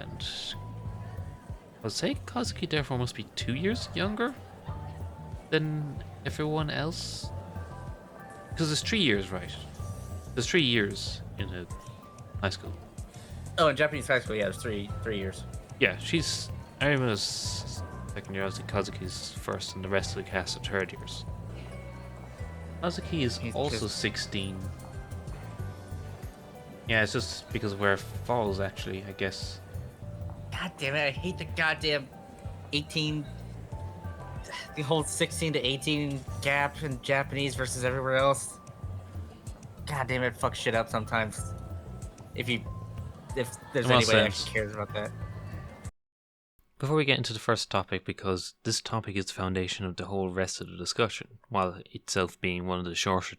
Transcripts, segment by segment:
And I'd say Kazuki therefore must be 2 years younger than everyone else. Because there's 3 years, right? There's 3 years in a high school. Oh, in Japanese high school, yeah, there's three years. Yeah, Arima's second year, obviously Kazuki's first, and the rest of the cast are third years. Kazuki is He's also just- 16. Yeah, it's just because of where it falls, actually, I guess. God damn it, I hate the goddamn 18... The whole 16 to 18 gap in Japanese versus everywhere else. God damn it, fuck shit up sometimes. If there's Well anybody that said. actually cares about that. Before we get into the first topic, because this topic is the foundation of the whole rest of the discussion, while itself being one of the shorter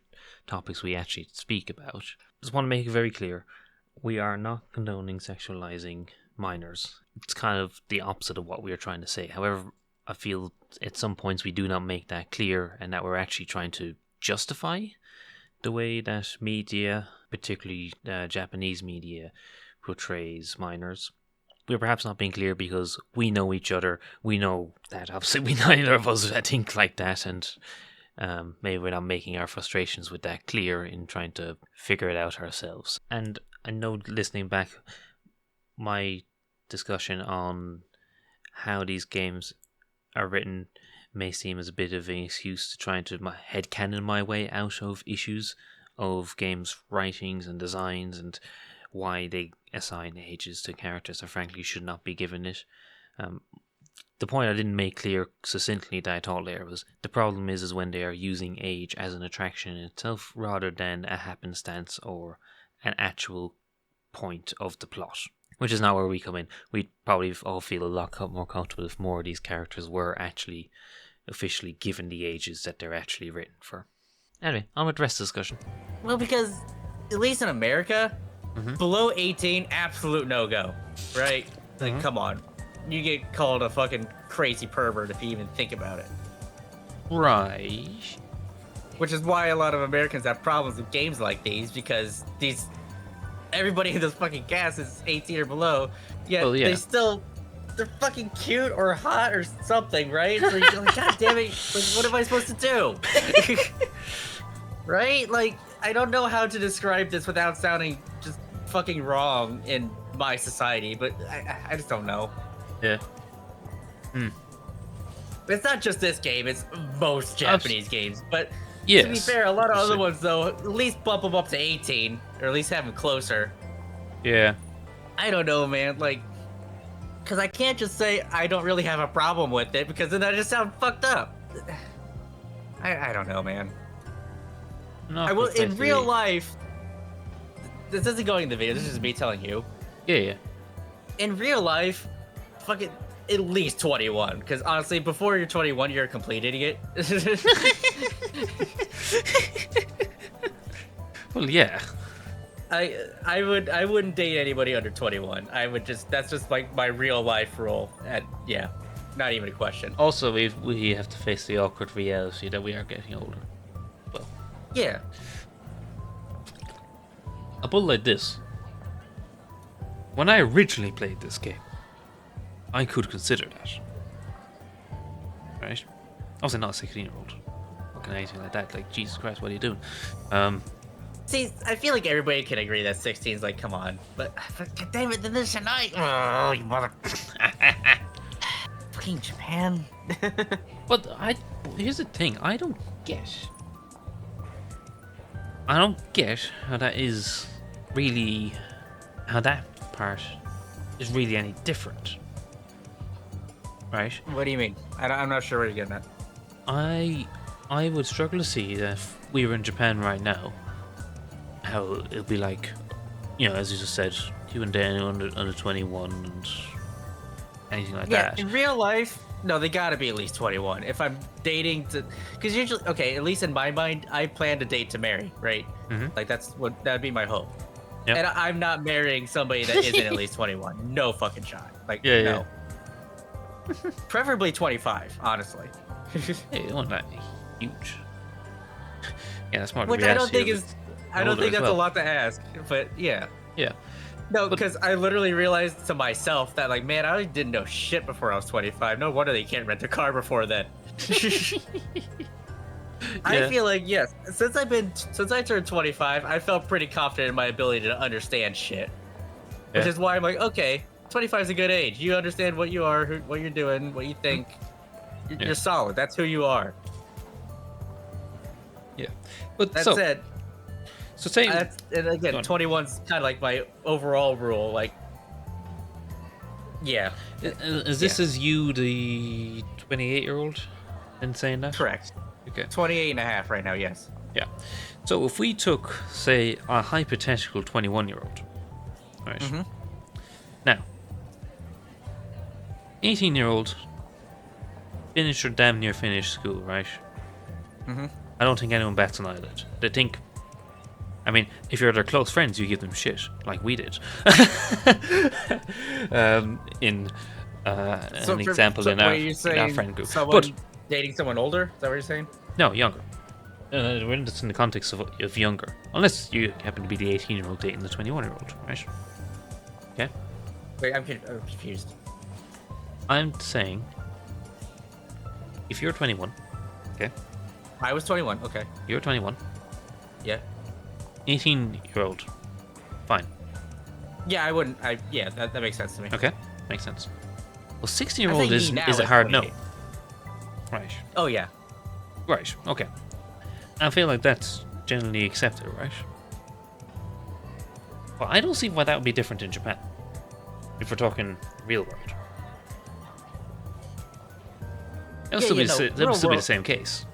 topics we actually speak about, just want to make it very clear, we are not condoning sexualizing minors. It's kind of the opposite of what we are trying to say. However, I feel at some points we do not make that clear, and that we're actually trying to justify the way that media, particularly Japanese media, portrays minors. We're perhaps not being clear because we know each other. We know that obviously we neither of us think like that, and maybe we're not making our frustrations with that clear in trying to figure it out ourselves. And I know, listening back, my discussion on how these games are written may seem as a bit of an excuse to trying to headcanon my way out of issues of games' writings and designs and why they assign ages to characters that frankly should not be given it. The point I didn't make clear succinctly that I thought there was the problem is when they are using age as an attraction in itself rather than a happenstance or an actual point of the plot. Which is not where we come in. We'd probably all feel a lot more comfortable if more of these characters were actually officially given the ages that they're actually written for. Anyway, on with the rest of the discussion. Well, because at least in America, below 18, absolute no-go, right? Like, come on. You get called a fucking crazy pervert if you even think about it. Right. Which is why a lot of Americans have problems with games like these, because everybody in this fucking cast is 18 or below, yet Well, yeah. they're fucking cute or hot or something, right? So you're like, God damn it, like, what am I supposed to do? Right? Like, I don't know how to describe this without sounding just fucking wrong in my society, but I just don't know. Yeah. It's not just this game, it's most Japanese games, but Yes. to be fair, a lot of other Sure. ones, though, at least bump them up to 18, or at least have them closer. Yeah. I don't know, man, like, because I can't just say I don't really have a problem with it, because then I just sound fucked up. I don't know, man. Not I will, in precisely. real life, this isn't going in the video, this is just me telling you. Yeah. In real life, fucking at least 21, because honestly, before you're 21, you're a complete idiot. Well, yeah. I wouldn't date anybody under 21. That's just like my real life rule. Yeah, not even a question. Also, we have to face the awkward reality that we are getting older. Well, Yeah. a bull like this. When I originally played this game, I could consider that. Right? Obviously not a 16-year-old. Fucking anything like that. Like, Jesus Christ, what are you doing? See, I feel like everybody can agree that 16 is like, come on. But God damn it, then there's tonight. Oh, you mother. Fucking Japan. But here's the thing, I don't get how that is really, how that part is really any different. Right? What do you mean? I'm not sure where you're getting at. I would struggle to see that if we were in Japan right now, how it'd be like, you know, as you just said, you and Daniel under 21 and anything like Yeah, that. in real life, no, they gotta be at least 21. If I'm dating because usually, okay, at least in my mind, I plan to date to marry, right? Mhm. Like that'd be my hope. Yep. And I'm not marrying somebody that isn't at least 21. No fucking shot. Like, Yeah, no. Preferably 25, honestly. Hey, it wasn't that huge. Yeah, that's more the Which I don't reality think of is, it I don't older think as that's a well. lot to ask, but yeah. Yeah. No, But because I literally realized to myself that, like, man, I didn't know shit before I was 25. No wonder they can't rent a car before then. I yeah, feel like, yes, since I turned 25, I felt pretty confident in my ability to understand shit. Which yeah, is why I'm like, okay, 25 is a good age. You understand what you are, what you're doing, what you think. yeah, You're solid. That's who you are. yeah. But That said, so say, and go again, on. 21's kind of like my overall rule. Like, yeah, Is yeah, this as you, the 28-year-old, in saying that? correct. Okay. 28 and a half right now, yes. Yeah. So if we took, say, a hypothetical 21-year-old, right? Mm-hmm. Now, 18-year-old finished or damn near finished school, right? Mm-hmm. I don't think anyone bats an eyelid. They think, I mean, if you're their close friends, you give them shit, like we did. In an example in wait, you're our saying friend group. someone But, dating someone older? Is that what you're saying? no, younger. We're in this in the context of younger. Unless you happen to be the 18-year-old dating the 21-year-old, right? Okay? Wait, I'm confused. I'm saying, if you're 21, okay? I was 21. Okay. You're 21, Yeah. 18-year-old, fine. Yeah, I wouldn't. Yeah, that makes sense to me. Okay? Makes sense. Well, I 16-year-old think is he now a hard no. 28. Right. Oh yeah. Right, okay. I feel like that's generally accepted, right? But I don't see why that would be different in Japan. If we're talking real world. That'll Yeah, still be the world. same case.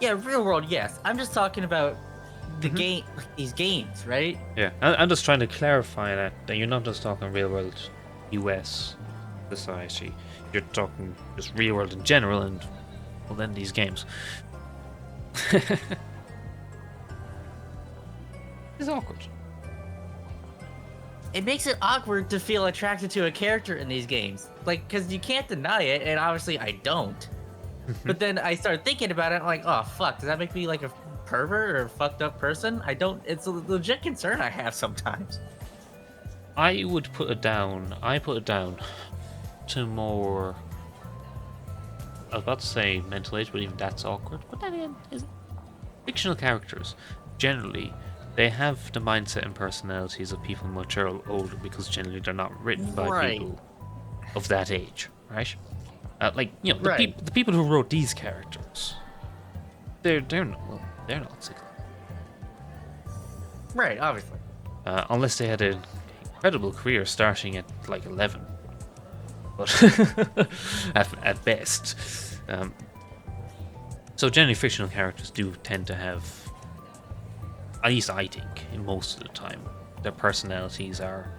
Yeah, real world, yes. I'm just talking about the Mhm. game, these games, right? Yeah, I'm just trying to clarify that you're not just talking real world US society. You're talking just real world in general and, well, then these games. It's awkward. It makes it awkward to feel attracted to a character in these games. Like, because you can't deny it, and obviously I don't. But then I start thinking about it, I'm like, oh, fuck, does that make me like a pervert or a fucked up person? I don't, it's a legit concern I have sometimes. I would put it down. I put it down to more. I was about to say mental age, but even that's awkward. But then again, is it? Fictional characters generally they have the mindset and personalities of people much older because generally they're not written by Right. people of that age, right? Like the Right. the people who wrote these characters, they're not 60. Right, obviously. Unless they had an incredible career starting at like 11, but at best. So generally, fictional characters do tend to have, at least I think, in most of the time, their personalities are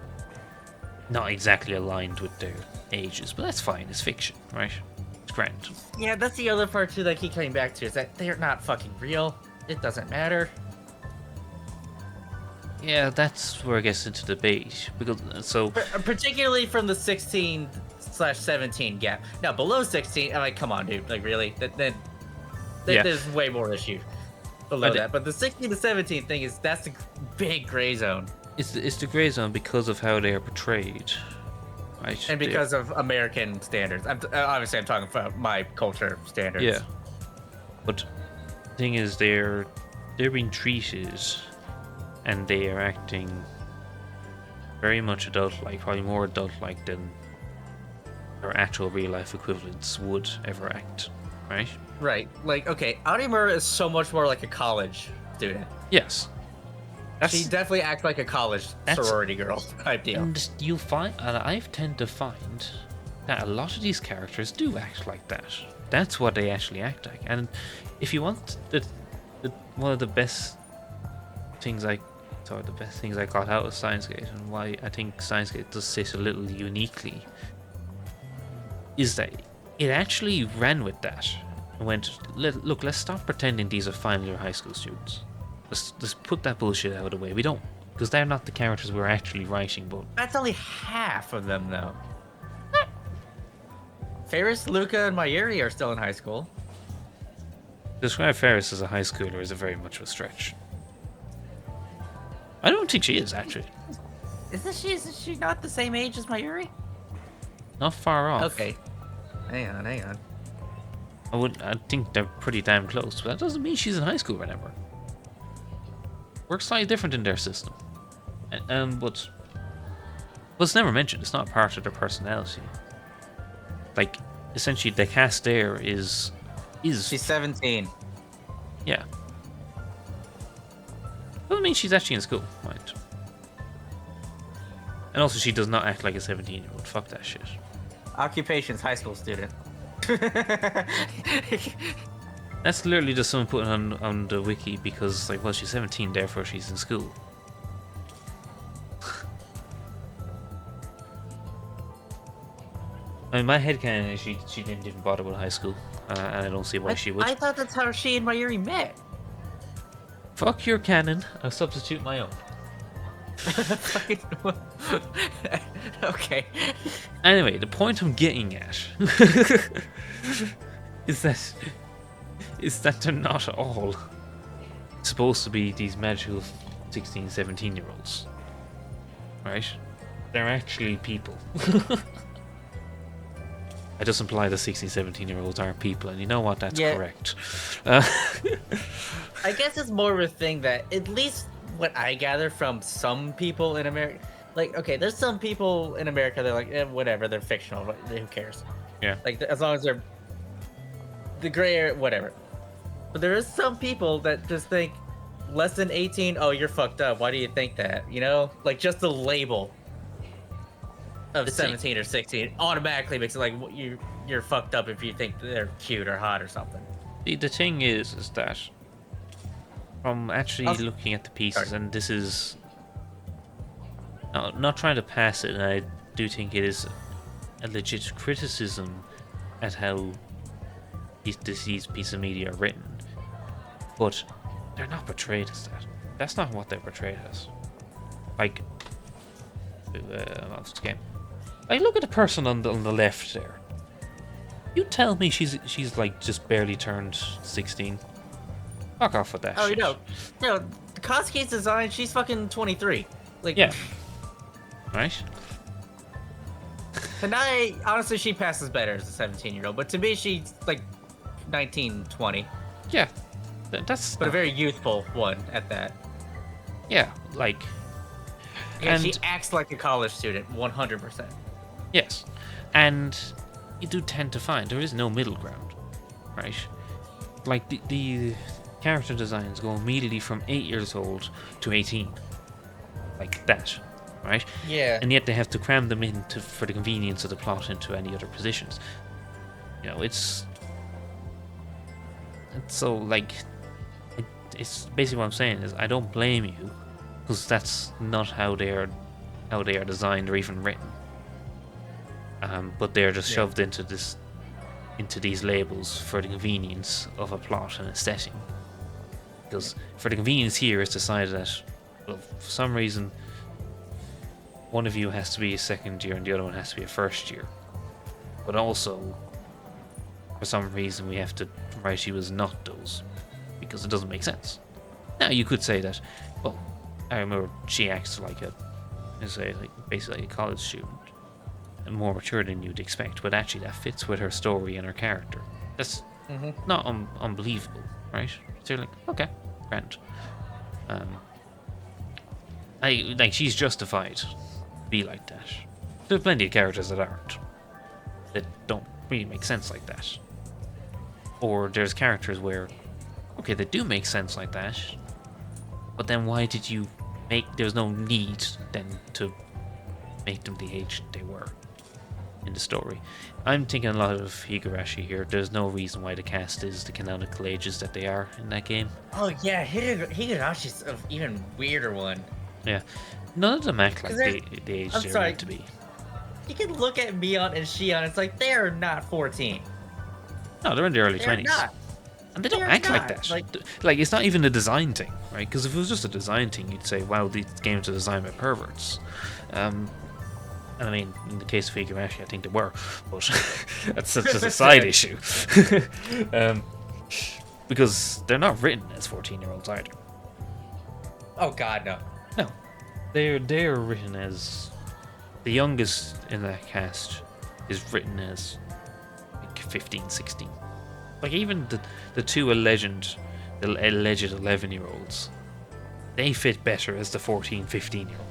not exactly aligned with their ages, but that's fine. It's fiction, right? It's grand. Yeah, that's the other part too that I keep coming back to is that they're not fucking real. It doesn't matter. Yeah, that's where it gets into debate because Particularly from the 16/17 gap. Now below 16, I'm like, come on, dude. Like, really? Yeah. There's way more issue below But that. But the 16 to 17 thing that's the big gray zone, it's the gray zone because of how they are portrayed, right? and because of American standards. Obviously I'm talking about my culture standards. Yeah, but the thing is, they're being treated, and they are acting very much adult-like, probably more adult-like than their actual real-life equivalents would ever act, right? Right. Like, okay, Aonimura is so much more like a college student. Yes. She definitely acts like a college sorority girl type deal. And you find, and I tend to find that a lot of these characters do act like that. That's what they actually act like. And if you want one of the best things I got out of Steins Gate, and why I think Steins Gate does sit a little uniquely, is that it actually ran with that and went, look, let's stop pretending these are final year high school students. Let's put that bullshit out of the way. We don't, because they're not the characters we're actually writing. But That's only half of them, though. Ferris, Luca, and Mayuri are still in high school. describe Ferris as a high schooler is a very much of a stretch. I don't think she is, actually. Isn't she not the same age as Mayuri? Not far off. Okay. Hang on. I think they're pretty damn close, but that doesn't mean she's in high school, remember. Works slightly different in their system. But it's never mentioned. It's not part of their personality. Like, essentially, the cast there is She's 17. yeah. Doesn't mean she's actually in school, right? And also, she does not act like a 17-year-old. Fuck that shit. Occupation's high school student. That's literally just someone putting on the wiki because, like, well, she's 17, therefore she's in school. I mean, my headcanon is she didn't even bother with high school, and I don't see why she would. I thought that's how she and Mayuri met. Fuck your canon, I'll substitute my own. Okay. Anyway, the point I'm getting at is that they're not all supposed to be these magical 16, 17-year-olds. Right? They're actually people. I just imply the 16, 17-year-olds aren't people, and you know what? That's correct. I guess it's more of a thing that, at least what I gather from some people in America, like, okay, there's some people in America that are like, whatever, they're fictional, but who cares? Yeah. Like, as long as they're the gray area, whatever. But there is some people that just think less than 18, oh, you're fucked up. Why do you think that? You know? Like, just the label of 17 or 16 automatically makes it like you're fucked up if you think they're cute or hot or something. The thing is that from actually looking at the pieces, and this is not trying to pass it, and I do think it is a legit criticism at how these pieces of media are written, but they're not portrayed as that. That's not what they're portrayed as. Like, what's the game? Like, look at the person on the left there. You tell me she's like just barely turned 16. Fuck off with that shit. No, Kazuki's design, she's fucking 23. Like, yeah. Right? Hinae, honestly, she passes better as a 17-year-old, but to me, she's like 19, 20. Yeah. That's But a very youthful one at that. Yeah, like... Yeah, she acts like a college student, 100%. Yes. And you do tend to find there is no middle ground, right? Like, the character designs go immediately from 8 years old to 18. Like that, right? Yeah. And yet they have to cram them in for the convenience of the plot into any other positions. You know, it's so, like... It's basically what I'm saying is I don't blame you, because that's not how they are designed or even written. But they're just shoved into these labels for the convenience of a plot and a setting. Because for the convenience here, it's decided that, well, for some reason, one of you has to be a second year and the other one has to be a first year. But also, for some reason, we have to write you as not those, because it doesn't make sense. Now, you could say that, well, I remember she acts like basically a college student, and more mature than you'd expect, but actually that fits with her story and her character. That's not unbelievable, right? So you're like, okay, grand. She's justified to be like that. There's plenty of characters that aren't, that don't really make sense like that. Or there's characters where, okay, they do make sense like that, but then why did you there's no need then to make them the age they were in the story. I'm thinking a lot of Higurashi here. There's no reason why the cast is the canonical ages that they are in that game. Oh yeah, Higurashi's an even weirder one. Yeah, none of them act like the age they're meant to be. You can look at Mion and Shion, it's like they're not 14. No, they're in their early 20s. Not. And they don't act like that. Like, it's not even a design thing, right? Because if it was just a design thing, you'd say, wow, these games are designed by perverts. And I mean, in the case of Higurashi, I think they were, but that's just a side issue. Because they're not written as 14-year-olds either. Oh god, no. No. they're written as the youngest in that cast is written as like 15, 16. Like even the two alleged 11-year-olds, they fit better as the 14, 15-year-old.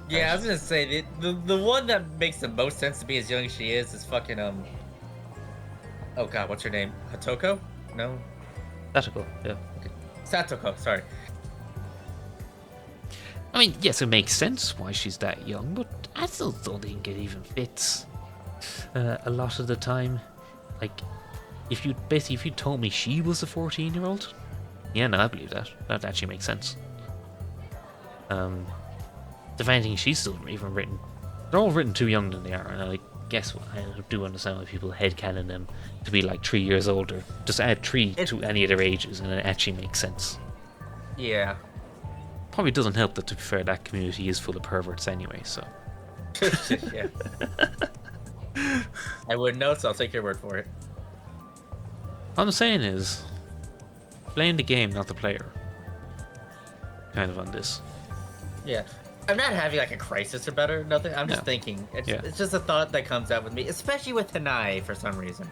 Yeah, I was gonna say the one that makes the most sense to be as young as she is fucking oh god, what's her name? Hatoko? No, Satoko, yeah. Satoko. Sorry. I mean, yes, it makes sense why she's that young, but I still don't think it even fits a lot of the time. Like, if you told me she was a 14-year-old, yeah, no, I believe that. That actually makes sense. If anything, she's still even written. They're all written too young than they are, and I guess I do understand why people headcanon them to be like 3 years older. Just add 3 to any of their ages, and it actually makes sense. Yeah. Probably doesn't help that, to be fair, that community is full of perverts anyway, so. Yeah. I wouldn't know, so I'll take your word for it. All I'm saying is, blame the game, not the player. Kind of on this. Yeah. I'm not having like a crisis about her, nothing. I'm just thinking. It's just a thought that comes out with me, especially with Hinae for some reason.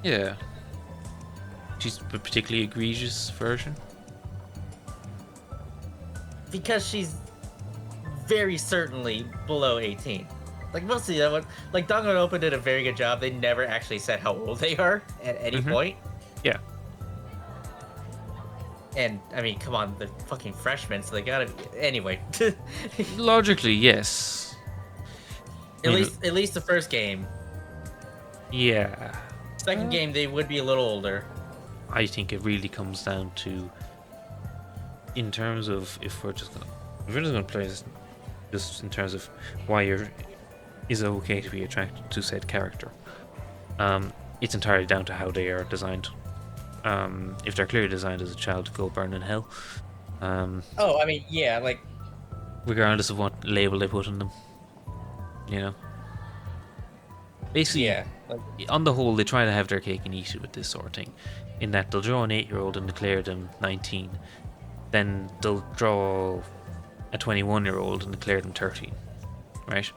Yeah. She's a particularly egregious version. Because she's very certainly below 18. Like most of the other ones, like Danganronpa did a very good job. They never actually said how old they are at any point. Yeah. And I mean, come on, they're fucking freshmen, so they gotta. Anyway. Logically, yes. At least the first game. Yeah. Second game, they would be a little older. I think it really comes down to, in terms of if we're just gonna play this, just in terms of why is it okay to be attracted to said character. It's entirely down to how they are designed. If they're clearly designed as a child to go burn in hell. Oh, I mean, yeah, like regardless of what label they put on them, you know. Basically, yeah. Like, on the whole, they try to have their cake and eat it with this sort of thing. In that they'll draw an 8-year-old and declare them 19, then they'll draw a 21-year-old and declare them 13, right?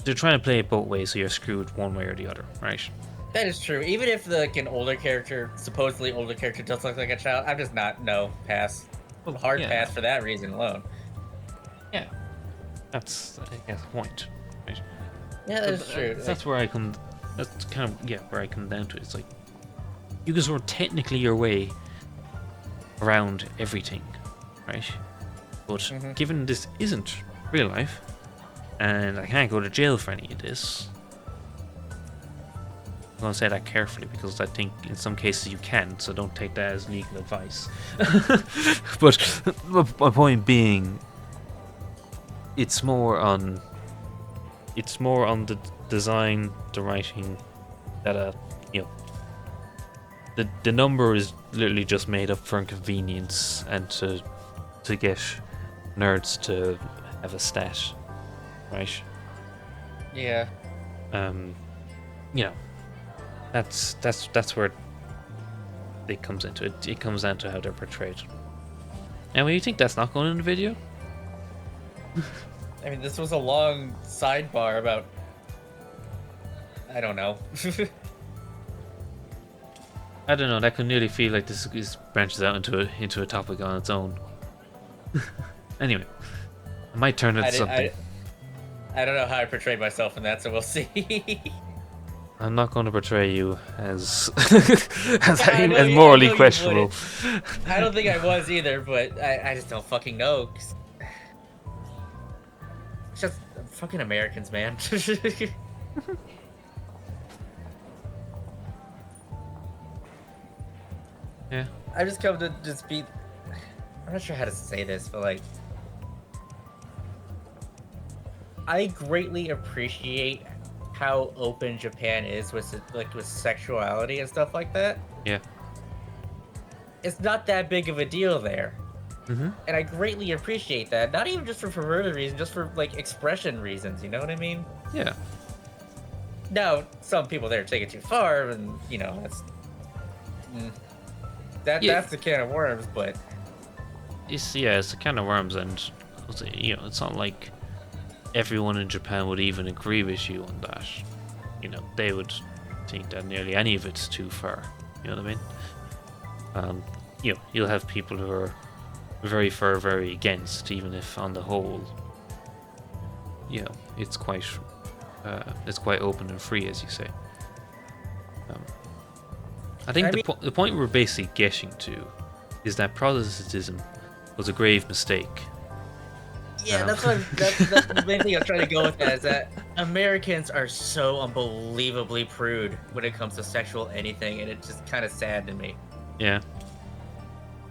They're trying to play it both ways, so you're screwed one way or the other, right? that is true. Even if like an older character, supposedly older character, does look like a child, I'm just not pass. Hard pass for that reason alone. Yeah, that's I guess the point, right? Yeah, that's true. That's where I come. That's kind of where I come down to it. It's like you can sort of technically your way around everything, right? But given this isn't real life, and I can't go to jail for any of this, I'm gonna say that carefully because I think in some cases you can, so don't take that as legal advice. But my point being, it's more on the design, the writing, that the number is literally just made up for convenience and to get nerds to have a stat, right? Yeah. That's where it comes into it. It comes down to how they're portrayed. And when you think that's not going in the video, I mean, this was a long sidebar about. I don't know. I don't know. That could nearly feel like this branches out into a topic on its own. Anyway, I might turn it to something. I don't know how I portrayed myself in that, so we'll see. I'm not going to portray you as as morally questionable. I don't think I was either, but I just don't fucking know. It's just fucking Americans, man. Yeah. I just come to just be. I'm not sure how to say this, but like, I greatly appreciate how open Japan is with sexuality and stuff like that. Yeah. It's not that big of a deal there. Mm-hmm. And I greatly appreciate that. Not even just for perverted reasons, just for like expression reasons. You know what I mean? Yeah. Now, some people there take it too far, and you know that's the can of worms. But it's a can of worms, and it's not like everyone in Japan would even agree with you on that. They would think that nearly any of it's too far. You know what I mean? You'll have people who are very for, very against, even if on the whole, it's quite open and free, as you say. I think the point we're basically getting to is that Protestantism was a grave mistake. Yeah, that's the main thing I'm trying to go with. That is that Americans are so unbelievably prude when it comes to sexual anything, and it's just kind of sad to me. Yeah.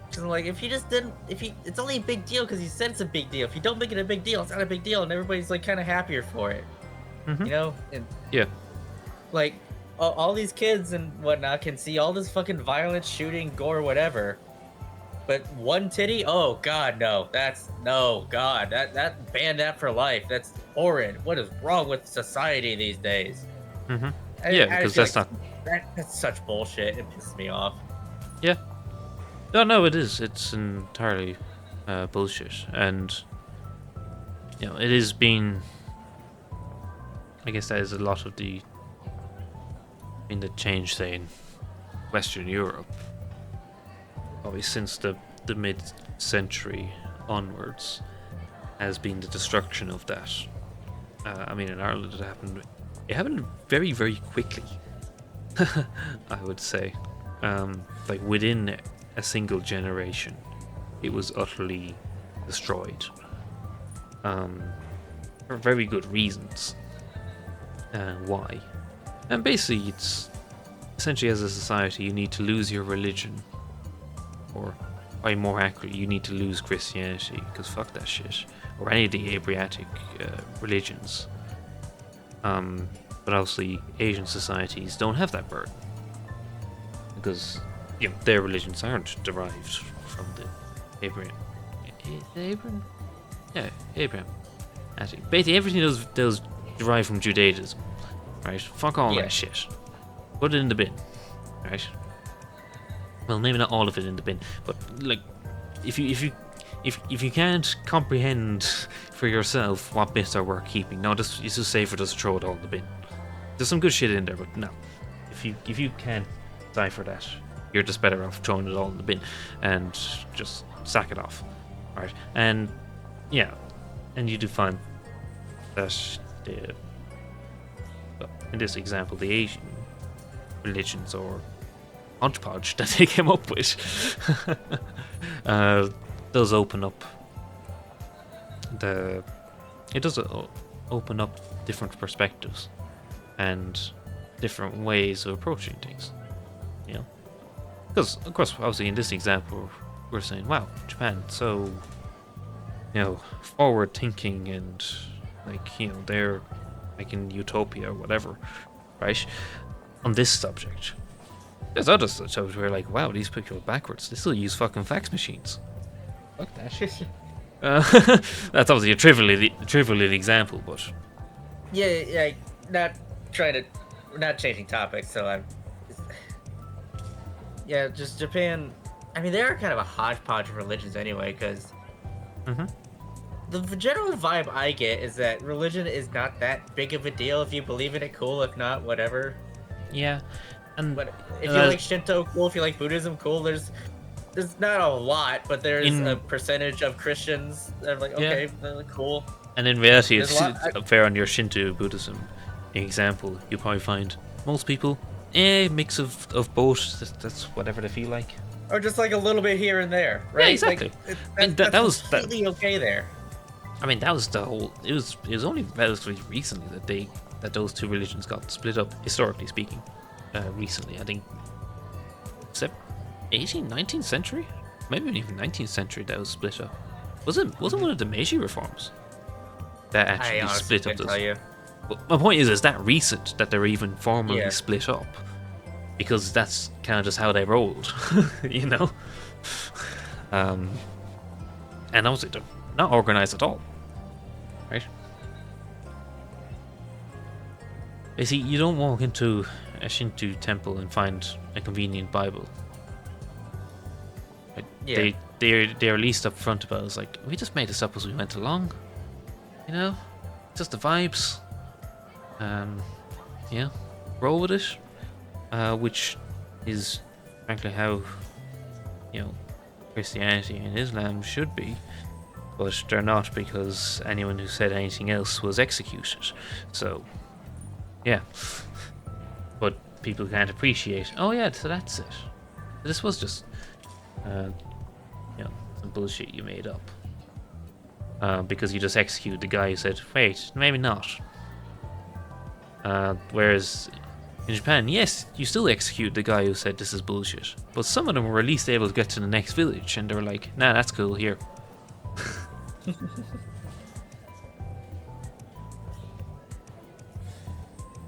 Because like, it's only a big deal because you said it's a big deal. If you don't make it a big deal, it's not a big deal, and everybody's like kind of happier for it. Mm-hmm. And yeah, like all these kids and whatnot can see all this fucking violence, shooting, gore, whatever. But one titty? Oh God, no! God, that ban that for life. That's horrid. What is wrong with society these days? Mm-hmm. Because that's not. That's such bullshit. It pisses me off. Yeah. No, it is. It's entirely bullshit, and it is being. I guess that is a lot of the change, say, in Western Europe. Probably since the mid-century onwards, has been the destruction of that. In Ireland it happened very, very quickly. I would say, like within a single generation, it was utterly destroyed. For very good reasons. Why? And basically, it's essentially, as a society, you need to lose your religion. Or, more accurately, you need to lose Christianity, because fuck that shit. Or any of the Abrasiatic religions. But obviously, Asian societies don't have that burden. Because, their religions aren't derived from the Abraham. Yeah, Abraham. Basically, everything those derived from Judaism. Right? Fuck all that shit. Put it in the bin. Right? Well, maybe not all of it in the bin, but like, if you can't comprehend for yourself what bits are worth keeping, no, it's just safer just throw it all in the bin. There's some good shit in there, but no, if you can't decipher that, you're just better off throwing it all in the bin and just sack it off, right? And and you do find that in this example, the Asian religions or hodgepodge that they came up with does open up open up different perspectives and different ways of approaching things, because of course, obviously, in this example, we're saying, wow, Japan, so forward thinking, and they're like in utopia or whatever, right, on this subject. There's other subjects where like, wow, these people are backwards. They still use fucking fax machines. Fuck that shit. That's obviously a trivial example, but yeah, not changing topics. So I'm, just Japan. I mean, they're kind of a hodgepodge of religions anyway, because the general vibe I get is that religion is not that big of a deal. If you believe in it, cool. If not, whatever. Yeah. But if you like Shinto, cool. If you like Buddhism, cool. There's not a lot, but there's a percentage of Christians that are like, okay, cool. And in reality, it's fair on your Shinto Buddhism example. You probably find most people, mix of both. That's whatever they feel like. Or just like a little bit here and there, right? Yeah, exactly. That was completely okay there. I mean, that was the whole. It was only relatively recently that those two religions got split up, historically speaking. Recently, I think 18th, 19th century, maybe even 19th century, that was split up. Wasn't one of the Meiji reforms that actually split up those? Well, my point is that recent that they're even formally split up, because that's kind of just how they rolled, And obviously they're not organized at all, right? You see, you don't walk into a Shinto temple and find a convenient Bible. Right? Yeah. they're at least upfront about it. It's like, we just made this up as we went along, you know, just the vibes. Yeah, roll with it. Which is frankly how, you know, Christianity and Islam should be, but they're not, because anyone who said anything else was executed. So, yeah. But people can't appreciate, oh yeah, so that's it. This was just, you know, some bullshit you made up. Because you just executed the guy who said, wait, maybe not. Whereas in Japan, yes, you still execute the guy who said this is bullshit. But some of them were at least able to get to the next village, and they were like, nah, that's cool, here.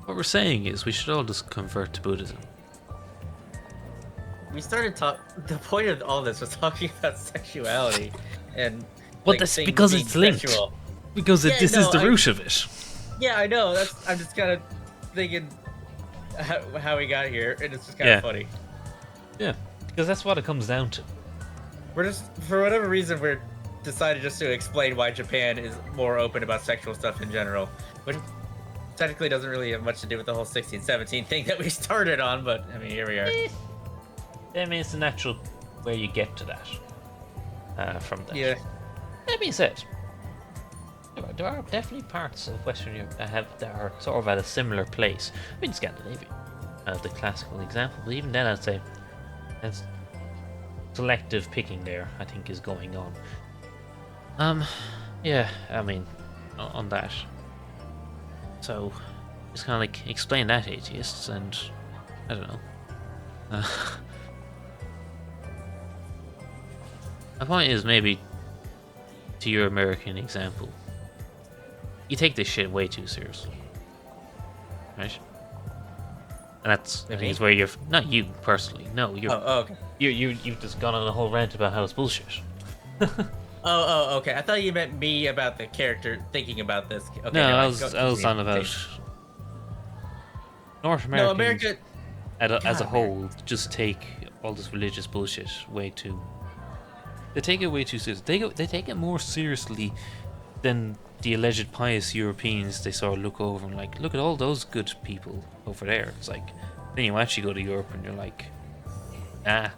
What we're saying is we should all just convert to Buddhism. We started the point of all this was talking about sexuality and Well, like, that's things because being it's linked. sexual. Because Yeah, this is no, the root of it. Yeah, I know. I'm just kind of thinking how we got here, and it's just kind of funny. Yeah, because that's what it comes down to. We're just, for whatever reason, we're decided just to explain why Japan is more open about sexual stuff in general, which technically doesn't really have much to do with the whole 1617 thing that we started on, but I mean, here we are. I mean, it's the natural where you get to that. From that. Yeah. That being said, there are definitely parts of Western Europe that are sort of at a similar place. I mean, Scandinavia, the classical example, but even then, I'd say there's selective picking there, I think, is going on. Yeah, I mean, on that. So, just kind of like explain that, atheists, and I don't know. My point is, maybe to your American example, you take this shit way too seriously, right? And that's, I think, is where you're not you personally. No, you're. Oh, okay. You've just gone on a whole rant about how it's bullshit. Okay. I thought you meant me about the character thinking about this. Okay, No, I go- was on about North America. No, America. As a God, whole, just take all this religious bullshit way too. They take it way too seriously. They take it more seriously than the alleged pious Europeans. They sort of look over and like, look at all those good people over there. It's like, then you actually go to Europe and you're like, ah,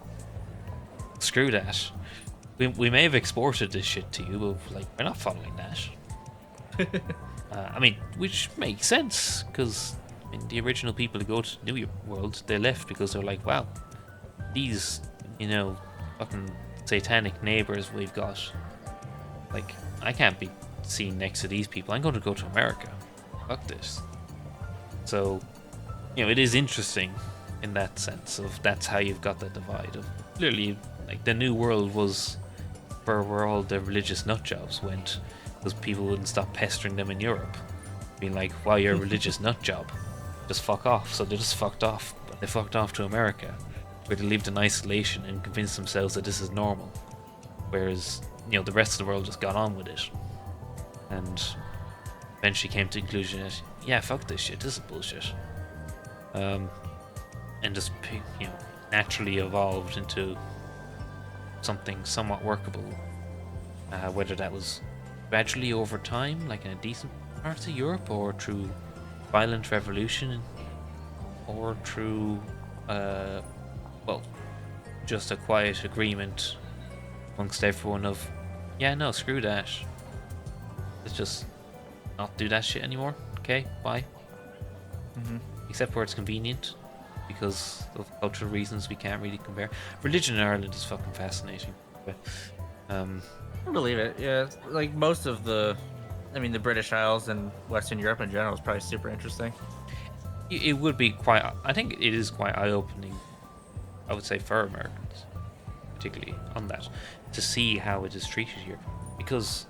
screw that. We may have exported this shit to you, but like, we're not following that. I mean, which makes sense, because I mean, the original people to go to New World, they left because they're like, wow, these, you know, fucking satanic neighbors we've got, like, I can't be seen next to these people. I'm going to go to America. Fuck this. So, you know, it is interesting in that sense of that's how you've got the divide of literally, like, the New World was where all the religious nutjobs went, because people wouldn't stop pestering them in Europe, being like, "Wow, you're a religious nutjob, just fuck off." So they just fucked off, but they fucked off to America, where they lived in isolation and convinced themselves that this is normal, whereas, you know, the rest of the world just got on with it, and eventually came to the conclusion that, yeah, fuck this shit, this is bullshit, and just, you know, naturally evolved into something somewhat workable, whether that was gradually over time, like in a decent parts of Europe, or through violent revolution, or through, well, just a quiet agreement amongst everyone of, yeah, no, screw that. Let's just not do that shit anymore. Okay, bye. Except where it's convenient, because of cultural reasons we can't really compare. Religion in Ireland is fucking fascinating. But, I believe it. Yeah, like most of the British Isles and Western Europe in general is probably super interesting. it would be quite. I think it is quite eye-opening, I would say, for Americans, particularly on that, to see how it is treated here. Because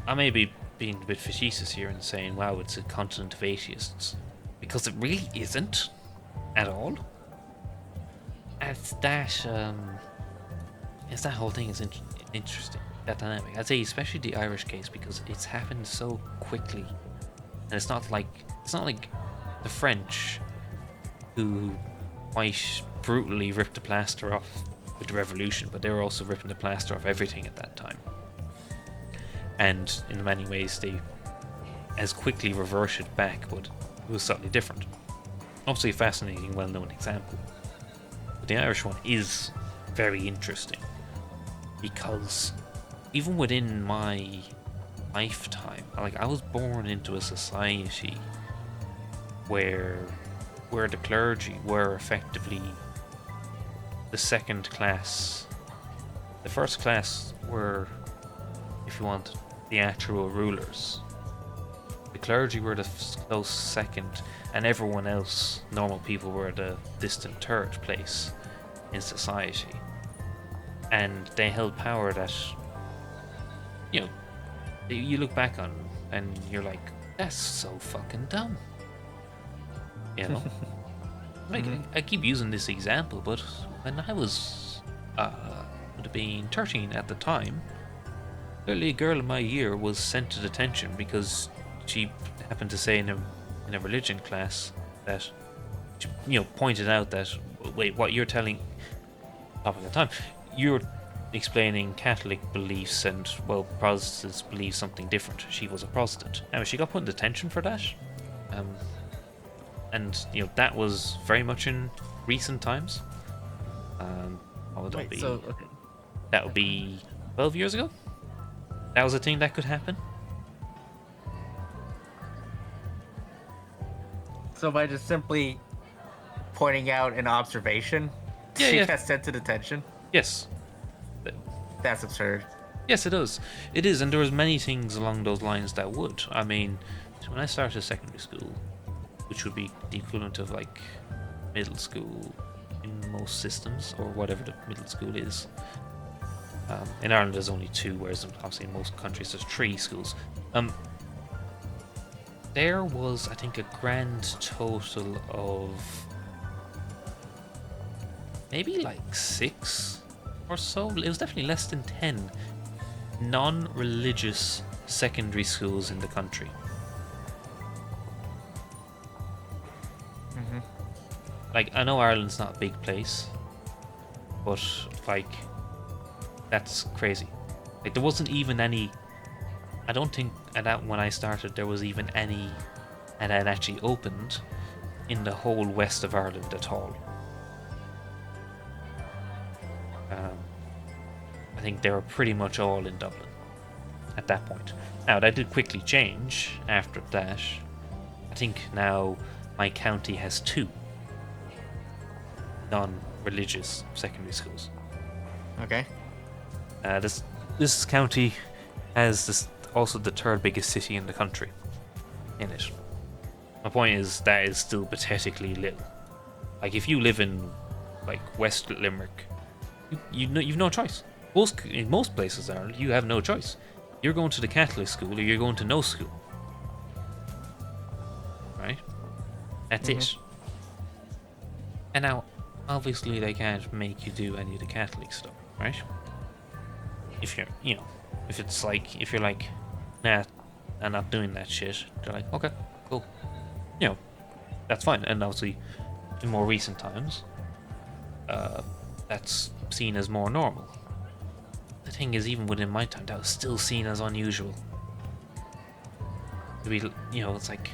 I may be being a bit facetious here and saying, wow, it's a continent of atheists, because it really isn't at all. It's that whole thing is interesting, that dynamic. I'd say especially the Irish case, because it's happened so quickly, and it's not like the French, who quite brutally ripped the plaster off with the revolution, but they were also ripping the plaster off everything at that time. And in many ways, they as quickly reverted back, but it was slightly different. Obviously, a fascinating, well-known example. But the Irish one is very interesting because even within my lifetime, like I was born into a society where the clergy were effectively the second class. The first class were, if you want, the actual rulers. The clergy were the close second, and everyone else, normal people, were the distant third place in society. And they held power that, you know, you look back on and you're like, that's so fucking dumb. You know? Like, I keep using this example, but when I was, would have been 13 at the time, literally a girl in my year was sent to detention because she happened to say in a religion class that, you know, pointed out that, wait, what you're telling, topic of the time, you're explaining Catholic beliefs and, well, Protestants believe something different. She was a Protestant. Now, she got put in detention for that. And, you know, that was very much in recent times. What would that be? That would be 12 years ago? That was a thing that could happen? So by just simply pointing out an observation, she got sent to detention? Yes. That's absurd. Yes, it is. It is, and there was many things along those lines that would. I mean, so when I started secondary school, which would be the equivalent of like middle school in most systems, or whatever the middle school is. In Ireland there's only 2, whereas obviously in most countries there's 3 schools. There was, I think, a grand total of maybe like 6 or so. It was definitely less than 10 non-religious secondary schools in the country. Like, I know Ireland's not a big place, but like, that's crazy. Like, there wasn't even any, I don't think when I started there was even any and had actually opened in the whole west of Ireland at all. I think they were pretty much all in Dublin at that point. Now, that did quickly change after that. I think now my county has 2 non-religious secondary schools. Okay. This county has also the 3rd biggest city in the country in it. My point is that is still pathetically little. Like, if you live in like West Limerick, you've no choice. In most places in Ireland, you have no choice. You're going to the Catholic school or you're going to no school. Right? That's it. And now, obviously, they can't make you do any of the Catholic stuff, right? If you're, you know, if you're like, nah, I'm not doing that shit, they're like, okay, cool. You know, that's fine. And obviously, in more recent times, that's seen as more normal. The thing is, even within my time, that was still seen as unusual. To be, you know, it's like,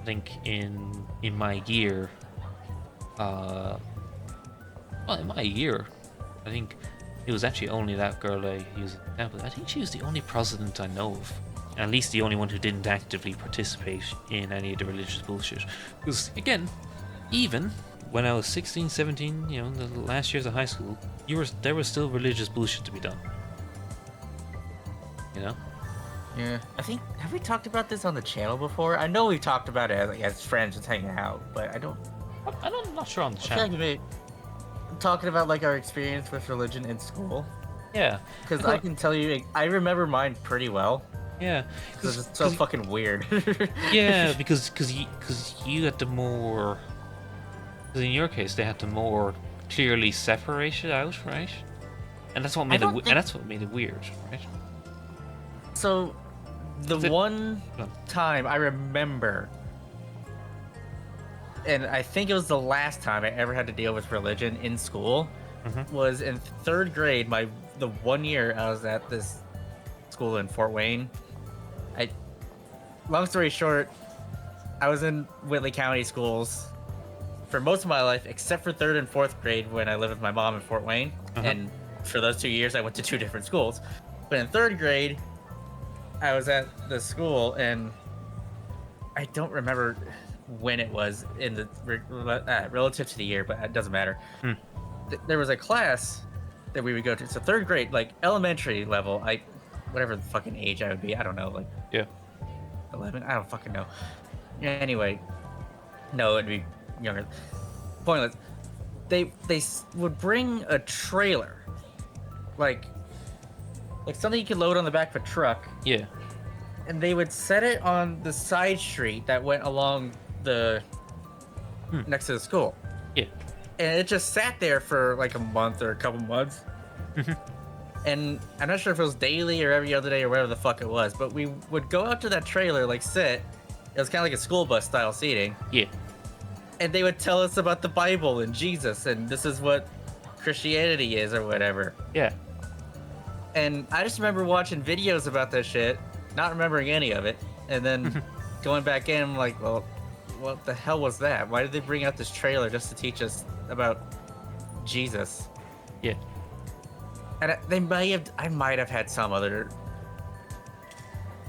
I think in my year, in my year, I think it was actually only that girl I used as an example. I think she was the only Protestant I know of. At least the only one who didn't actively participate in any of the religious bullshit. Because, again, even when I was 16, 17, you know, the last years of high school, there was still religious bullshit to be done. You know? Yeah. I think, have we talked about this on the channel before? I know we've talked about it as friends just hanging out, but I'm not sure on the channel. I feel like talking about like our experience with religion in school. Yeah. Because I can tell you, I remember mine pretty well. Yeah. Because it's so fucking weird. Yeah, because you had to more. Because in your case, they had to more clearly separate it out, right? And that's what made it weird, right? So, one time I remember, and I think it was the last time I ever had to deal with religion in school, was in 3rd grade. The 1 year I was at this school in Fort Wayne. Long story short, I was in Whitley County schools for most of my life, except for 3rd and 4th grade when I lived with my mom in Fort Wayne. And for those 2 years, I went to 2 different schools. But in 3rd grade, I was at the school, and I don't remember when it was in the relative to the year, but it doesn't matter. There was a class that we would go to. So 3rd grade, like elementary level, whatever the fucking age I would be, I don't know, like 11, I don't fucking know. Anyway, no, it'd be younger. Pointless. They would bring a trailer, like something you could load on the back of a truck. Yeah. And they would set it on the side street that went along the next to the school. Yeah. And it just sat there for like a month or a couple months. And I'm not sure if it was daily or every other day or whatever the fuck it was, but we would go out to that trailer, like sit. It was kind of like a school bus style seating. Yeah. And they would tell us about the Bible and Jesus, and this is what Christianity is or whatever. Yeah. And I just remember watching videos about this shit, not remembering any of it, and then going back in, I'm like, well, what the hell was that? Why did they bring out this trailer just to teach us about Jesus? Yeah. And I might have had some other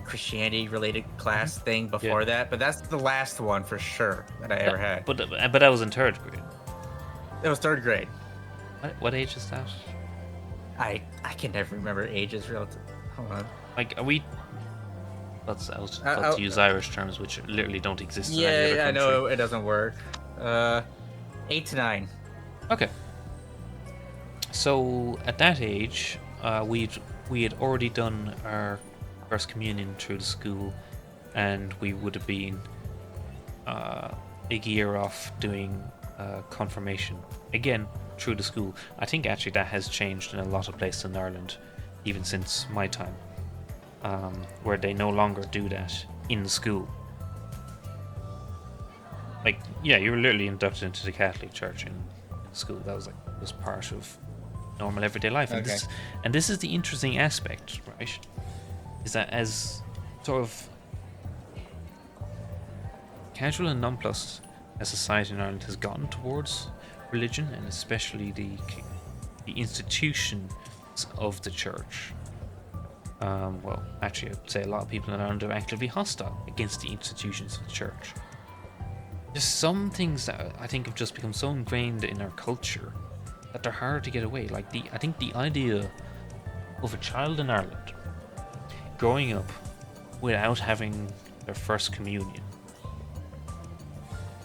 Christianity-related class thing before that, but that's the last one for sure that I ever had. But that was in 3rd grade. It was 3rd grade. What age is that? I can never remember ages. Hold on. Like, are we? I was about to use Irish terms, which literally don't exist. In any other I country. know it doesn't work. 8 to 9. Okay. So at that age, we had already done our first communion through the school, and we would have been a year off doing confirmation again through the school. I think actually that has changed in a lot of places in Ireland, even since my time, where they no longer do that in school. Like, yeah, you were literally inducted into the Catholic Church in school. That was part of normal everyday life. Okay. And this is the interesting aspect, right? Is that as sort of casual and nonplussed as society in Ireland has gotten towards religion, and especially the institutions of the church. Well, actually, I'd say a lot of people in Ireland are actively hostile against the institutions of the church. There's some things that I think have just become so ingrained in our culture that they're hard to get away. Like I think the idea of a child in Ireland growing up without having their first communion,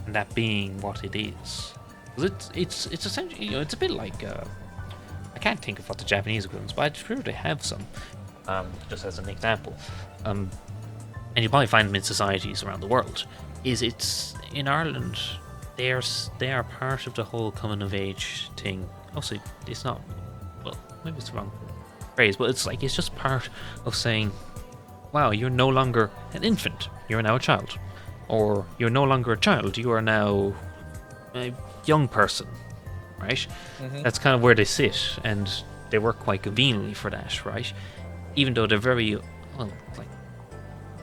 and that being what it is, because it's essentially, it's a bit like I can't think of what the Japanese equivalents, but I'm sure they have some. Just as an example, and you probably find them in societies around the world. It's in Ireland, they are part of the whole coming of age thing. Obviously, it's not. Well, maybe it's the wrong phrase, but it's just part of saying, "Wow, you're no longer an infant. You're now a child," or "You're no longer a child. You are now a young person." Right? Mm-hmm. That's kind of where they sit, and they work quite conveniently for that, right? Even though they're very, well, like,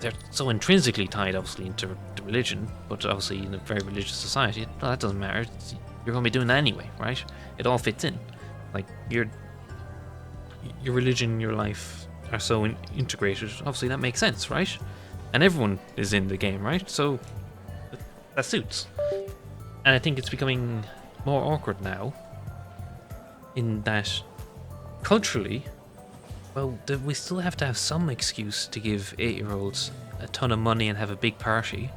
they're so intrinsically tied, obviously, into the religion, but obviously in a very religious society, well, that doesn't matter. You're going to be doing that anyway, right? It all fits in. Like, your religion, your life are so integrated. Obviously, that makes sense, right? And everyone is in the game, right? So that suits. And I think it's becoming more awkward now, in that culturally, well, we still have to have some excuse to give 8-year-olds a ton of money and have a big party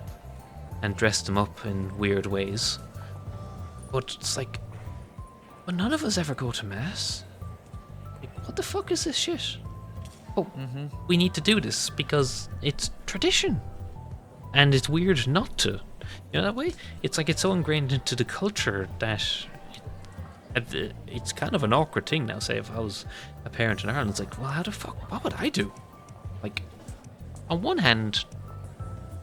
and dress them up in weird ways. But it's like, but none of us ever go to mass. Like, what the fuck is this shit? Oh, we need to do this because it's tradition. And it's weird not to. You know that way? It's like it's so ingrained into the culture that it's kind of an awkward thing now. Say if I was a parent in Ireland, it's like, well, how the fuck, what would I do? Like, on one hand,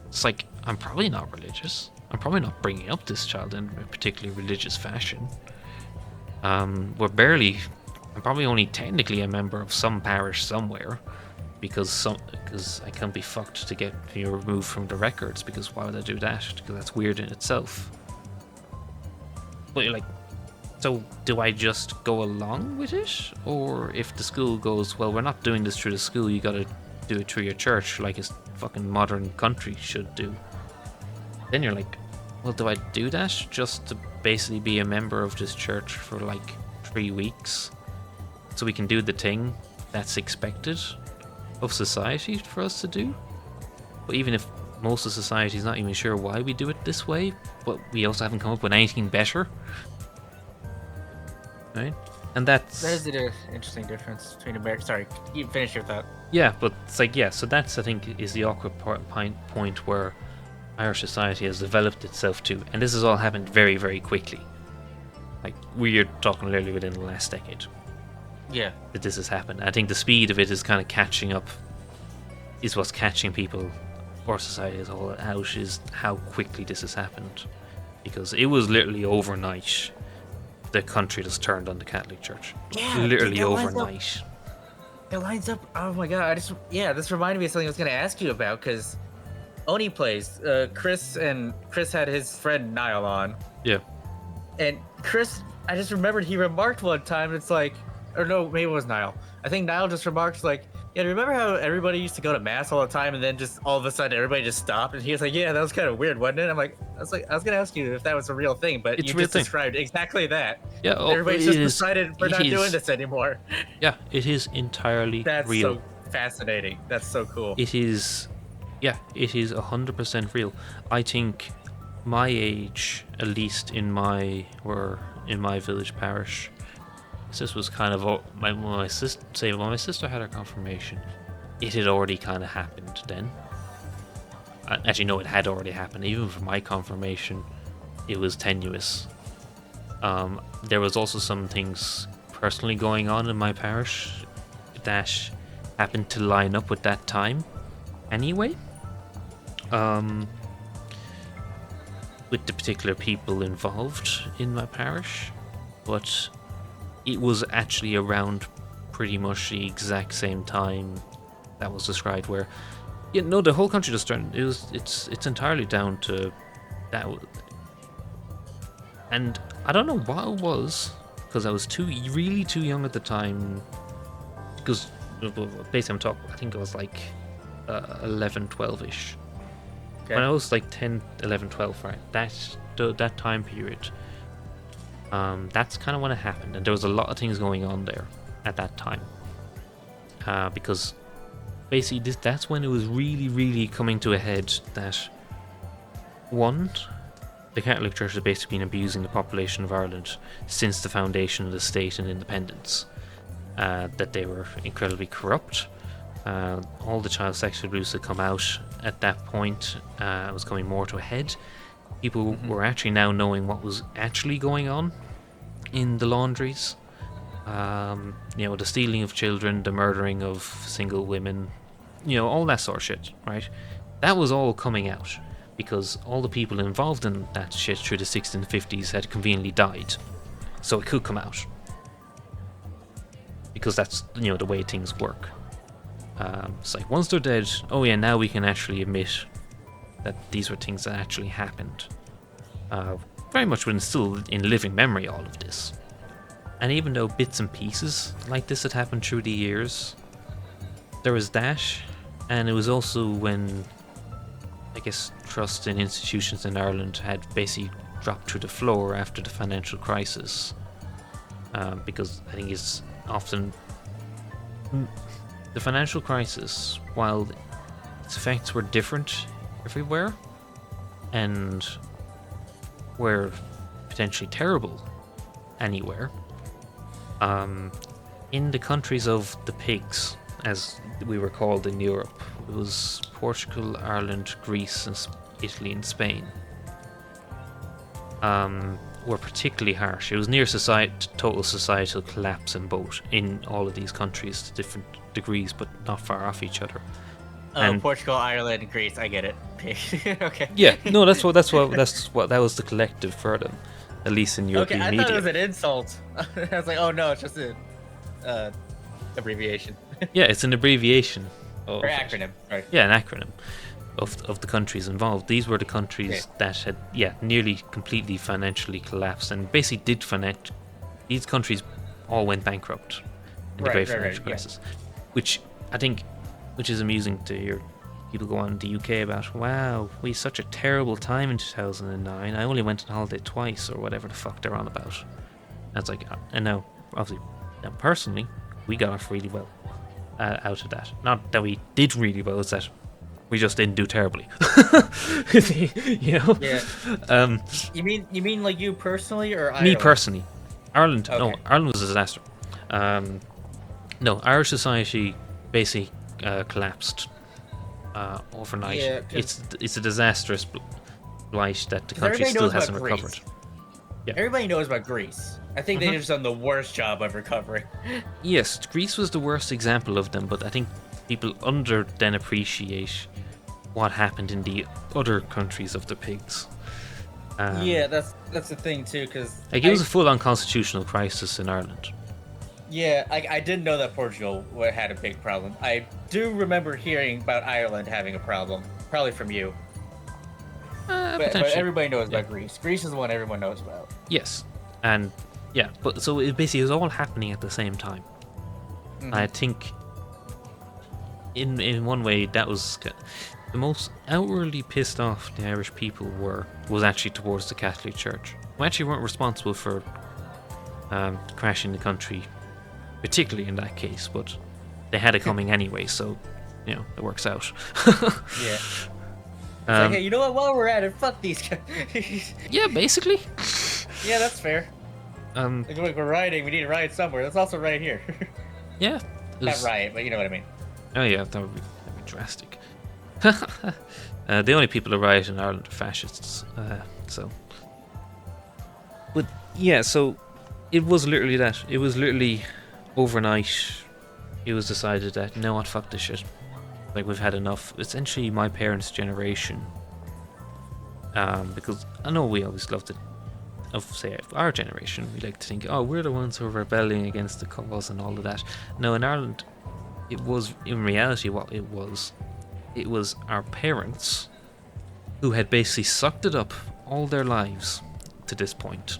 it's like, I'm probably not religious. I'm probably not bringing up this child in a particularly religious fashion. I'm probably only technically a member of some parish somewhere, because I can't be fucked to get me removed from the records, because why would I do that? Because that's weird in itself. But you're like, so do I just go along with it? Or if the school goes, well, we're not doing this through the school, you gotta do it through your church, like a fucking modern country should do. Then you're like, well, do I do that just to basically be a member of this church for like 3 weeks? So we can do the thing that's expected of society for us to do? But even if most of society is not even sure why we do it this way, but we also haven't come up with anything better. Right? And that is an interesting difference between America. Sorry, you finish your thought. Yeah, but it's like, yeah, so that's, I think, is the awkward point where Irish society has developed itself to, and this has all happened very, very quickly. Like, we're talking literally within the last decade. Yeah. That this has happened. I think the speed of it is kind of catching up, is what's catching people, or society as a whole, out, is how quickly this has happened. Because it was literally overnight the country just turned on the Catholic Church. Yeah, literally overnight. It lines up. Oh my god! This reminded me of something I was going to ask you about, because Oni plays. Chris had his friend Niall on. Yeah. And Chris, I just remembered he remarked one time. It's like, or no, maybe it was Niall. I think Niall just remarked like, yeah, remember how everybody used to go to mass all the time, and then just all of a sudden everybody just stopped? And he was like, yeah, that was kind of weird, wasn't it? I was gonna ask you if that was a real thing, but you just described exactly that. Yeah, everybody just decided we're not doing this anymore. Yeah, it is entirely That's real. That's so fascinating. That's so cool. It is, yeah, it is 100% real. I think my age, at least in my village parish, this was kind of when my sister had her confirmation, it had already kind of happened then. Actually, no, it had already happened. Even for my confirmation, it was tenuous. There was also some things personally going on in my parish that happened to line up with that time anyway. With the particular people involved in my parish. But it was actually around pretty much the exact same time that was described, where the whole country just turned. It's entirely down to that. And I don't know what it was, because I was really too young at the time, because basically I think I was like 11, 12ish. Okay. When I was like 10, 11, 12, right, that time period, that's kind of when it happened, and there was a lot of things going on there at that time, because basically that's when it was really, really coming to a head that, one, the Catholic Church has basically been abusing the population of Ireland since the foundation of the state and independence, that they were incredibly corrupt. All the child sexual abuse had come out at that point. It was coming more to a head. People were actually now knowing what was actually going on in the laundries. The stealing of children, the murdering of single women, all that sort of shit, right? That was all coming out because all the people involved in that shit through the 60s and 50s had conveniently died. So it could come out. Because that's, the way things work. It's like, once they're dead, oh yeah, now we can actually admit that these were things that actually happened. Very much when still in living memory, all of this. And even though bits and pieces like this had happened through the years, there was that, and it was also when, I guess, trust in institutions in Ireland had basically dropped to the floor after the financial crisis. Because I think it's often the financial crisis, while its effects were different everywhere and were potentially terrible anywhere, in the countries of the pigs, as we were called in Europe, it was Portugal, Ireland, Greece, and Italy and Spain, were particularly harsh. It was near total societal collapse in all of these countries to different degrees, but not far off each other. And Portugal, Ireland, Greece. I get it. Okay. Yeah, no, that was the collective for them. at least in Okay, European I media. thought it was an insult. I was like, oh no, it's just an abbreviation. Yeah, it's an abbreviation. Or acronym, right? Yeah, an acronym of the countries involved. These were the countries that had, nearly completely financially collapsed and basically these countries all went bankrupt in the Great Financial Crisis, which is amusing to hear people go on in the UK about. Wow, we had such a terrible time in 2009. I only went on holiday twice, or whatever the fuck they're on about. And it's like, and now, obviously, personally, we got off really well out of that. Not that we did really well, it's that we just didn't do terribly. You know? Yeah. You mean like you personally or Ireland? Me personally. Ireland, okay. No, Ireland was a disaster. No, Irish society basically collapsed overnight. Yeah, it's a disastrous blight that the country still hasn't recovered. Yeah. Everybody knows about Greece. I think they've just done the worst job of recovering. Yes, Greece was the worst example of them, but I think people then appreciate what happened in the other countries of the pigs. Yeah, that's the thing too, because it was a full-on constitutional crisis in Ireland. Yeah, I didn't know that Portugal had a big problem. I do remember hearing about Ireland having a problem, probably from you. But everybody knows about Greece. Greece is the one everyone knows about. Yes, and but so it basically was all happening at the same time. Mm-hmm. I think, in one way, that was the most outwardly pissed off the Irish people was actually towards the Catholic Church, who actually weren't responsible for crashing the country, particularly in that case, but they had it coming anyway, so it works out. Yeah. Like, hey, you know what? While we're at it, fuck these guys. Yeah, basically. Yeah, that's fair. Like we're rioting, we need to riot somewhere. Let's also riot here. Yeah. Not riot, but you know what I mean. Oh yeah, that would be drastic. The only people who riot in Ireland are fascists. But yeah, so it was literally that. It was literally overnight. It was decided that, no, what, fuck this shit. Like, we've had enough. Essentially, my parents' generation. Because I know we always loved it. Say, our generation, we like to think, oh, we're the ones who are rebelling against the cause and all of that. No, in Ireland, it was, in reality, what it was our parents who had basically sucked it up all their lives to this point.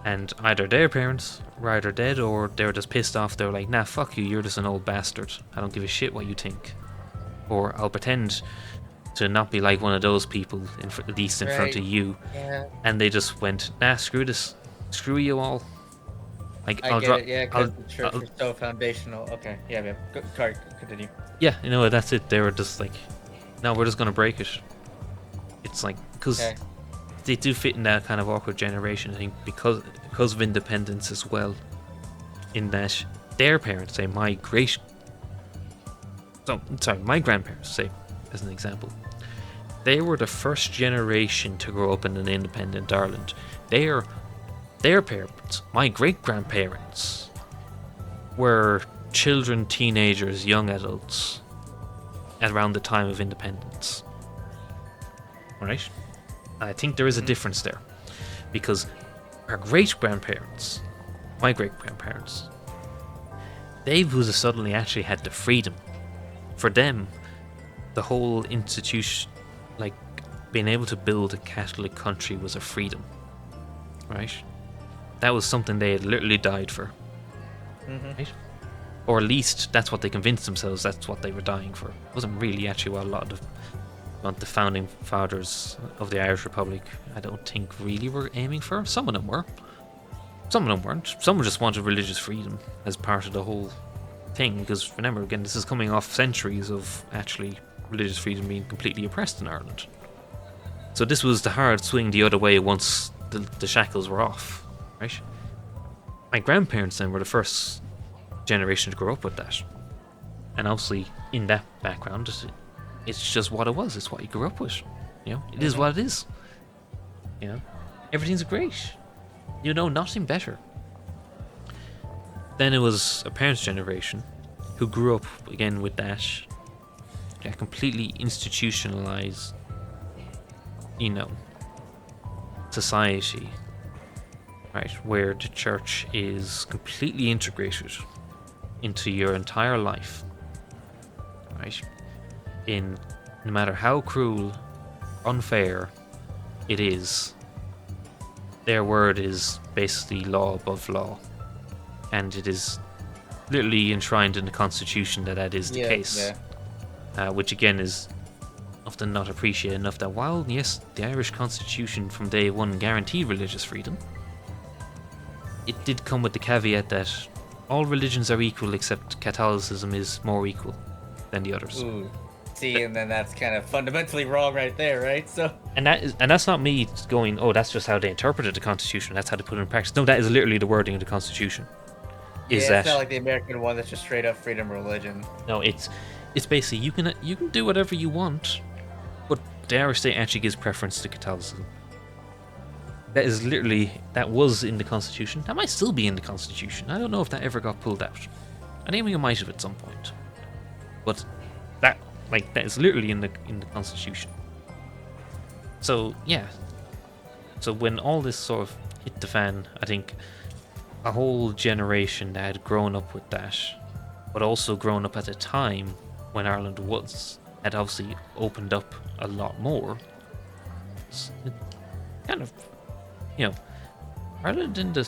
And either their parents were either dead or they were just pissed off. They were like, nah, fuck you, you're just an old bastard. I don't give a shit what you think. Or I'll pretend to not be like one of those people, at least in front of you. Yeah. And they just went, nah, screw this. Screw you all. Like, I get it, yeah, because the church was so foundational. Okay, yeah, continue. Yeah, that's it. They were just like, no, we're just going to break it. It's like, because they do fit in that kind of awkward generation, I think, because of independence as well. In that their parents, say my grandparents, say, as an example, they were the first generation to grow up in an independent Ireland. Their parents, my great-grandparents, were children, teenagers, young adults at around the time of independence. Right? I think there is a difference there, because our great-grandparents, my great-grandparents, they suddenly actually had the freedom. For them, the whole institution, like being able to build a Catholic country, was a freedom. Right? That was something they had literally died for. Mm-hmm. Right? Or at least that's what they convinced themselves that's what they were dying for. It wasn't really actually what a lot of the founding fathers of the Irish Republic, I don't think, really were aiming for. Some of them were. Some of them weren't. Some just wanted religious freedom as part of the whole thing, because remember, again, this is coming off centuries of actually religious freedom being completely oppressed in Ireland. So this was the hard swing the other way once the shackles were off, right? My grandparents then were the first generation to grow up with that, and obviously in that background, it's just what it was. It's what you grew up with. It is what it is. Everything's great. Nothing better. Then it was a parents' generation who grew up again with that completely institutionalized, society, right, where the church is completely integrated into your entire life, right, in no matter how cruel, unfair it is, their word is basically law above law, and it is literally enshrined in the Constitution that is the case. Which again is often not appreciated enough, that while yes, the Irish Constitution from day one guaranteed religious freedom, it did come with the caveat that all religions are equal except Catholicism is more equal than the others. Ooh. See, and then that's kind of fundamentally wrong right there, right? So, and that's not me going, oh, that's just how they interpreted the Constitution, that's how they put it in practice. No, that is literally the wording of the Constitution. It's not like the American one that's just straight up freedom of religion. No, it's basically you can do whatever you want, but the Irish state actually gives preference to Catholicism. That was in the Constitution. That might still be in the Constitution. I don't know if that ever got pulled out. I think it might have at some point. But that is literally in the Constitution. So yeah. So when all this sort of hit the fan, I think a whole generation that had grown up with that, but also grown up at a time when Ireland had obviously opened up a lot more. It kind of, Ireland in the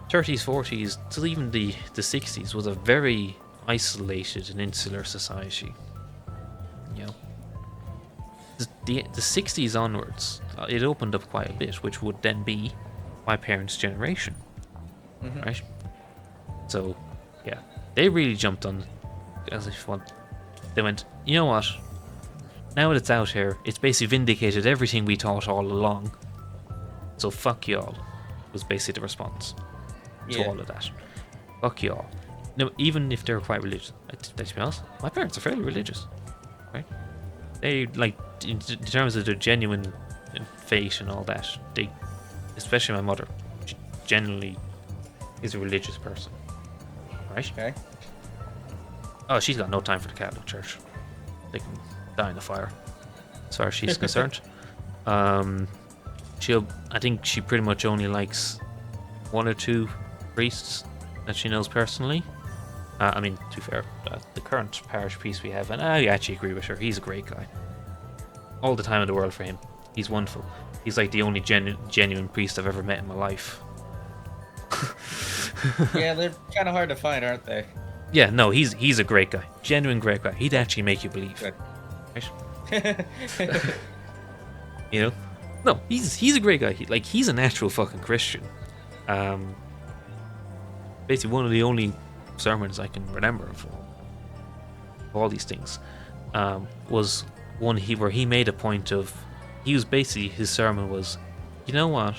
30s, 40s, till even the 60s was a very isolated and insular society. The 60s onwards, it opened up quite a bit, which would then be my parents' generation. Mm-hmm. Right? So, yeah, they really jumped on as if they went, you know what? Now that it's out here, it's basically vindicated everything we thought all along. So fuck y'all, was basically the response to all of that. Fuck y'all. Now, even if they're quite religious, let's be honest, my parents are fairly religious, right? They, in terms of their genuine faith and all that, they, especially my mother, generally is a religious person, right? Okay. Oh, she's got no time for the Catholic Church. They can die in the fire, as far as she's concerned. I think she pretty much only likes one or two priests that she knows personally. To be fair, the current parish priest we have, and I actually agree with her, he's a great guy. All the time in the world for him. He's wonderful. He's like the only genuine priest I've ever met in my life. Yeah, they're kind of hard to find, aren't they? Yeah, no, he's a great guy. Genuine great guy. He'd actually make you believe. Good. Right? No, he's a great guy. He's a natural fucking Christian. Basically one of the only sermons I can remember of all these things was one where he made a point of, his sermon was, you know what,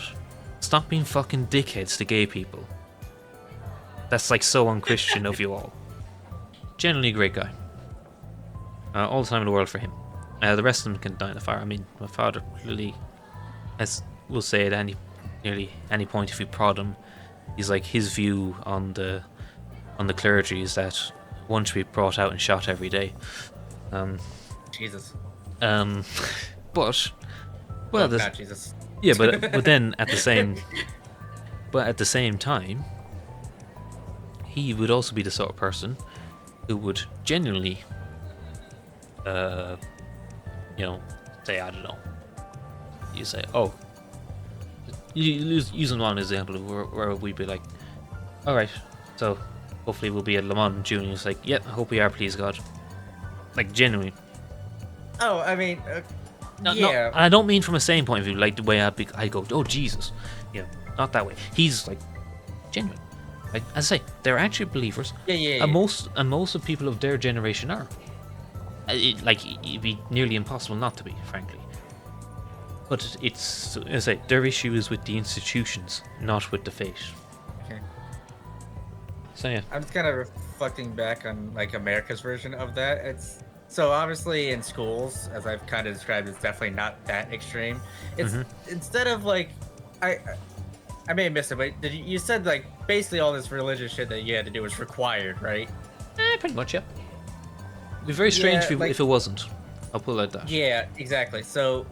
stop being fucking dickheads to gay people. That's so unchristian of you all. Generally a great guy. All the time in the world for him. The rest of them can die in the fire. My father clearly will say at nearly any point if you prod him, he's his view on the clergy is that one should be brought out and shot every day. Jesus. But not Jesus. Yeah, but then at the same time, he would also be the sort of person who would genuinely, say, I don't know. You say, oh, using one example where we'd be like, all right, so hopefully we'll be at Le Mans in June. It's like, yep, I hope we are, please God. Genuinely. Oh, yeah. No, I don't mean from a sane point of view, the way I go, oh Jesus, not that way. He's genuine. As I say, they're actually believers. Yeah. And most of people of their generation are. It'd be nearly impossible not to be, frankly. But it's, as I say, their issue is with the institutions, not with the faith. Okay. So yeah. I'm just kind of reflecting back on America's version of that. So obviously in schools, as I've kind of described, it's definitely not that extreme. It's instead of I may have missed it, but you said basically all this religious shit that you had to do was required, right? Pretty much, yeah. It'd be very strange if it wasn't. I'll put it like that. Yeah, exactly. So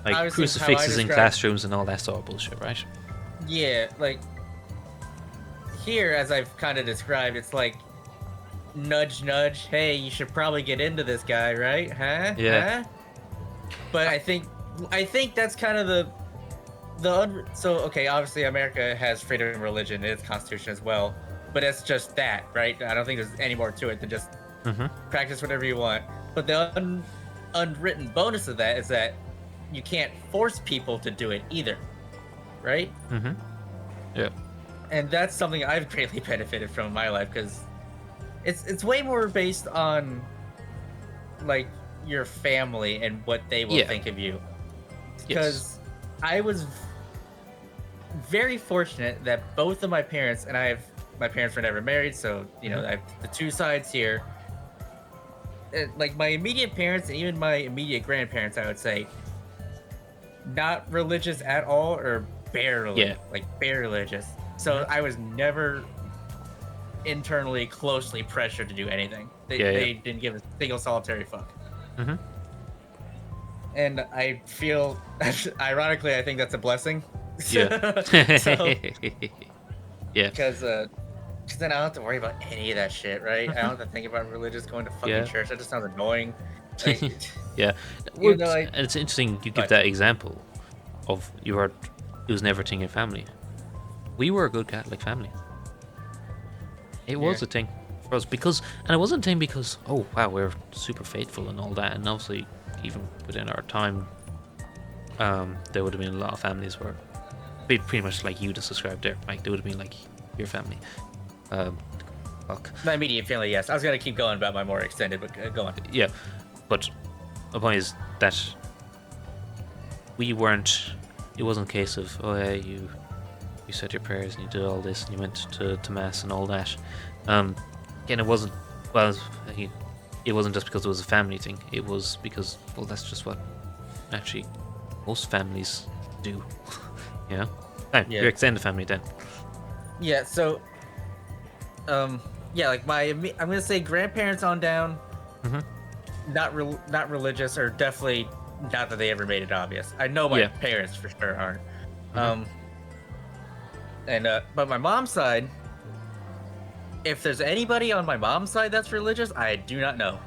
Like obviously how I crucifixes in describe, classrooms and all that sort of bullshit, right? yeah, like here, as I've kind of described, it's like nudge, nudge. Hey, you should probably get into this guy, right? Huh? Yeah. Huh? But I think that's kind of so okay. Obviously, America has freedom of religion in its constitution as well, but it's just that, right? I don't think there's any more to it than just Mm-hmm. practice whatever you want. But the unwritten bonus of that is that you can't force people to do it either, right? Mm-hmm. Yeah. And that's something I've greatly benefited from in my life because it's way more based on like your family and what they will think of you. Because I was very fortunate that both of my parents, and my parents were never married, so you know I have the two sides here. Like my immediate parents and even my immediate grandparents, I would say, not religious at all or barely, like bare religious. So I was never internally closely pressured to do anything. They didn't give a single solitary fuck. Mm-hmm. And I feel, ironically, I think that's a blessing. Yeah. So, yeah. because then I don't have to worry about any of that shit, right? I don't have to think about religious going to fucking church. That just sounds annoying. Like, yeah. You know, like, and it's interesting you give that example of it was never a thing in family. We were a good Catholic family. It was a thing for us and it wasn't a thing because, oh wow, we're super faithful and all that, and obviously even within our time, there would have been a lot of families where pretty much like you just described there, like they would have been like your family. Fuck. My immediate family, yes. I was gonna keep going about my more extended, but go on. Yeah, but the point is that we weren't. It wasn't a case of, oh yeah, you said your prayers and you did all this and you went to mass and all that. Again, it wasn't. Well, it wasn't just because it was a family thing. It was because, well, that's just what actually most families do. You know, your extended family then. Yeah. So, yeah, like I'm gonna say grandparents on down. Mm-hmm. Not religious, or definitely not that they ever made it obvious. I know my parents for sure aren't. Mm-hmm. But my mom's side, if there's anybody on my mom's side that's religious, I do not know.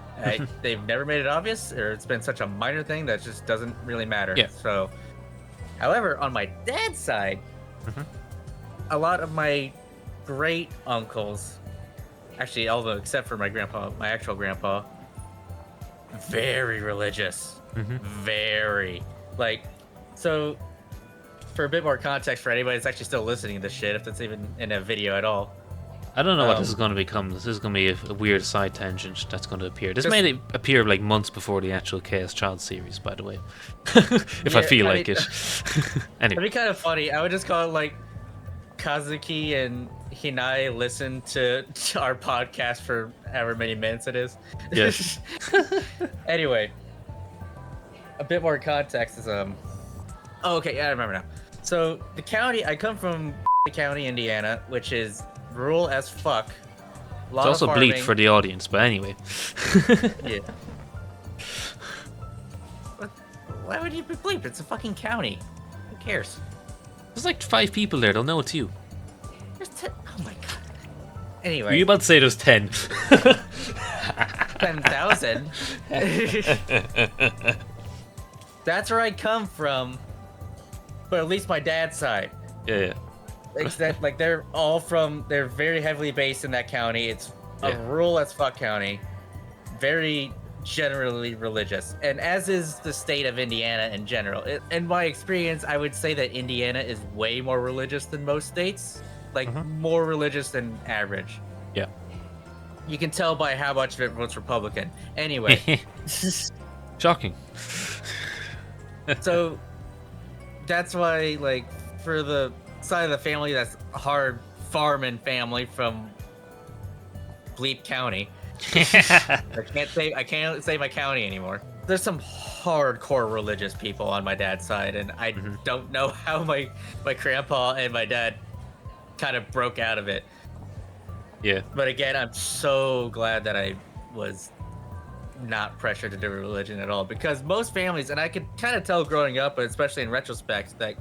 They've never made it obvious, or it's been such a minor thing that just doesn't really matter. Yeah. So, however, on my dad's side, a lot of my great uncles, actually, although except for my grandpa, my actual grandpa, very religious. Very. Like, so for a bit more context for anybody that's actually still listening to this shit, if that's even in a video at all. I don't know what this is going to become. This is going to be a weird side tangent that's going to appear. This may appear like months before the actual Chaos Child series, by the way. If I feel like it. Anyway. It'd be kind of funny. I would just call it like Kazuki and Hinae listen to our podcast for however many minutes it is. Yes. Anyway, a bit more context is oh, okay, yeah, I remember now. So the county I come from, County, Indiana, which is rural as fuck. It's also bleep for the audience, but anyway. Yeah. Why would you be bleep? It's a fucking county. Who cares? There's like 5 people there. They'll know it's you. There's 10. Oh my god. Anyway. Were you about to say there's 10? 10,000. That's where I come from. But at least my dad's side. Yeah. Like they're very heavily based in that county. It's a rural as fuck county. Very generally religious. And as is the state of Indiana in general. In my experience, I would say that Indiana is way more religious than most states. Like more religious than average. Yeah. You can tell by how much of it votes Republican. Anyway. Shocking. So that's why, like, for the side of the family that's hard farming family from Bleep County. I can't say my county anymore. There's some hardcore religious people on my dad's side, and I don't know how my grandpa and my dad kind of broke out of it. Yeah. But again, I'm so glad that I was not pressured to do religion at all, because most families, and I could kind of tell growing up, but especially in retrospect, that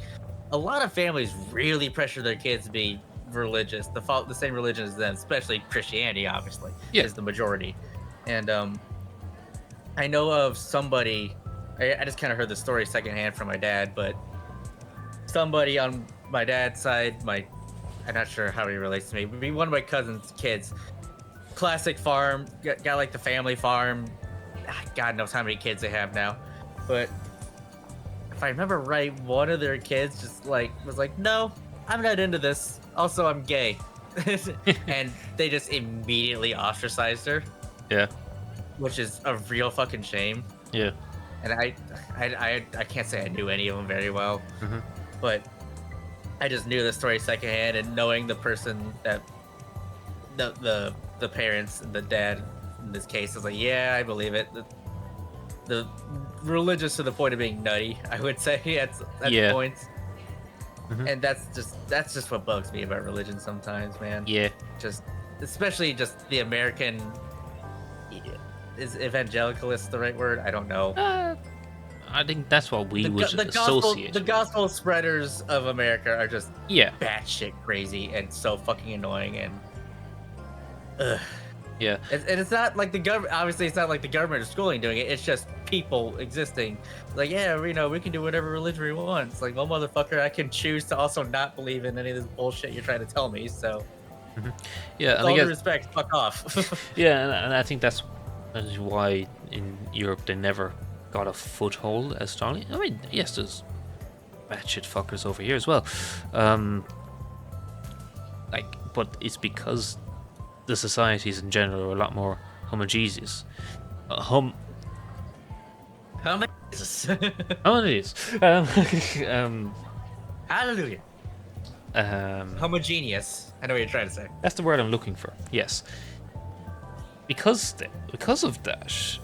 a lot of families really pressure their kids to be religious, to follow the same religion as them, especially Christianity, obviously, Yeah. is the majority. And I know of somebody, I just kind of heard the story secondhand from my dad, but somebody on my dad's side, I'm not sure how he relates to me, but one of my cousin's kids, classic farm, got like the family farm. God knows how many kids they have now, but if I remember right, one of their kids just like was like, "No, I'm not into this. Also, I'm gay," and they just immediately ostracized her, Yeah. which is a real fucking shame. Yeah. And I can't say I knew any of them very well, Mhm. but I just knew the story secondhand, and knowing the person that the parents, the dad in this case, was like, yeah, I believe it. The religious to the point of being nutty, I would say at Yeah. points. Mhm. And that's just what bugs me about religion sometimes, man. Yeah. Just especially just the American, is evangelicalist the right word? I don't know. I think that's what we would The gospel associate. the with. gospel spreaders of America are just Yeah. batshit crazy and so fucking annoying, and ugh. Yeah. And it's not like the government. Obviously, it's not like the government or schooling doing it. It's just people existing. Like, yeah, we can do whatever religion we want. It's like, well, motherfucker, I can choose to also not believe in any of this bullshit you're trying to tell me. So, Yeah. with And I all due guess respect, fuck off. yeah, and I think that is why in Europe they never got a foothold as strongly. I mean, yes, there's batshit fuckers over here as well. But it's because the societies in general are a lot more homogeneous. How many? Jesus. Homogeneous. Hallelujah. Homogeneous. I know what you're trying to say. That's the word I'm looking for. Yes. Because of that,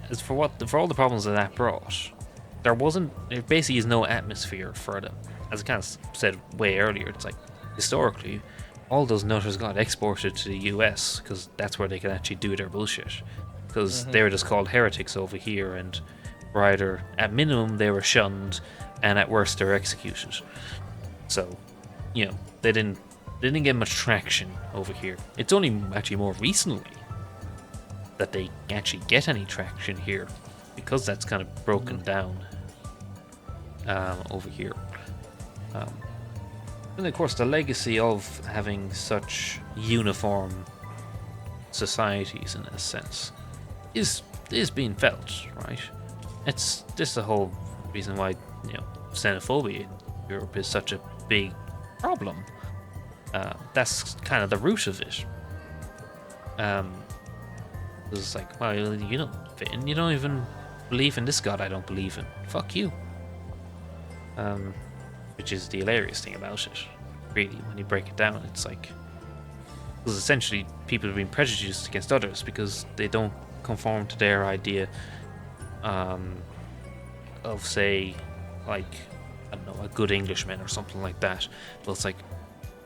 as for all the problems that brought, there basically is no atmosphere for them. As I kind of said way earlier, it's like historically, all those nutters got exported to the US because that's where they can actually do their bullshit. Because they were just called heretics over here, and either at minimum they were shunned, and at worst they were executed. So, they didn't get much traction over here. It's only actually more recently that they actually get any traction here, because that's kind of broken down over here. And of course, the legacy of having such uniform societies, in a sense, is being felt, right? It's this the whole reason why xenophobia in Europe is such a big problem. That's kind of the root of it. It's like, well, you don't fit in. You don't even believe in this god I don't believe in. Fuck you. Which is the hilarious thing about it, really, when you break it down. It's like, because essentially people are being prejudiced against others because they don't conform to their idea of, say, like, I don't know, a good Englishman or something like that. But it's like,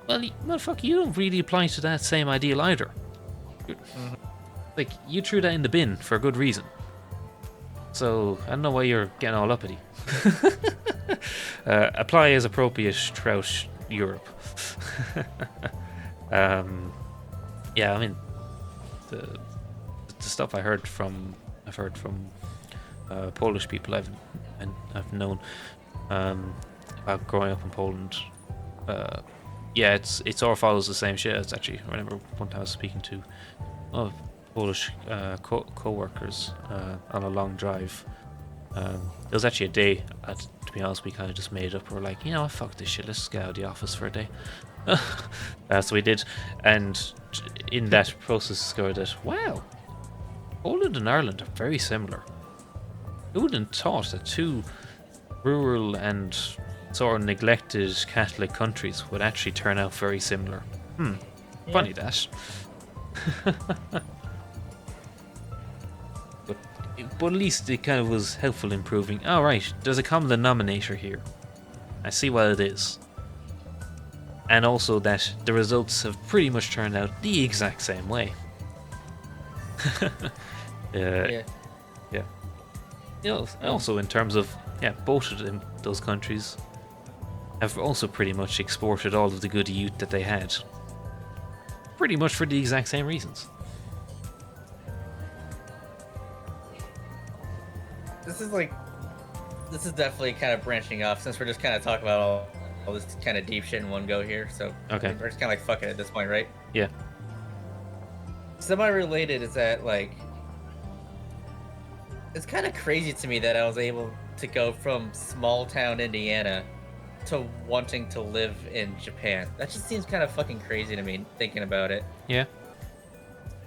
well, motherfucker, you don't really apply to that same ideal either. Like, you threw that in the bin for a good reason. So, I don't know why you're getting all uppity. Apply as appropriate throughout Europe. Yeah, I mean, the stuff I've heard from Polish people I've known about growing up in Poland. Yeah, it all follows the same shit. It's actually, I remember one time I was speaking to Polish co-workers on a long drive. It was actually a day, to be honest, we kind of just made up. We're like, fuck this shit, let's just get out of the office for a day. That's what we did. And in that process discovered that, wow, Poland and Ireland are very similar. Who would have thought that two rural and sort of neglected Catholic countries would actually turn out very similar? Funny that. But at least it kind of was helpful in proving, right, there's a common denominator here. I see what it is. And also that the results have pretty much turned out the exact same way. Yeah. Yeah. Also in terms of both of them, those countries have also pretty much exported all of the good youth that they had, pretty much for the exact same reasons. This is definitely kind of branching off since we're just kind of talking about all this kind of deep shit in one go here. So Okay. we're just kind of like fucking at this point, right? Yeah. Semi-related is that like it's kind of crazy to me that I was able to go from small town Indiana to wanting to live in Japan. That just seems kind of fucking crazy to me thinking about it. Yeah.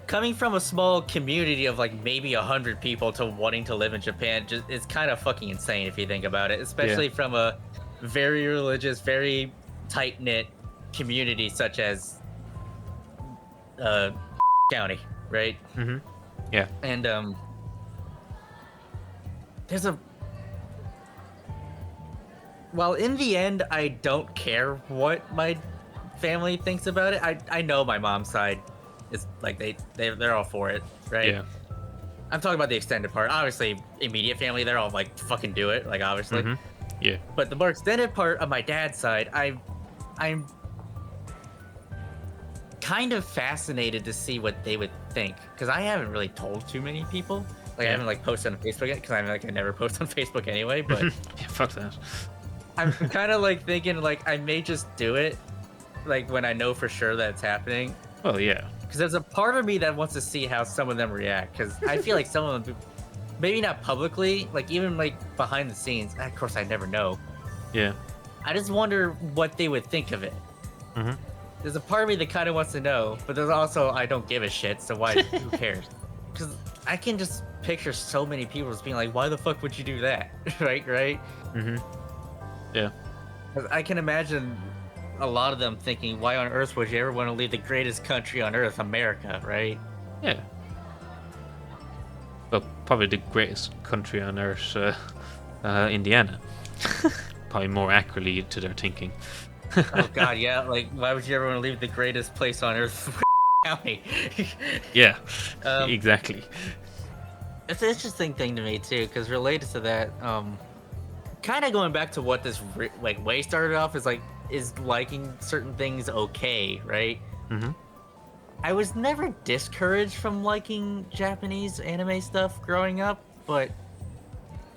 Coming from a small community of like maybe 100 people to wanting to live in Japan just is kind of fucking insane if you think about it, especially from a very religious, very tight-knit community such as county, right? Mm-hmm. Yeah. And there's a well, in the end, I don't care what my family thinks about it. I know my mom's side is like they're all for it, right? Yeah. I'm talking about the extended part. Obviously, immediate family, they're all like fucking do it, like obviously. Mm-hmm. Yeah. But the more extended part of my dad's side, I'm kind of fascinated to see what they would think because I haven't really told too many people. Like I haven't like posted on Facebook yet because I never post on Facebook anyway. But yeah, fuck that. I'm kind of like thinking like I may just do it, like when I know for sure that it's happening. Well, yeah. Because there's a part of me that wants to see how some of them react. Because I feel like some of them, maybe not publicly, like even like behind the scenes. Of course, I never know. Yeah. I just wonder what they would think of it. Mm-hmm. There's a part of me that kind of wants to know, but there's also I don't give a shit. So why? Who cares? Because I can just picture so many people just being like, "Why the fuck would you do that?" Right? Mm-hmm. Yeah. Because I can imagine a lot of them thinking, why on earth would you ever want to leave the greatest country on earth, America, right? Yeah. Well, probably the greatest country on earth, Indiana. Probably more accurately to their thinking. Oh god, yeah, like why would you ever want to leave the greatest place on earth, county? Yeah, exactly. It's an interesting thing to me too, because related to that, kind of going back to what this way started off is liking certain things okay, right? Mm-hmm. I was never discouraged from liking Japanese anime stuff growing up, but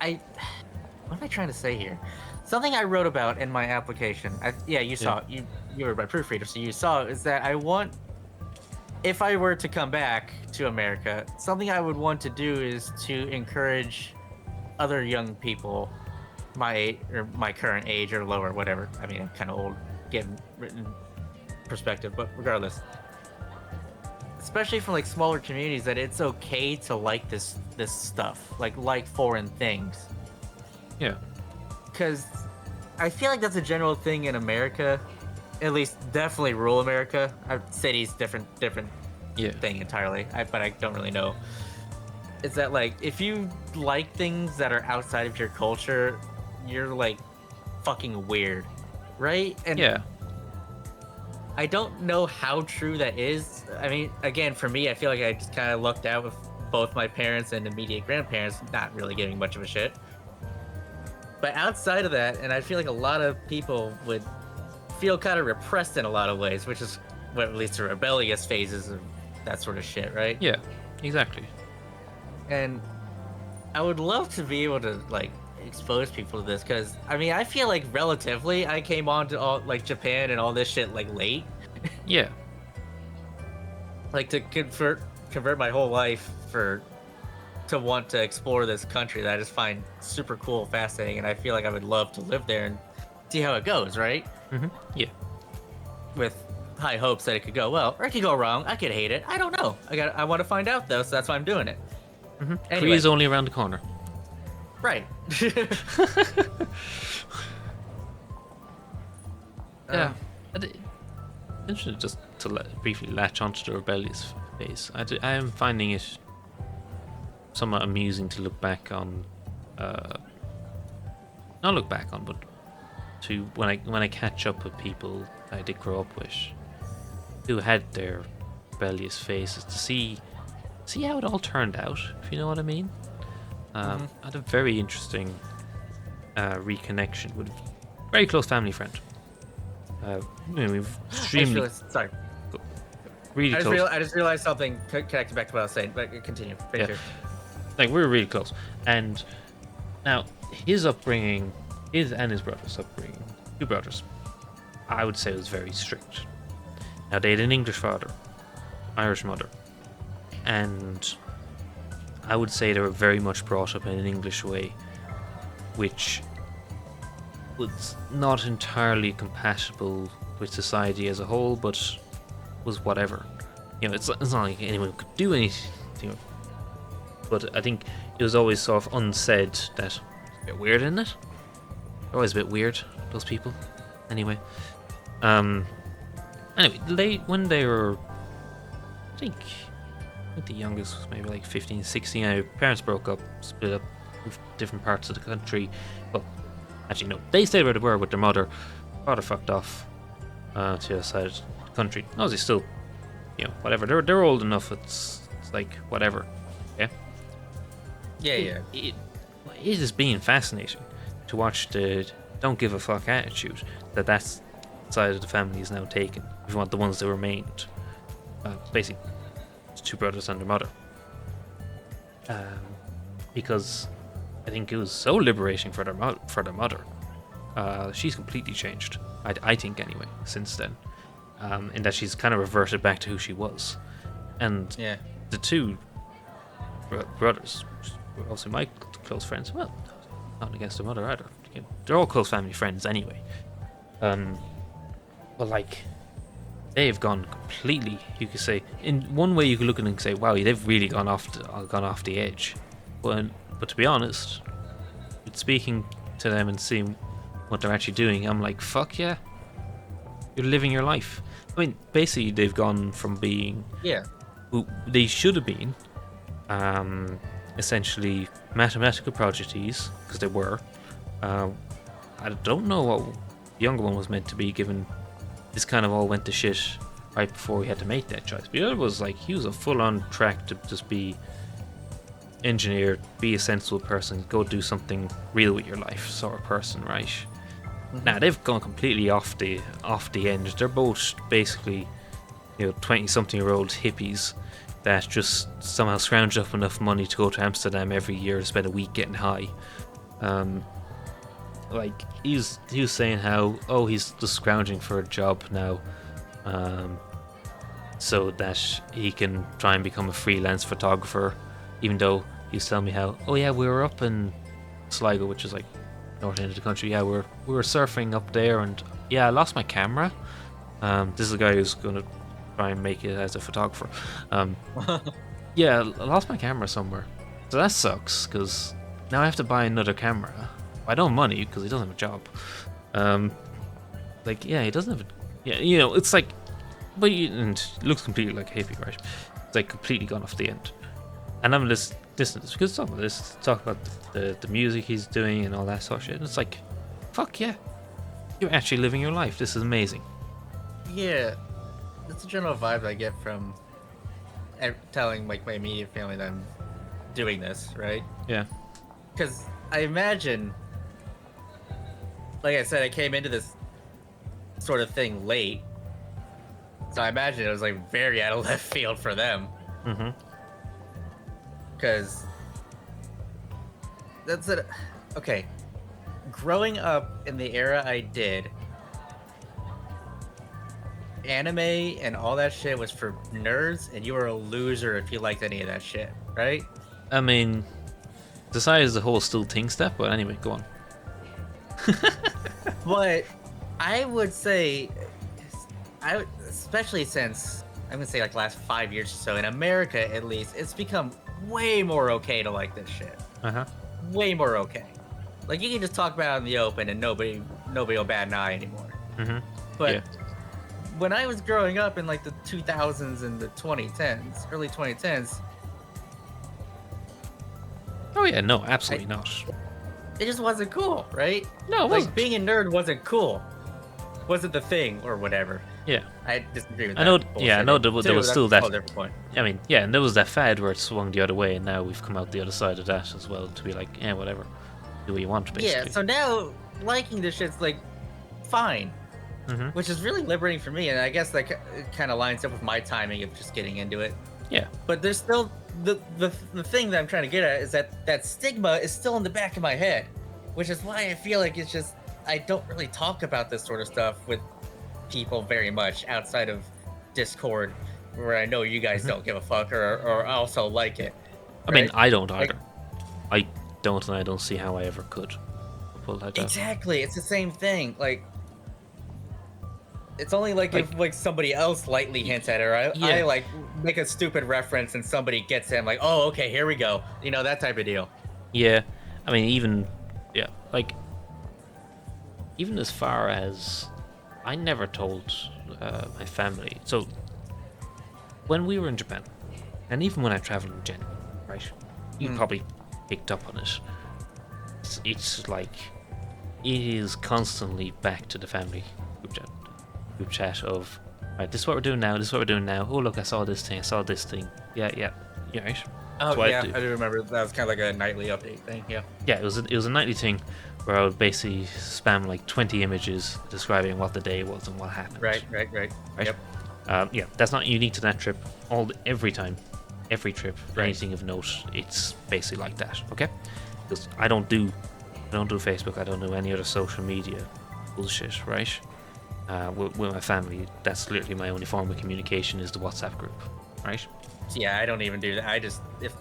what am I trying to say here? Something I wrote about in my application. You saw it. You were my proofreader, so you saw it, is that I want, if I were to come back to America, something I would want to do is to encourage other young people my current age or lower, whatever. I mean, I'm kind of old, getting written perspective, but regardless, especially from like smaller communities, that it's okay to like this stuff, like foreign things. Yeah. Because I feel like that's a general thing in America, at least definitely rural America. Cities different thing entirely. But I don't really know. Is that like if you like things that are outside of your culture, you're like fucking weird, right? And yeah. I don't know how true that is. I mean, again, for me, I feel like I just kind of lucked out with both my parents and immediate grandparents not really giving much of a shit. But outside of that, and I feel like a lot of people would feel kind of repressed in a lot of ways, which is what leads to rebellious phases of that sort of shit, right? Yeah, exactly. And I would love to be able to like expose people to this, because I mean, I feel like relatively I came on to all like Japan and all this shit like late. Yeah. Like to convert my whole life to want to explore this country that I just find super cool, fascinating, and I feel like I would love to live there and see how it goes, right? Mm-hmm. Yeah. With high hopes that it could go well, or it could go wrong. I could hate it. I don't know. I want to find out though, so that's why I'm doing it. Mm-hmm. Anyway. Free is only around the corner. Right. Yeah. Interesting, just to briefly latch onto the rebellious phase. I am finding it somewhat amusing to look back on. Not look back on, but to when I catch up with people I did grow up with, who had their rebellious phases, to see see how it all turned out, if you know what I mean. I had a very interesting reconnection with a very close family friend. We've extremely Sorry. really close. I just realized something connected back to what I was saying, but continue. Finish here. Like, we were really close. And now, his upbringing, his and his brother's upbringing, 2 brothers, I would say was very strict. Now, they had an English father, Irish mother, and I would say they were very much brought up in an English way, which was not entirely compatible with society as a whole, but was whatever. It's not like anyone could do anything. But I think it was always sort of unsaid that it's a bit weird, isn't it? They're always a bit weird, those people. Anyway, when they were, I think the youngest was maybe like 15, 16. Our parents broke up, split up, moved to different parts of the country. Well, actually no, they stayed where they were with their mother. Father fucked off to the other side of the country. No, they still, whatever. They're old enough. It's like whatever. Yeah. Yeah. It is being fascinating to watch the don't give a fuck attitude that side of the family is now taken. If you want the ones that remained, basically, it's 2 brothers and their mother. Because I think it was so liberating for their mother. She's completely changed. I think anyway since then, in that she's kind of reverted back to who she was, and the 2 brothers were also my close friends. Well, not against their mother either. They're all close family friends anyway. But like, they've gone completely. You could say in one way you could look at it and say, "Wow, they've really gone off the edge." But to be honest, with speaking to them and seeing what they're actually doing, I'm like, "Fuck yeah, you're living your life." I mean, basically, they've gone from being who they should have been, essentially mathematical prodigies, because they were. I don't know what the younger one was meant to be, given this kind of all went to shit right before he had to make that choice. But the other was like, he was a full-on track to just be engineer, be a sensible person, go do something real with your life sort of person, right? Now they've gone completely off the end. They're both basically 20-something-year-old hippies that just somehow scrounged up enough money to go to Amsterdam every year to spend a week getting high. Like he was saying how he's just scrounging for a job now, so that he can try and become a freelance photographer. Even though he was telling me how we were up in Sligo, which is like north end of the country. Yeah, we were surfing up there, and I lost my camera. This is a guy who's gonna try and make it as a photographer. I lost my camera somewhere, so that sucks because now I have to buy another camera. I don't have money because he doesn't have a job. He doesn't have it's like, but and it looks completely like a hippie, right? It's like completely gone off the end. And I'm just listening to this because some of this talk about the music he's doing and all that sort of shit. And it's like, fuck yeah, you're actually living your life. This is amazing. Yeah, that's the general vibe I get from telling like my immediate family that I'm doing this, right? Yeah. Because I imagine, like I said, I came into this sort of thing late, so I imagine it was like very out of left field for them. Mm-hmm. Because that's it. Okay, growing up in the era I did, anime and all that shit was for nerds, and you were a loser if you liked any of that shit, right? I mean, society as a whole still thinks that, but anyway, go on. But I would say, especially since I'm gonna say like last 5 years or so in America, at least, it's become way more okay to like this shit. Way more okay. Like you can just talk about it in the open, and nobody will bat an eye anymore. But when I was growing up in like the 2000s and the 2010s, early 2010s. Oh yeah, no, absolutely not. It just wasn't cool, right? No, it like wasn't. Being a nerd wasn't cool. wasn't the thing or whatever. Yeah. I disagree with that. I know. bullshit. Yeah, I know there was Two, still that's that. a whole different point. I mean, yeah, and there was that fad where it swung the other way, and now we've come out the other side of that as well to be like, yeah, whatever, do what you want, basically. Yeah, so now liking this shit's like fine, which is really liberating for me, and I guess that kind of lines up with my timing of just getting into it. Yeah. But there's still the thing that I'm trying to get at is that stigma is still in the back of my head, which is why I feel like it's just I don't really talk about this sort of stuff with people very much outside of Discord, where I know you guys don't give a fuck or also like it. I mean, I don't either. I don't, and I don't see how I ever could. Like that. Exactly, it's the same thing. Like, it's only like if like somebody else lightly hints at it, or I like make a stupid reference and somebody gets it. I'm like, oh, okay, here we go. You know, that type of deal. Yeah, I mean, even even as far as I never told my family. So when we were in Japan, and even when I traveled in Japan, right, you probably picked up on it. It's like it is constantly back to the family group chat of, right, this is what we're doing now. This is what we're doing now. Oh, look, I saw this thing. I saw this thing. Yeah, right. Oh yeah, I do remember that was kind of like a nightly update thing. Yeah. Yeah, it was a nightly thing where I would basically spam like 20 images describing what the day was and what happened. Right. Yep. Yeah, that's not unique to that trip. Every time, every trip, anything of note, it's basically like that. Okay, because I don't do Facebook. I don't do any other social media bullshit. Right. With my family, that's literally my only form of communication is the WhatsApp group. Right. Yeah, I don't even do that. I just if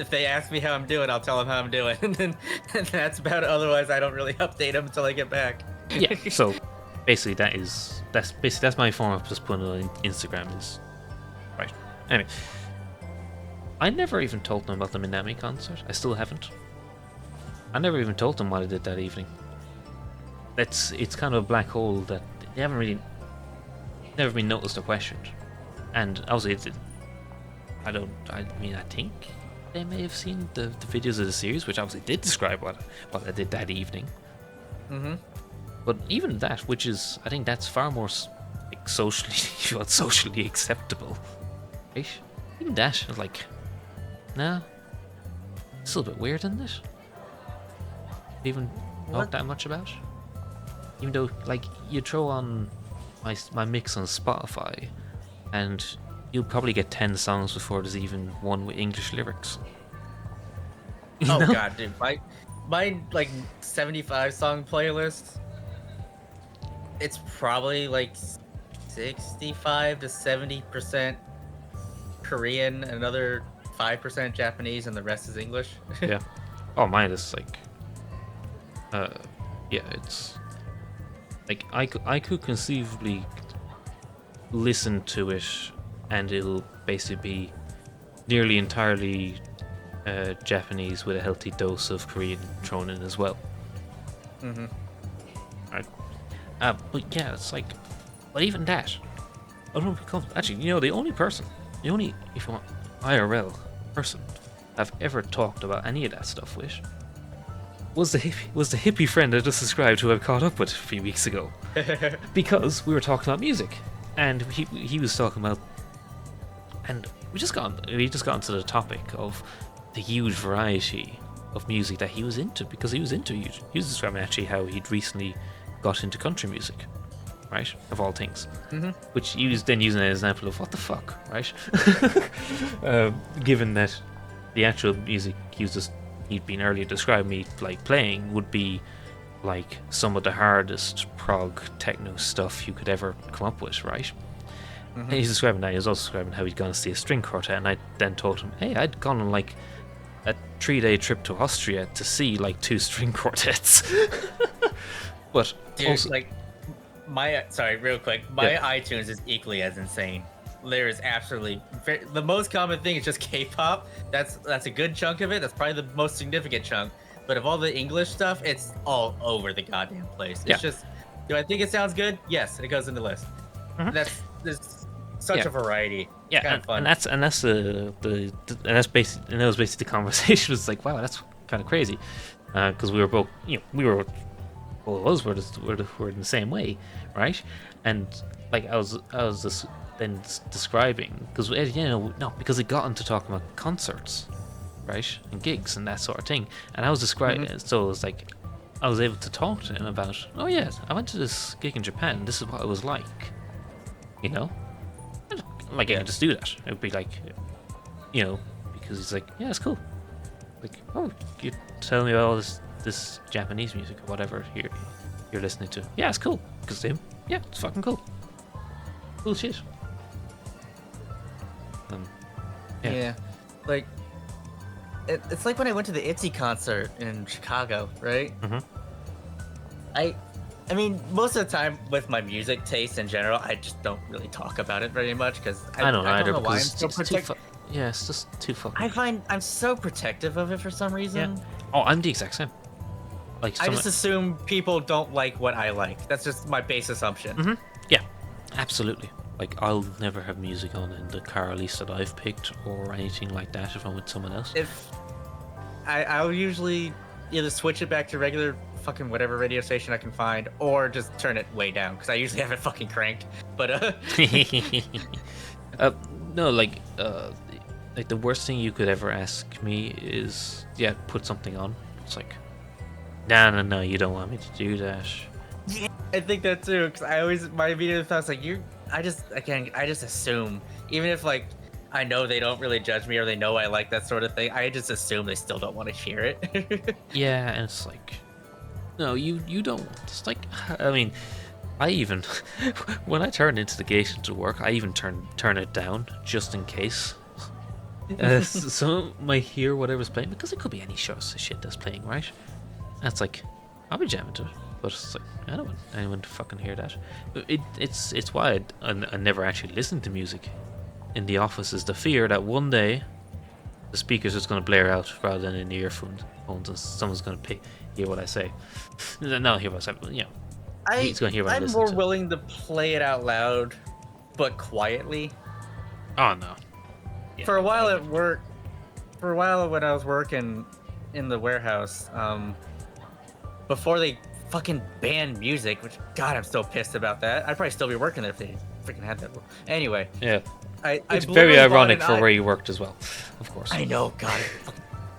they ask me how I'm doing, I'll tell them how I'm doing, and that's about it. Otherwise, I don't really update them until I get back. Yeah. So basically, that's my form of just putting it on Instagram. Is right. Anyway, I never even told them about the Minami concert. I still haven't. I never even told them what I did that evening. It's kind of a black hole that they haven't really never been noticed or questioned, and obviously I think they may have seen the videos of the series, which obviously did describe what I did that evening. But even that, which is, I think that's far more like socially acceptable. Right? Even that, like, nah, it's a little bit weird, isn't it? Even talk that much about. Even though, like, you throw on my mix on Spotify, and you'll probably get 10 songs before there's even one with English lyrics. Oh god, dude, my like 75 song playlist, it's probably like 65 to 70% Korean, another 5% Japanese, and the rest is English. Yeah. Oh, mine is like, it's like I could conceivably listen to it, and it'll basically be nearly entirely Japanese with a healthy dose of Korean thrown in as well. Right. But yeah, it's like, but even that, I don't become actually. You know, the only if you want IRL person I've ever talked about any of that stuff with was the hippie friend I just described, who I caught up with a few weeks ago, because we were talking about music, and he was talking about, and we just got into the topic of the huge variety of music that he was into, because he was describing actually how he'd recently got into country music, right, of all things, which he was then using an example of what the fuck, right. Given that the actual music he'd been earlier describing me like playing would be like some of the hardest prog techno stuff you could ever come up with, right? And he's describing that. He was also describing how he'd gone to see a string quartet, and I then told him, hey, I'd gone on like a 3-day trip to Austria to see like 2 string quartets. But dude, also, like real quick, my iTunes is equally as insane. There is absolutely the most common thing is just K-pop. That's a good chunk of it. That's probably the most significant chunk. But of all the English stuff, it's all over the goddamn place. It's just, do I think it sounds good? Yes, it goes in the list. There's such a variety. Yeah, kind of fun. and that's that was basically the conversation. Was like, wow, that's kind of crazy, because we were both, we were Well, it was we're in the same way, right? And like I was then describing because because it got into talking about concerts, right, and gigs and that sort of thing, and I was describing. So it was like I was able to talk to him about, oh yeah, I went to this gig in Japan. This is what it was like, you know. Like I could just do that. It would be like, because he's like, yeah, it's cool. Like, oh, you tell me about all this Japanese music or whatever you're listening to. Yeah, it's cool. Because to him, yeah, it's fucking cool. Cool shit. Yeah. Like, it's like when I went to the ITZY concert in Chicago, right? Mm-hmm. I mean, most of the time with my music taste in general, I just don't really talk about it very much because I don't know why I'm so protective. Yeah, it's just too fucking. I find I'm so protective of it for some reason. Yeah. Oh, I'm the exact same. Like I just assume people don't like what I like. That's just my base assumption. Mm-hmm. Yeah, absolutely. Like I'll never have music on in the car, at least that I've picked, or anything like that if I'm with someone else. If I'll usually either switch it back to regular fucking whatever radio station I can find, or just turn it way down because I usually have it fucking cranked. But no, like the worst thing you could ever ask me is, yeah, put something on. It's like, no, you don't want me to do that. Yeah, I think that too, because my immediate thoughts like I just assume, even if like I know they don't really judge me or they know I like that sort of thing, I just assume they still don't want to hear it. Yeah, and it's like, no, you don't. It's like, I mean, I even when I turn into the gate into work, I even turn it down just in case. Someone might hear whatever's playing because it could be any shit that's playing, right? And it's like, I'll be jamming to it, but it's like I don't want anyone to fucking hear that. It's why I never actually listen to music in the office. Is the fear that one day the speaker's just going to blare out rather than in the earphones, and someone's going to hear what I say. Not hear what I say, but he's going to hear what I'm more willing to play it out loud, but quietly. Oh no. Yeah, for a while at work, when I was working in the warehouse, before they fucking banned music, which God, I'm still pissed about that. I'd probably still be working there if they freaking had that rule. Anyway. Yeah. It's very ironic for where you worked as well, of course. I know, God.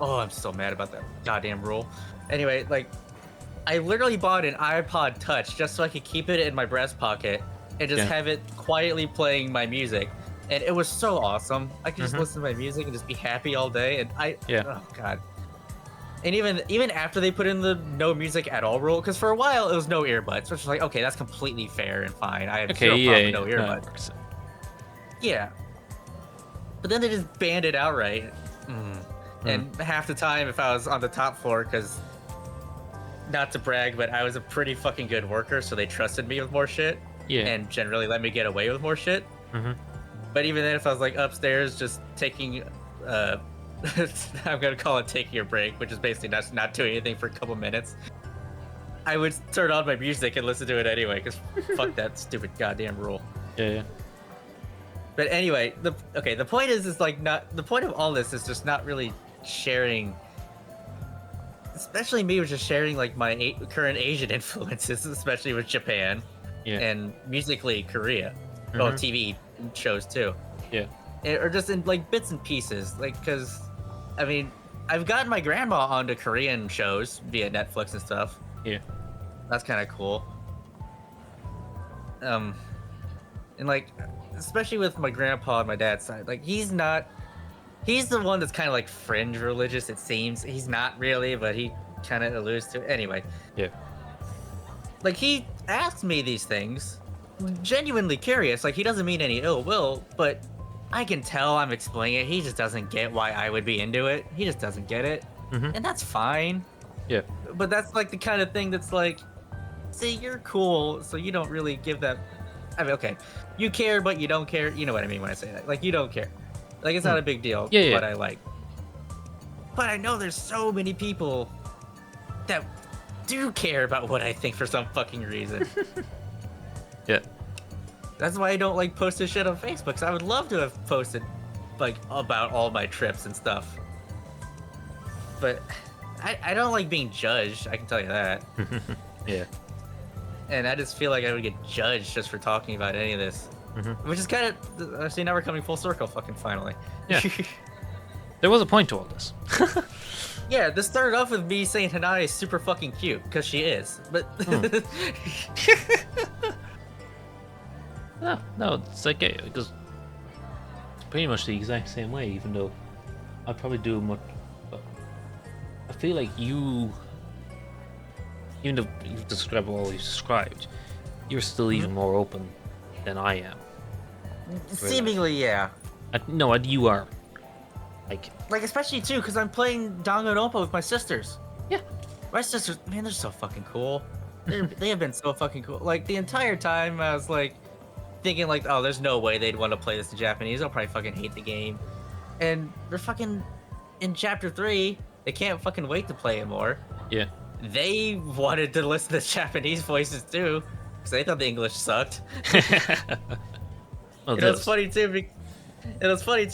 Oh, I'm so mad about that goddamn rule. Anyway, like, I literally bought an iPod Touch just so I could keep it in my breast pocket and just have it quietly playing my music. And it was so awesome. I could just listen to my music and just be happy all day. And oh God. And even after they put in the no music at all rule, because for a while it was no earbuds, which was like, okay, that's completely fair and fine. I have zero problem with no earbuds. Yeah. But then they just banned it outright. And half the time, if I was on the top floor, because not to brag, but I was a pretty fucking good worker, so they trusted me with more shit. Yeah. And generally let me get away with more shit. But even then, if I was like upstairs just taking, I'm gonna call it taking a break, which is basically not doing anything for a couple minutes, I would turn on my music and listen to it anyway, because fuck that stupid goddamn rule. Yeah. But anyway, the point is like not the point of all this is just not really sharing. Especially me, was just sharing like my current Asian influences, especially with Japan, and musically Korea, well, TV shows too, or just in like bits and pieces, like because, I mean, I've gotten my grandma onto Korean shows via Netflix and stuff. Yeah, that's kind of cool. And like, especially with my grandpa on my dad's side, like he's the one that's kind of like fringe religious, it seems. He's not really, but he kind of alludes to it. Anyway. Yeah. Like, he asks me these things, genuinely curious. Like, he doesn't mean any ill will, but I can tell I'm explaining it. He just doesn't get why I would be into it. He just doesn't get it. And that's fine. Yeah. But that's like the kind of thing that's like, see, you're cool, so you don't really give that. I mean, okay, you care, but you don't care. You know what I mean when I say that. Like, you don't care. Like, it's not a big deal. What I like. But I know there's so many people that do care about what I think for some fucking reason. Yeah. That's why I don't like post this shit on Facebook, because I would love to have posted like about all my trips and stuff. But I don't like being judged, I can tell you that. Yeah. And I just feel like I would get judged just for talking about any of this. Which is kind of, actually, now we're coming full circle, fucking finally. Yeah. There was a point to all this. Yeah, this started off with me saying Hinae is super fucking cute, because she is. But No, it's like, because it's pretty much the exact same way, even though I'd probably do much. I feel like you, even though you've described all you've described, you're still even more open than I am. seemingly, yeah. No, you are. Like, especially, too, because I'm playing Danganronpa with my sisters. Yeah. My sisters, man, they're so fucking cool. They have been so fucking cool. Like, the entire time, I was, like, thinking, like, oh, there's no way they'd want to play this in Japanese. They'll probably fucking hate the game. And they're fucking in Chapter 3. They can't fucking wait to play it more. Yeah. They wanted to listen to Japanese voices, too, because they thought the English sucked. Well, It's funny, too,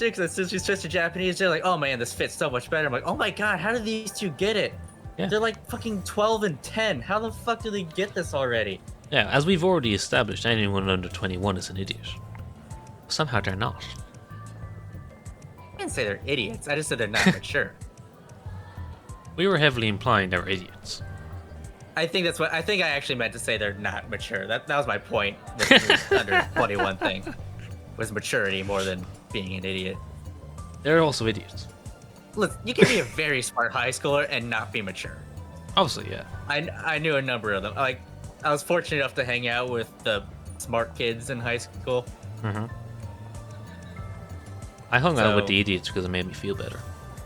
because as soon as we switched to Japanese, they're like, oh man, this fits so much better. I'm like, oh my god, how did these two get it? Yeah. They're like fucking 12 and 10. How the fuck did they get this already? Yeah, as we've already established, anyone under 21 is an idiot. Somehow they're not. I didn't say they're idiots. I just said they're not mature. We were heavily implying they're idiots. I think I actually meant to say they're not mature. That was my point with the under 21 thing. Was maturity more than being an idiot. They're also idiots. Look, you can be a very smart high schooler and not be mature. Obviously, yeah. I knew a number of them. Like, I was fortunate enough to hang out with the smart kids in high school. I hung out with the idiots because it made me feel better.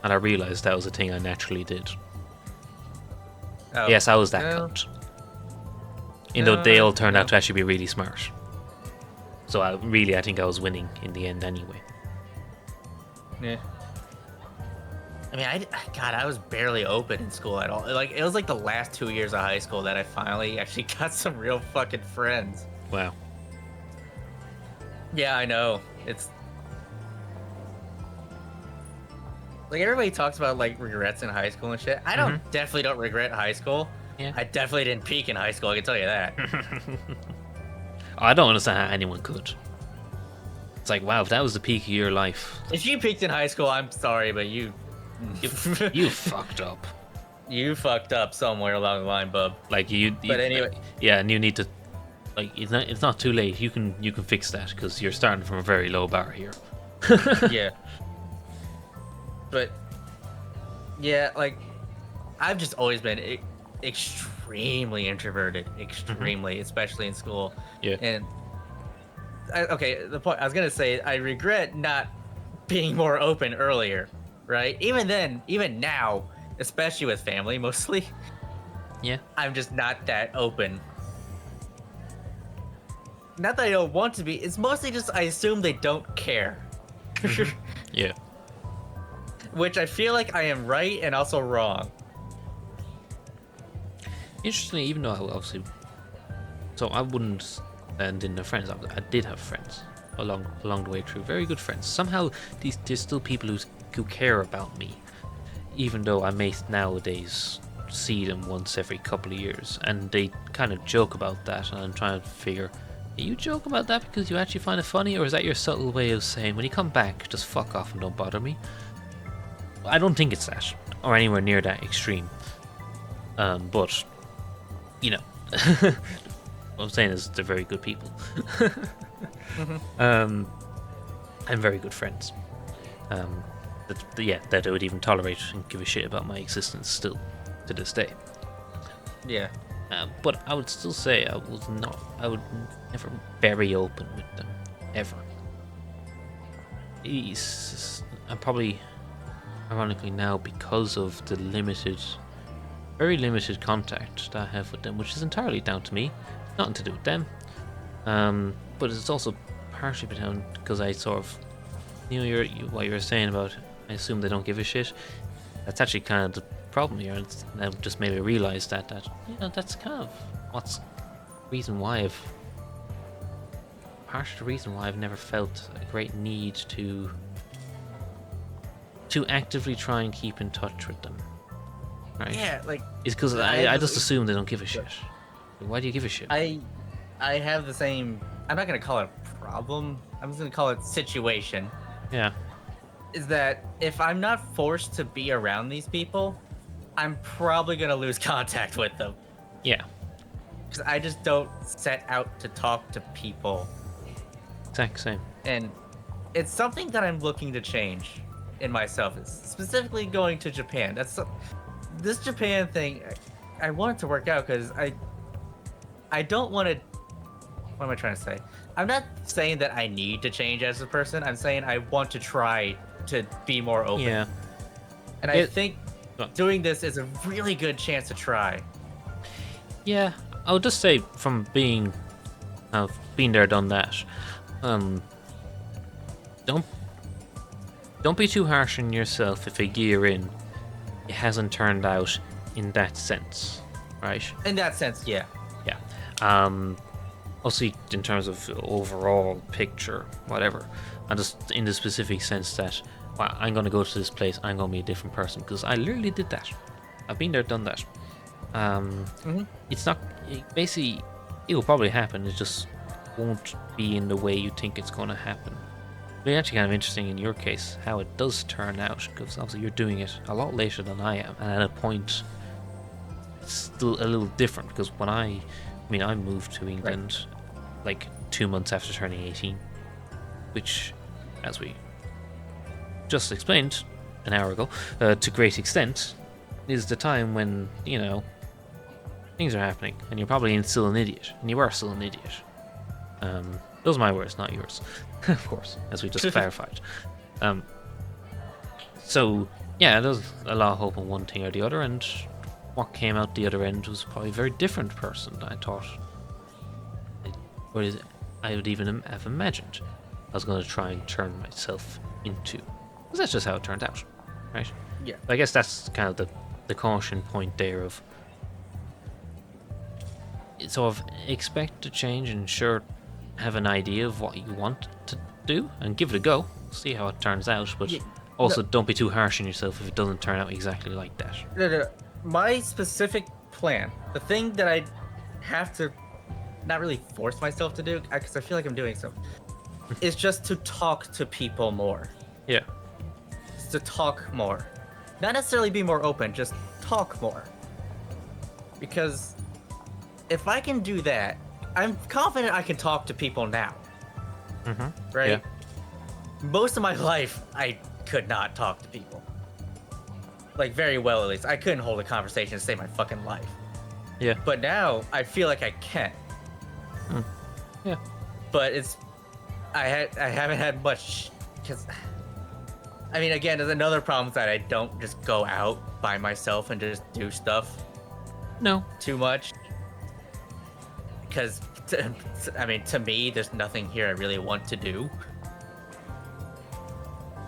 And I realized that was a thing I naturally did. Oh, Yes, I was that cunt. Even though they all turned out to actually be really smart. So I think I was winning in the end anyway. Yeah. I mean, I was barely open in school at all. Like, it was like the last 2 years of high school that I finally actually got some real fucking friends. Wow. Yeah, I know. It's like everybody talks about like regrets in high school and shit. I definitely don't regret high school. Yeah. I definitely didn't peak in high school. I can tell you that. I don't understand how anyone could. It's like, wow, if that was the peak of your life. If you peaked in high school, I'm sorry, but you fucked up. You fucked up somewhere along the line, bub. Like you. But anyway. Yeah, and you need to. Like, it's not too late. You can fix that because you're starting from a very low bar here. Yeah. But yeah, like I've just always been extremely introverted, especially in school. Yeah. And the point I was gonna say, I regret not being more open earlier, right? Even then, even now, especially with family, mostly. Yeah. I'm just not that open. Not that I don't want to be. It's mostly just I assume they don't care. Yeah. Which I feel like I am right and also wrong. Interestingly, even though I obviously, so I wouldn't and didn't have friends. I did have friends along the way through, very good friends. Somehow, there's still people who care about me, even though I may nowadays see them once every couple of years, and they kind of joke about that. And I'm trying to figure, are you joke about that because you actually find it funny, or is that your subtle way of saying, when you come back, just fuck off and don't bother me? I don't think it's that, or anywhere near that extreme. But, you know, what I'm saying is they're very good people. And very good friends. That I would even tolerate and give a shit about my existence still, to this day. Yeah. But I would still say I would never very open with them, ever. I'm probably, ironically now, because of the very limited contact that I have with them, which is entirely down to me, nothing to do with them. But it's also partially down because I sort of, what you were saying about, I assume they don't give a shit. That's actually kind of the problem here. It's now just made me realize that that's kind of what's reason why part of the reason why I've never felt a great need to actively try and keep in touch with them. Right? Yeah, like it's because I just assume they don't give a shit. Why do you give a shit? I have the same. I'm not gonna call it a problem. I'm just gonna call it situation. Yeah. Is that if I'm not forced to be around these people, I'm probably gonna lose contact with them. Yeah. Because I just don't set out to talk to people. Exact same. And it's something that I'm looking to change in myself. It's specifically going to Japan. This Japan thing. I want it to work out because I don't want to. What am I trying to say? I'm not saying that I need to change as a person. I'm saying I want to try to be more open. Yeah. And I think doing this is a really good chance to try. Yeah. I'll just say from being, been there, done that. Don't be too harsh on yourself if a year in it hasn't turned out in that sense, right? In that sense, yeah. Yeah. Also, in terms of overall picture, whatever, and just in the specific sense that, well, I'm going to go to this place, I'm going to be a different person, because I literally did that. I've been there, done that. It's not, basically, it will probably happen, it just won't be in the way you think it's going to happen. But it's actually kind of interesting in your case, how it does turn out, because obviously you're doing it a lot later than I am, and at a point, it's still a little different, because when I moved to England like 2 months after turning 18, which, as we just explained an hour ago, to great extent, is the time when, things are happening, and you're probably still an idiot, and you are still an idiot. Those are my words, not yours, of course, as we just clarified. So, yeah, there's a lot of hope in one thing or the other, and what came out the other end was probably a very different person than I thought. I would even have imagined I was going to try and turn myself into. Because that's just how it turned out, right? Yeah. I guess that's kind of the caution point there of sort of expect to change and sure have an idea of what you want to do and give it a go, see how it turns out, but also don't be too harsh on yourself if it doesn't turn out exactly like that. No. My specific plan, the thing that I have to not really force myself to do, because I feel like I'm doing so, is just to talk to people more. Yeah. Just to talk more. Not necessarily be more open, just talk more. Because if I can do that, I'm confident I can talk to people now. Right? Yeah. Most of my life, I could not talk to people. Like, very well, at least. I couldn't hold a conversation to save my fucking life. Yeah. But now, I feel like I can. Yeah. But I haven't had much, because, I mean, again, there's another problem that I don't just go out by myself and just do stuff. No. Too much. Because, to me, there's nothing here I really want to do.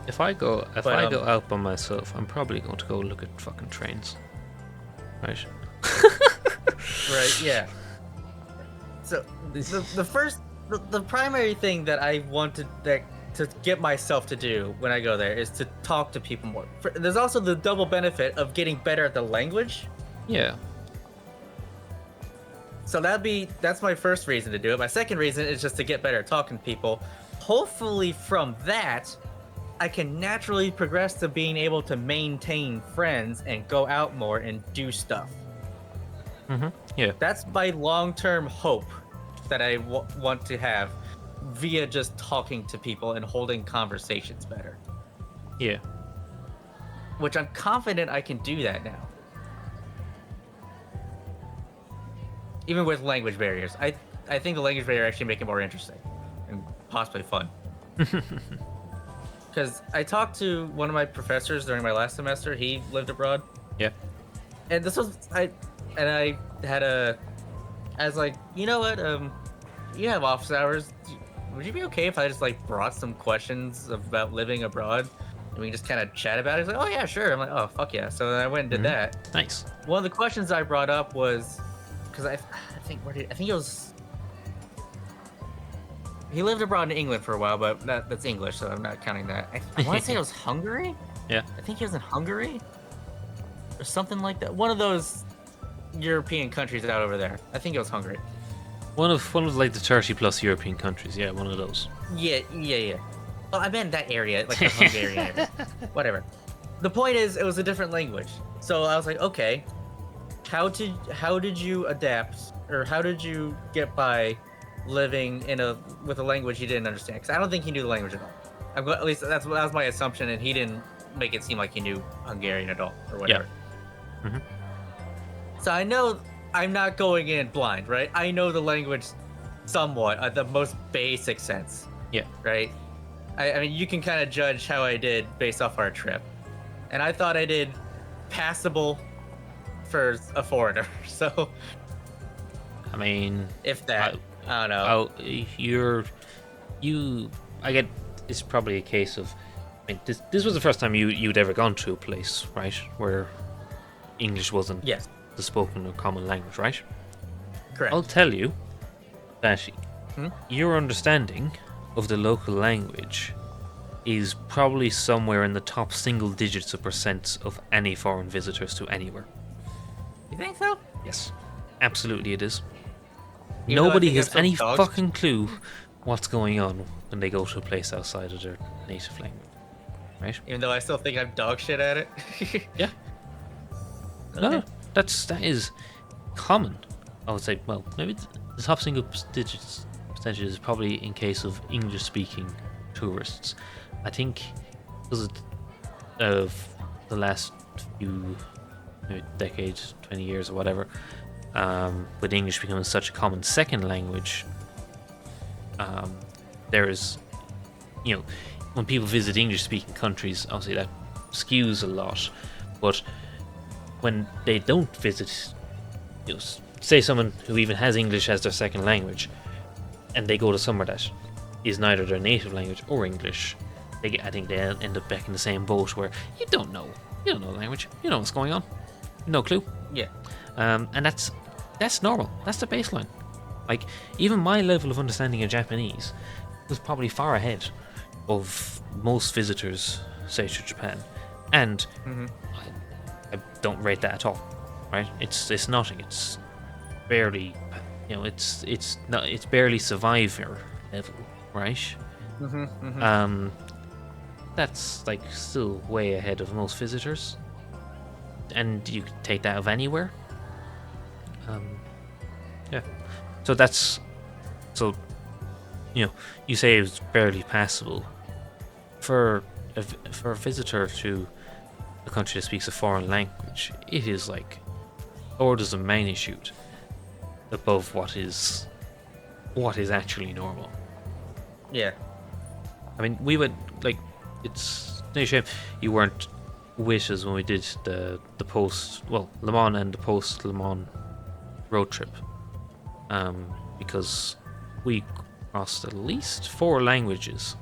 If I go out by myself, I'm probably going to go look at fucking trains. Right. Right, yeah. So the primary thing that I wanted to get myself to do when I go there is to talk to people more. There's also the double benefit of getting better at the language. Yeah. So that's my first reason to do it. My second reason is just to get better at talking to people. Hopefully from that, I can naturally progress to being able to maintain friends and go out more and do stuff. Yeah. That's my long-term hope that I want to have via just talking to people and holding conversations better. Yeah. Which I'm confident I can do that now. Even with language barriers. I think the language barrier actually make it more interesting and possibly fun. Because I talked to one of my professors during my last semester. He lived abroad. Yeah. And I was like, you know what? You have office hours. Would you be okay if I just like brought some questions about living abroad and we just kind of chat about it? He's like, oh yeah, sure. I'm like, oh fuck yeah. So then I went and did that. Nice. One of the questions I brought up was because I think it was. He lived abroad in England for a while, but that's English, so I'm not counting that. I want to say it was Hungary. Yeah. I think he was in Hungary or something like that. One of those European countries out over there. I think it was Hungary. One of like the 30+ European countries. Yeah, one of those. Yeah. Well, I meant that area, like the Hungarian area. Whatever. The point is, it was a different language. So I was like, okay, how did you adapt, or how did you get by living with a language you didn't understand? Because I don't think he knew the language at all. At least that was my assumption, and he didn't make it seem like he knew Hungarian at all, or whatever. Yeah. Mm-hmm. So I know I'm not going in blind, right? I know the language somewhat, at the most basic sense. Yeah. Right? I mean, you can kind of judge how I did based off our trip. And I thought I did passable for a foreigner. So, I mean, if that, I don't know. I get it's probably a case of, I mean, this was the first time you'd ever gone to a place, right, where English wasn't the spoken or common language, right? Correct. I'll tell you that your understanding of the local language is probably somewhere in the top single digits of percents of any foreign visitors to anywhere. You think so? Yes, absolutely it is. Even Nobody has any fucking clue what's going on when they go to a place outside of their native language, right? Even though I still think I'm dog shit at it. Yeah. Okay. No, that is common. I would say, well, maybe the top single digits percentage is probably in case of English-speaking tourists. I think because of the last few decades, 20 years or whatever, with English becoming such a common second language, there is, when people visit English-speaking countries, obviously that skews a lot. But when they don't visit, say someone who even has English as their second language, and they go to somewhere that is neither their native language or English, I think they end up back in the same boat where you don't know the language, you know what's going on, no clue. Yeah. And that's normal. That's the baseline. Like, even my level of understanding of Japanese was probably far ahead of most visitors, say, to Japan, and I don't rate that at all. Right? It's nothing. It's barely, it's barely survivor level, right? That's like still way ahead of most visitors, and you can take that of anywhere. Yeah. So you say it was barely passable for a visitor to a country that speaks a foreign language. It is like orders of magnitude above what is actually normal. Yeah. I mean, we went, like, it's no shame you weren't with us when we did the post, well, Le Mans and the post Le Mans road trip, because we crossed at least 4 languages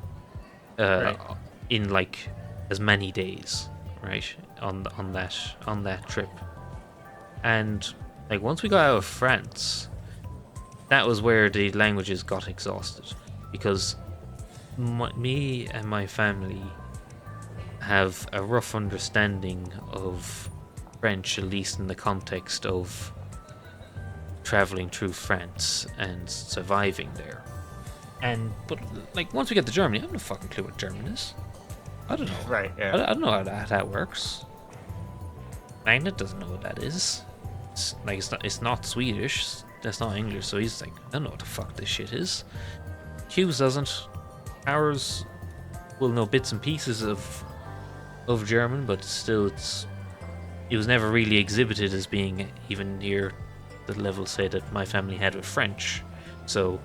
in like as many days, right, on that trip. And like once we got out of France, that was where the languages got exhausted, because me and my family have a rough understanding of French, at least in the context of traveling through France and surviving there. But like once we get to Germany, I have no fucking clue what German is. I don't know. Right. Yeah. I don't know how that works. Magnet doesn't know what that is. It's not Swedish. That's not English. So he's like, I don't know what the fuck this shit is. Hughes doesn't. Ours will know bits and pieces of German, but still, it was never really exhibited as being even near the level, say, that my family had with French. So,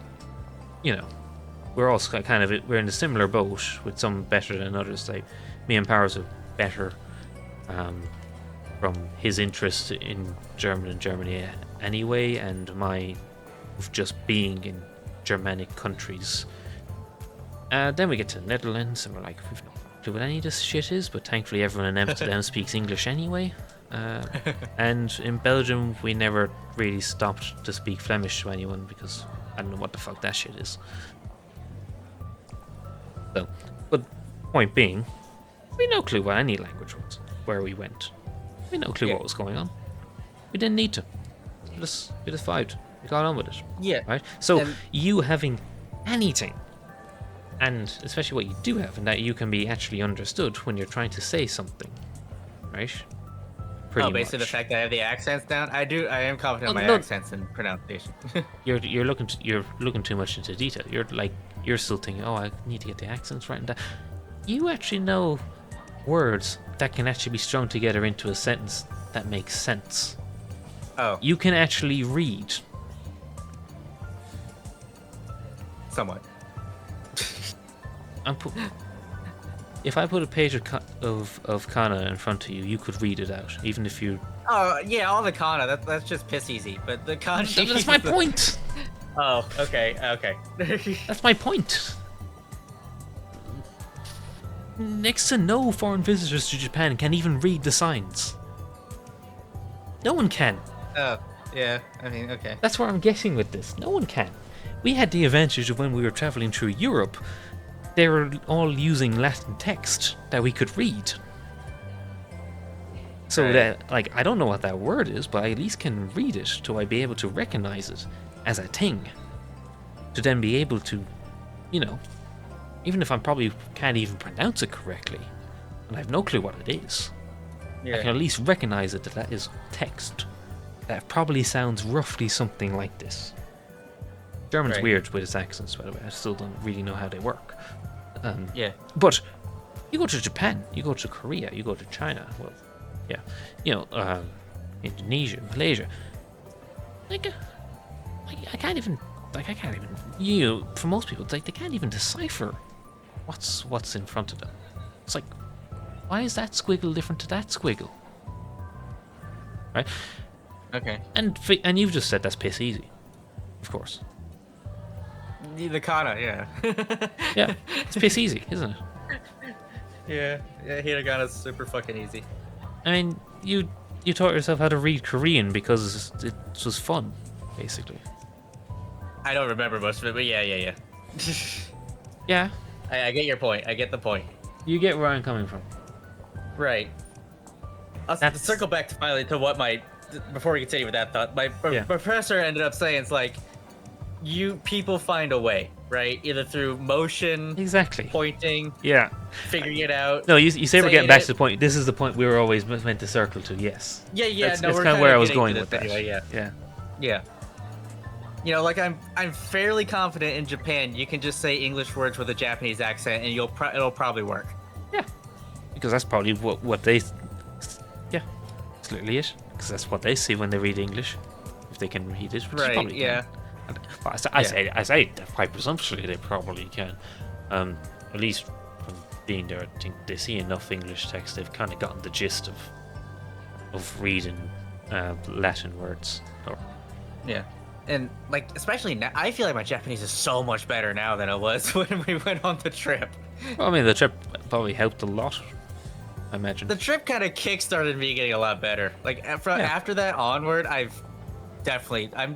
we're all kind of we're in a similar boat, with some better than others. Like me and Powers are better from his interest in German and Germany anyway, and my of just being in Germanic countries. Then we get to the Netherlands, and we're like, we've no clue what any of this shit is, but thankfully everyone in Amsterdam speaks English anyway. And in Belgium, we never really stopped to speak Flemish to anyone, because I don't know what the fuck that shit is. So, but point being, we had no clue what any language was, where we went. We had no clue what was going on. We didn't need to. We just vibed. We got on with it. Yeah. Right? So And you having anything, and especially what you do have, and that you can be actually understood when you're trying to say something, right? Pretty basically the much. fact that I have the accents down, I am confident in my No, accents and pronunciation. you're looking too much into detail. You're still thinking, oh, I need to get the accents right and that. You actually know words that can actually be strung together into a sentence that makes sense. Oh, You can actually read. somewhat. If I put a page of kana in front of you, you could read it out, even if you. Oh yeah, all the kana. That's just piss easy. But the kanji. That's my point. Oh, okay, okay. That's my point. Next to no foreign visitors to Japan can even read the signs. No one can. Oh, yeah. I mean, okay. That's where I'm getting with this. No one can. We had the advantage of when we were traveling through Europe, they were all using Latin text that we could read. So Right. that, like, I don't know what that word is, but I at least can read it to I be able to recognize it as a thing. To then be able to, you know, even if I probably can't even pronounce it correctly, and I have no clue what it is, I can Yeah. at least recognize it that is text. That probably sounds roughly something like this. German's Right. weird with its accents, by the way. I still don't really know how they work. Yeah. But you go to Japan, you go to Korea, you go to China. Well, yeah, you know, Indonesia, Malaysia. Like, I can't even. You know, for most people, it's like they can't even decipher what's in front of them. It's like, why is that squiggle different to that squiggle? Right? Okay. And you've just said that's piss easy, of course. The kana, yeah. Yeah, it's piss easy, isn't it? Yeah. Yeah. Hiragana's super fucking easy. I mean, you taught yourself how to read Korean because it was fun, basically. I don't remember most of it, but yeah. Yeah, I get your point. I get the point. you get where I'm coming from. Right. I'll That's- circle back to finally to what before we continue with that thought, my Yeah. professor ended up saying it's like, you people find a way, right? Either through motion, Exactly. pointing, Yeah. figuring it out. No, you say we're Saying getting back it- to the point. This is the point we were always meant to circle to. Yes. Yeah, That's no, we're kind of where I was getting going to with this that. anyway, yeah. Yeah. Yeah. You know, like I'm fairly confident in Japan you can just say English words with a Japanese accent and it'll probably work. Yeah. Because that's probably what they. Yeah. That's literally it. Because that's what they see when they read English, if they can read it. Which they Right, probably yeah. Can. And, well, I say that quite presumptuously they probably can. At least from being there, I think they see enough English text. They've kind of gotten the gist of reading Latin words. Or, Yeah. And like especially now I feel like my Japanese is so much better now than it was when we went on the trip. well, I mean, the trip probably helped a lot. I imagine. The trip kind of kickstarted me getting a lot better. Like after that onward, I'm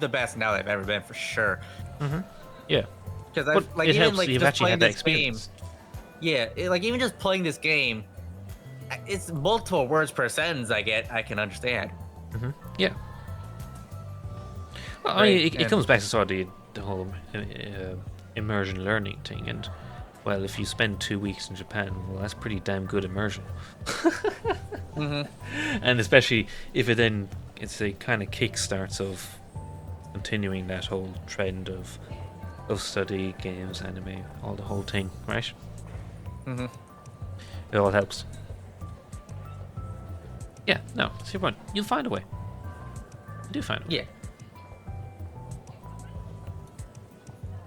the best now that I've ever been for sure. Yeah. Because But I've like it even helps. like You've just actually playing had that this game. experience. Yeah, like even just playing this game, it's multiple words per sentence. I can understand. Yeah. Well, I mean, Right, it and- comes back to sort of the whole immersion learning thing, and well, if you spend 2 weeks in Japan, well, that's pretty damn good immersion. And especially if it's a kind of kickstarts of continuing that whole trend of study, games, anime, all the whole thing, right? It all helps. Yeah, no, that's your point. You'll find a way. You do find a way. Yeah.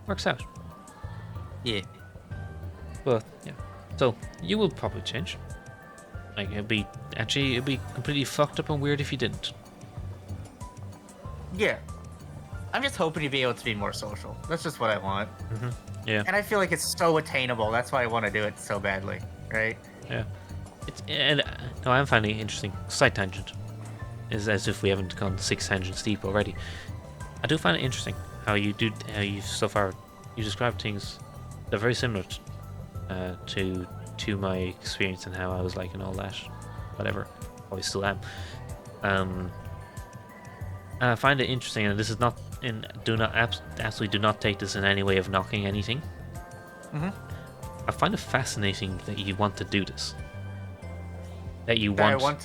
Works out. Yeah. But yeah, so you will probably change. Like it'd be completely fucked up and weird if you didn't. Yeah. I'm just hoping to be able to be more social. That's just what I want. Yeah, And I feel like it's so attainable. That's why I want to do it so badly, right? yeah. No, I'm finding it interesting. Side tangent is as if we haven't gone 6 tangents deep already. I do find it interesting how you so far you describe things that are very similar to my experience and how I was like and all that, whatever. Probably still am. I find it interesting, and this is not in absolutely do not take this in any way of knocking anything. Mm-hmm. I find it fascinating that you want to do this. That you I want want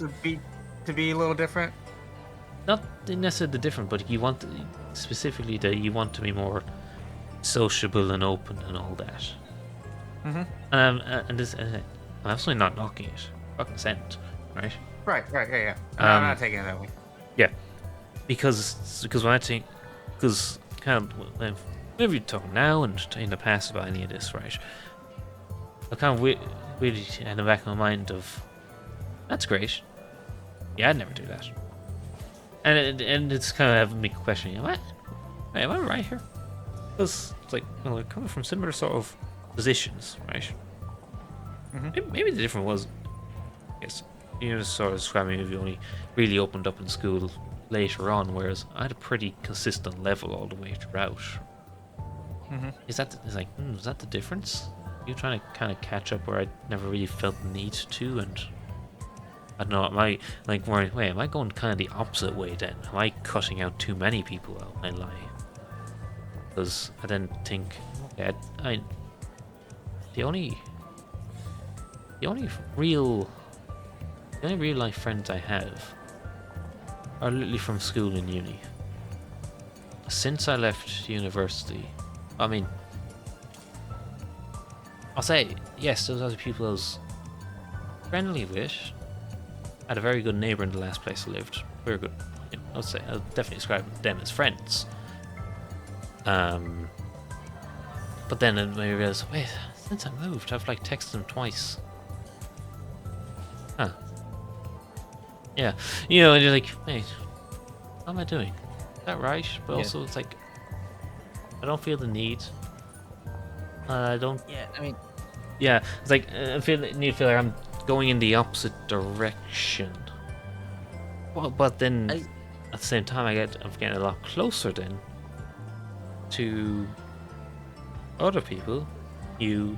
to be a little different. not necessarily different, but you want specifically that you want to be more sociable and open and all that. Mm-hmm. And this, I'm absolutely not knocking it. Fucking sent, right? Right, yeah. I'm not taking it that way. Yeah, because when I think, because kind of whenever you talk now and in the past about any of this, right? I kind of really in the back of my mind of, that's great. Yeah, I'd never do that. And it's kind of having me questioning, am I right here? Because it's like, well, we're coming from similar sort of positions, right? Mm-hmm. Maybe the difference was, yes, you just sort of describing if you only really opened up in school later on, whereas I had a pretty consistent level all the way throughout. Mm-hmm. Is that the difference? You trying to kind of catch up where I never really felt the need to, and I don't know, am I like worried, wait, am I going kind of the opposite way then? Am I cutting out too many people out my life? Because I then think, okay, the only real life friends I have are literally from school and uni. Since I left university, I mean, I'll say, yes, those other people I was friendly with. I had a very good neighbour in the last place I lived. Very good. You know, I'll definitely describe them as friends. But then I realised, wait, since I moved, I've like texted them twice. Huh. Yeah. You know, and you're like, hey, how am I doing? Is that right? But also, it's like, I don't feel the need. I don't. Yeah, I mean, Yeah, it's like I feel like I'm going in the opposite direction. Well, but then at the same time, I'm getting a lot closer then to other people, the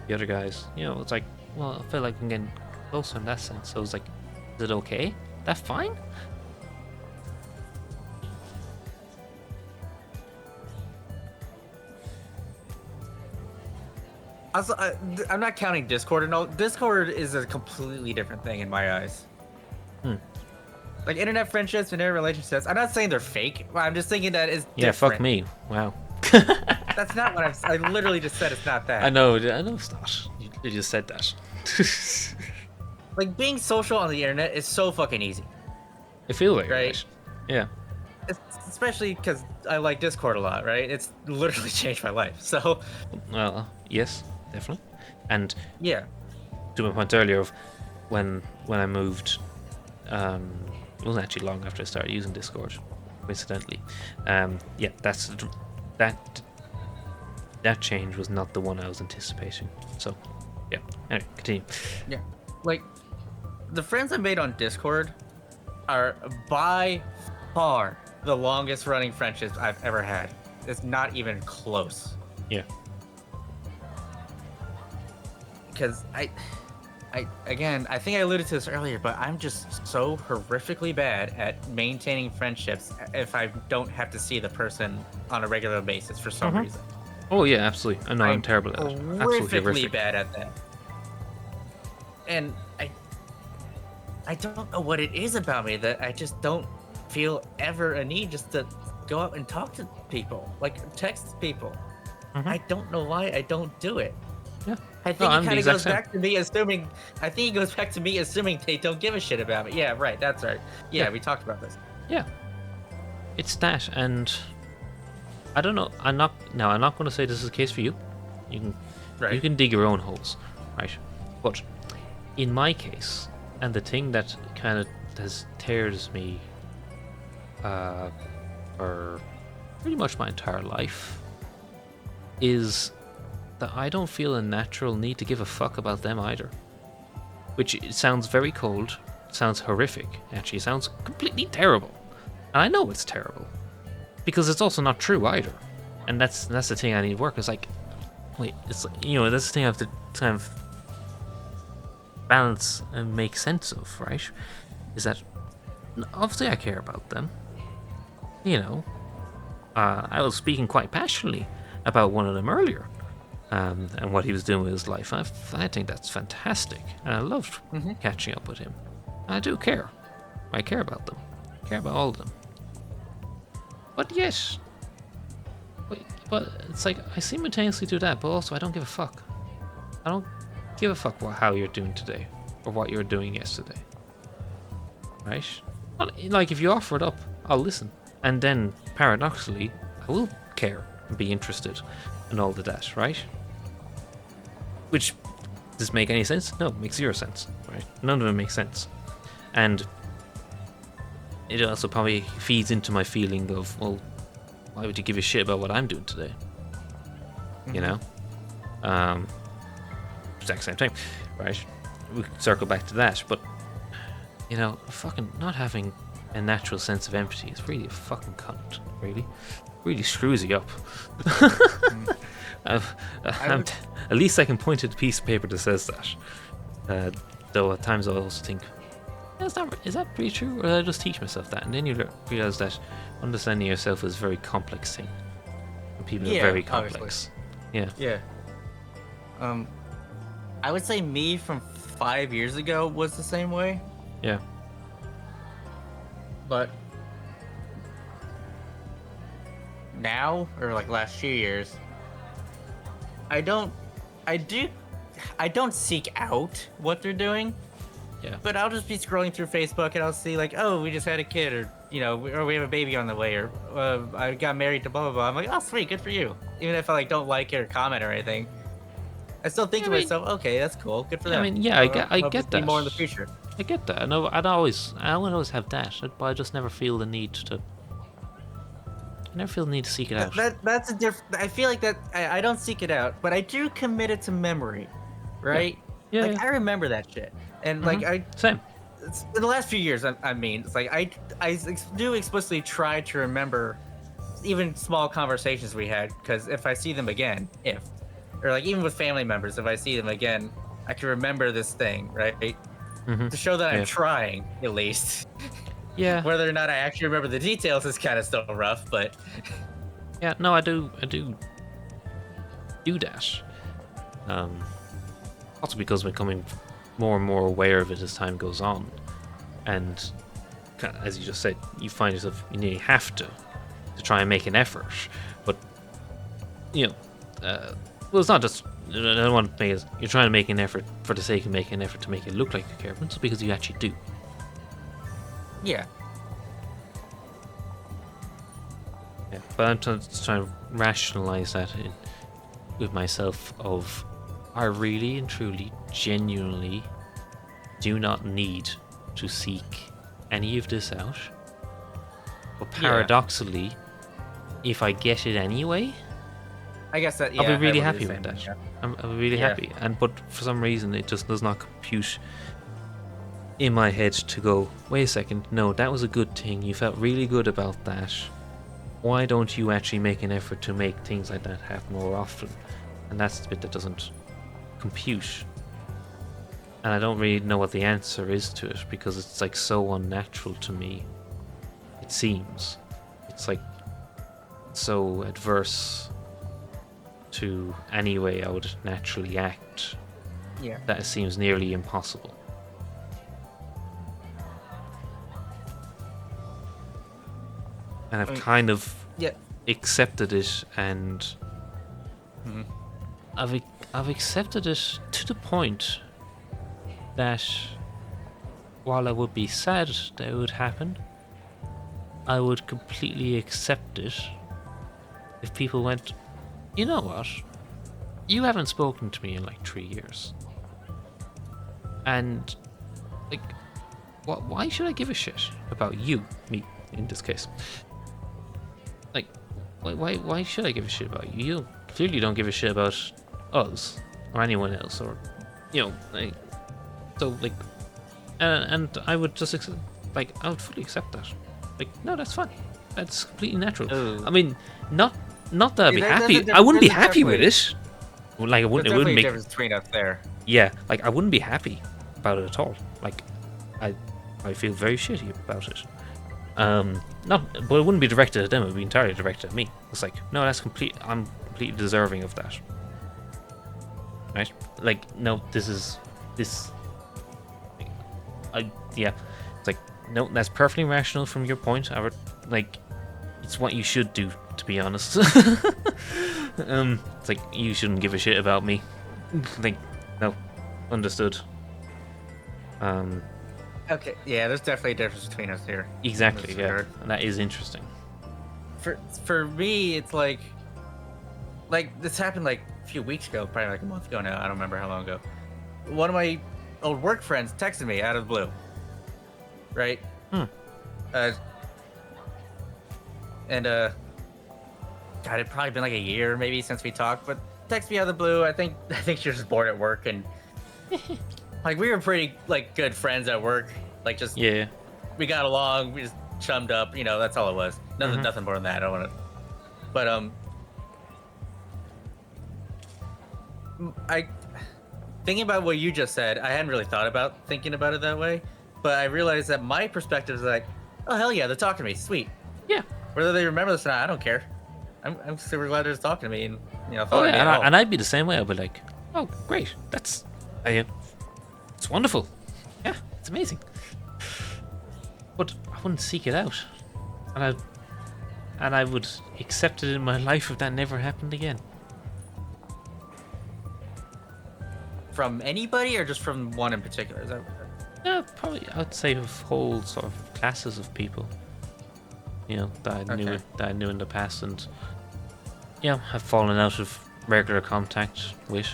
other guys. You know, it's like, well, I feel like I'm getting closer in that sense. So it's like, is it okay? That fine? also, I'm not counting Discord and all. Discord is a completely different thing in my eyes. Like internet friendships and internet relationships. I'm not saying they're fake. I'm just thinking that it's Yeah, different. fuck me. Wow. That's not what I literally just said. It's not that. I know it's not. You just said that. Like being social on the internet is so fucking easy. I feel like Right. right. Yeah. Especially because I like Discord a lot, right? It's literally changed my life. So, Well, yes, definitely. And yeah. to my point earlier of when I moved, it wasn't actually long after I started using Discord, coincidentally. Yeah, that change was not the one I was anticipating. So, yeah. Anyway, continue. Yeah. Like, the friends I made on Discord are by far the longest running friendships I've ever had. It's not even close. Yeah. Because again, I think I alluded to this earlier, but I'm just so horrifically bad at maintaining friendships if I don't have to see the person on a regular basis for some reason. Oh yeah, absolutely. I know I'm terrible at it. Absolutely Horrifically bad at that. And I don't know what it is about me that I just don't feel ever a need just to go out and talk to people, like text people. I don't know why I don't do it. Yeah. I think it kind of goes back to me assuming. I think it goes back to me assuming they don't give a shit about me. Yeah, right. That's right. Yeah, we talked about this. Yeah. It's that, and I don't know. I'm not going to say this is the case for you. You can dig your own holes, right? But in my case, and the thing that kind of has tears me for pretty much my entire life is that I don't feel a natural need to give a fuck about them either. Which sounds very cold, sounds horrific, actually, it sounds completely terrible. And I know it's terrible. Because it's also not true either. And that's the thing I need to work. It's like, wait, it's like, that's the thing I have to kind of balance and make sense of, right? Is that obviously I care about them. I was speaking quite passionately about one of them earlier, and what he was doing with his life. I think that's fantastic, and I loved catching up with him. I do care. I care about them. I care about all of them. But yes, but it's like I simultaneously do that, but also I don't give a fuck. I don't give a fuck how you're doing today or what you were doing yesterday. Right? Like if you offer it up, I'll listen, and then paradoxically, I will care and be interested in all of that, right? Which does this make any sense? No, it makes zero sense, right? None of it makes sense, and it also probably feeds into my feeling of, well, why would you give a shit about what I'm doing today? You know, exact same time, right? We can circle back to that, but fucking not having a natural sense of empathy is really a fucking cunt. Really screws you up. At least I can point to the piece of paper that says that. Though at times I also think, is that pretty true, or did I just teach myself that? And then you realize that understanding yourself is a very complex thing. And people are very complex. Obviously. Yeah. I would say me from 5 years ago was the same way. Yeah. But now, or like last few years, I don't seek out what they're doing. Yeah. But I'll just be scrolling through Facebook and I'll see like, oh, we just had a kid, or or we have a baby on the way, or I got married to blah blah blah. I'm like, oh, sweet, good for you. Even if I don't like it or comment or anything, I still think to myself, okay, that's cool, good for them. I mean, I get that. More in the future. I get that. I know. I would always have that, but I just never feel the need to. I never feel the need to seek it out. That's a different. I feel like that. I don't seek it out, but I do commit it to memory, right? Yeah. Like I remember that shit, and same. In the last few years, I mean, it's like I do explicitly try to remember even small conversations we had, because if I see them again, or like even with family members, if I see them again, I can remember this thing, right? To show that I'm trying, at least. Yeah. Whether or not I actually remember the details is kind of still rough, but. Yeah. No, I do that. Also because I'm becoming more and more aware of it as time goes on, and as you just said, you find yourself you nearly have to try and make an effort, but well, it's not just. I don't want to make it. You're trying to make an effort for the sake of making an effort to make it look like you care, but it's because you actually do. Yeah. Yeah, but I'm just trying to rationalize that with myself. Of I really and truly, genuinely do not need to seek any of this out. But paradoxically, if I get it anyway, I guess that. I'll be really happy with that. Yeah. I'll be really happy, but for some reason it just does not compute in my head to go, wait a second, no, that was a good thing, you felt really good about that, why don't you actually make an effort to make things like that happen more often? And that's the bit that doesn't compute, and I don't really know what the answer is to it, because it's like so unnatural to me. It seems it's like so adverse to any way I would naturally act, that it seems nearly impossible. And I've kind of accepted it, and I've accepted it to the point that while I would be sad that it would happen, I would completely accept it if people went, you know what, you haven't spoken to me in like 3 years, and like, why should I give a shit about you, me in this case? Like, why should I give a shit about you? You clearly don't give a shit about us or anyone else, or like, so like, and I would just I would fully accept that. Like, no, that's fine. That's completely natural. Oh. I mean, not that I'd be happy. I wouldn't be happy with it. Like, it wouldn't make a difference between us there. Yeah, like I wouldn't be happy about it at all. Like, I feel very shitty about it. Not, but it wouldn't be directed at them. It would be entirely directed at me. It's like, no, that's complete. I'm completely deserving of that. Right? Like, no, this. Yeah. It's like, no, that's perfectly rational from your point. Like, it's what you should do, to be honest. It's like, you shouldn't give a shit about me. Like, no, understood. Okay, yeah, there's definitely a difference between us here. Exactly, That's yeah, fair. and that is interesting. For me, it's like this happened like a few weeks ago, probably like a month ago now. I don't remember how long ago. One of my old work friends texted me out of the blue. Right? God, it'd probably been like a year maybe since we talked, but text me out of the blue. I think she was just bored at work, and like we were pretty like good friends at work. Like just we got along, we just chummed up, that's all it was. Nothing more than that. I don't want to. But I thinking about what you just said, I hadn't really thought about thinking about it that way, but I realized that my perspective is like, oh hell yeah, they're talking to me, sweet. Yeah. Whether they remember this or not, I don't care. I'm super glad they're just talking to me, and Oh yeah, and I'd be the same way. I'd be like, oh great, it's wonderful. Yeah, it's amazing. But I wouldn't seek it out, and I would accept it in my life if that never happened again. From anybody or just from one in particular? Is that... Yeah, probably. I'd say of whole sort of classes of people. That I knew in the past, and have fallen out of regular contact with.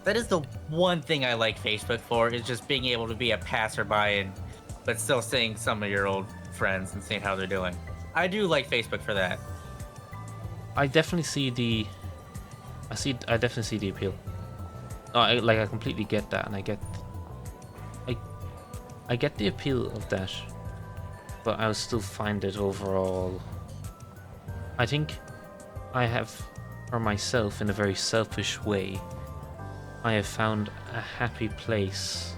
That is the one thing I like Facebook for, is just being able to be a passerby but still seeing some of your old friends and seeing how they're doing. I do like Facebook for that. I definitely see the appeal. I completely get that, and I get the appeal of that, but I still find it overall. I think I have, for myself, in a very selfish way, I have found a happy place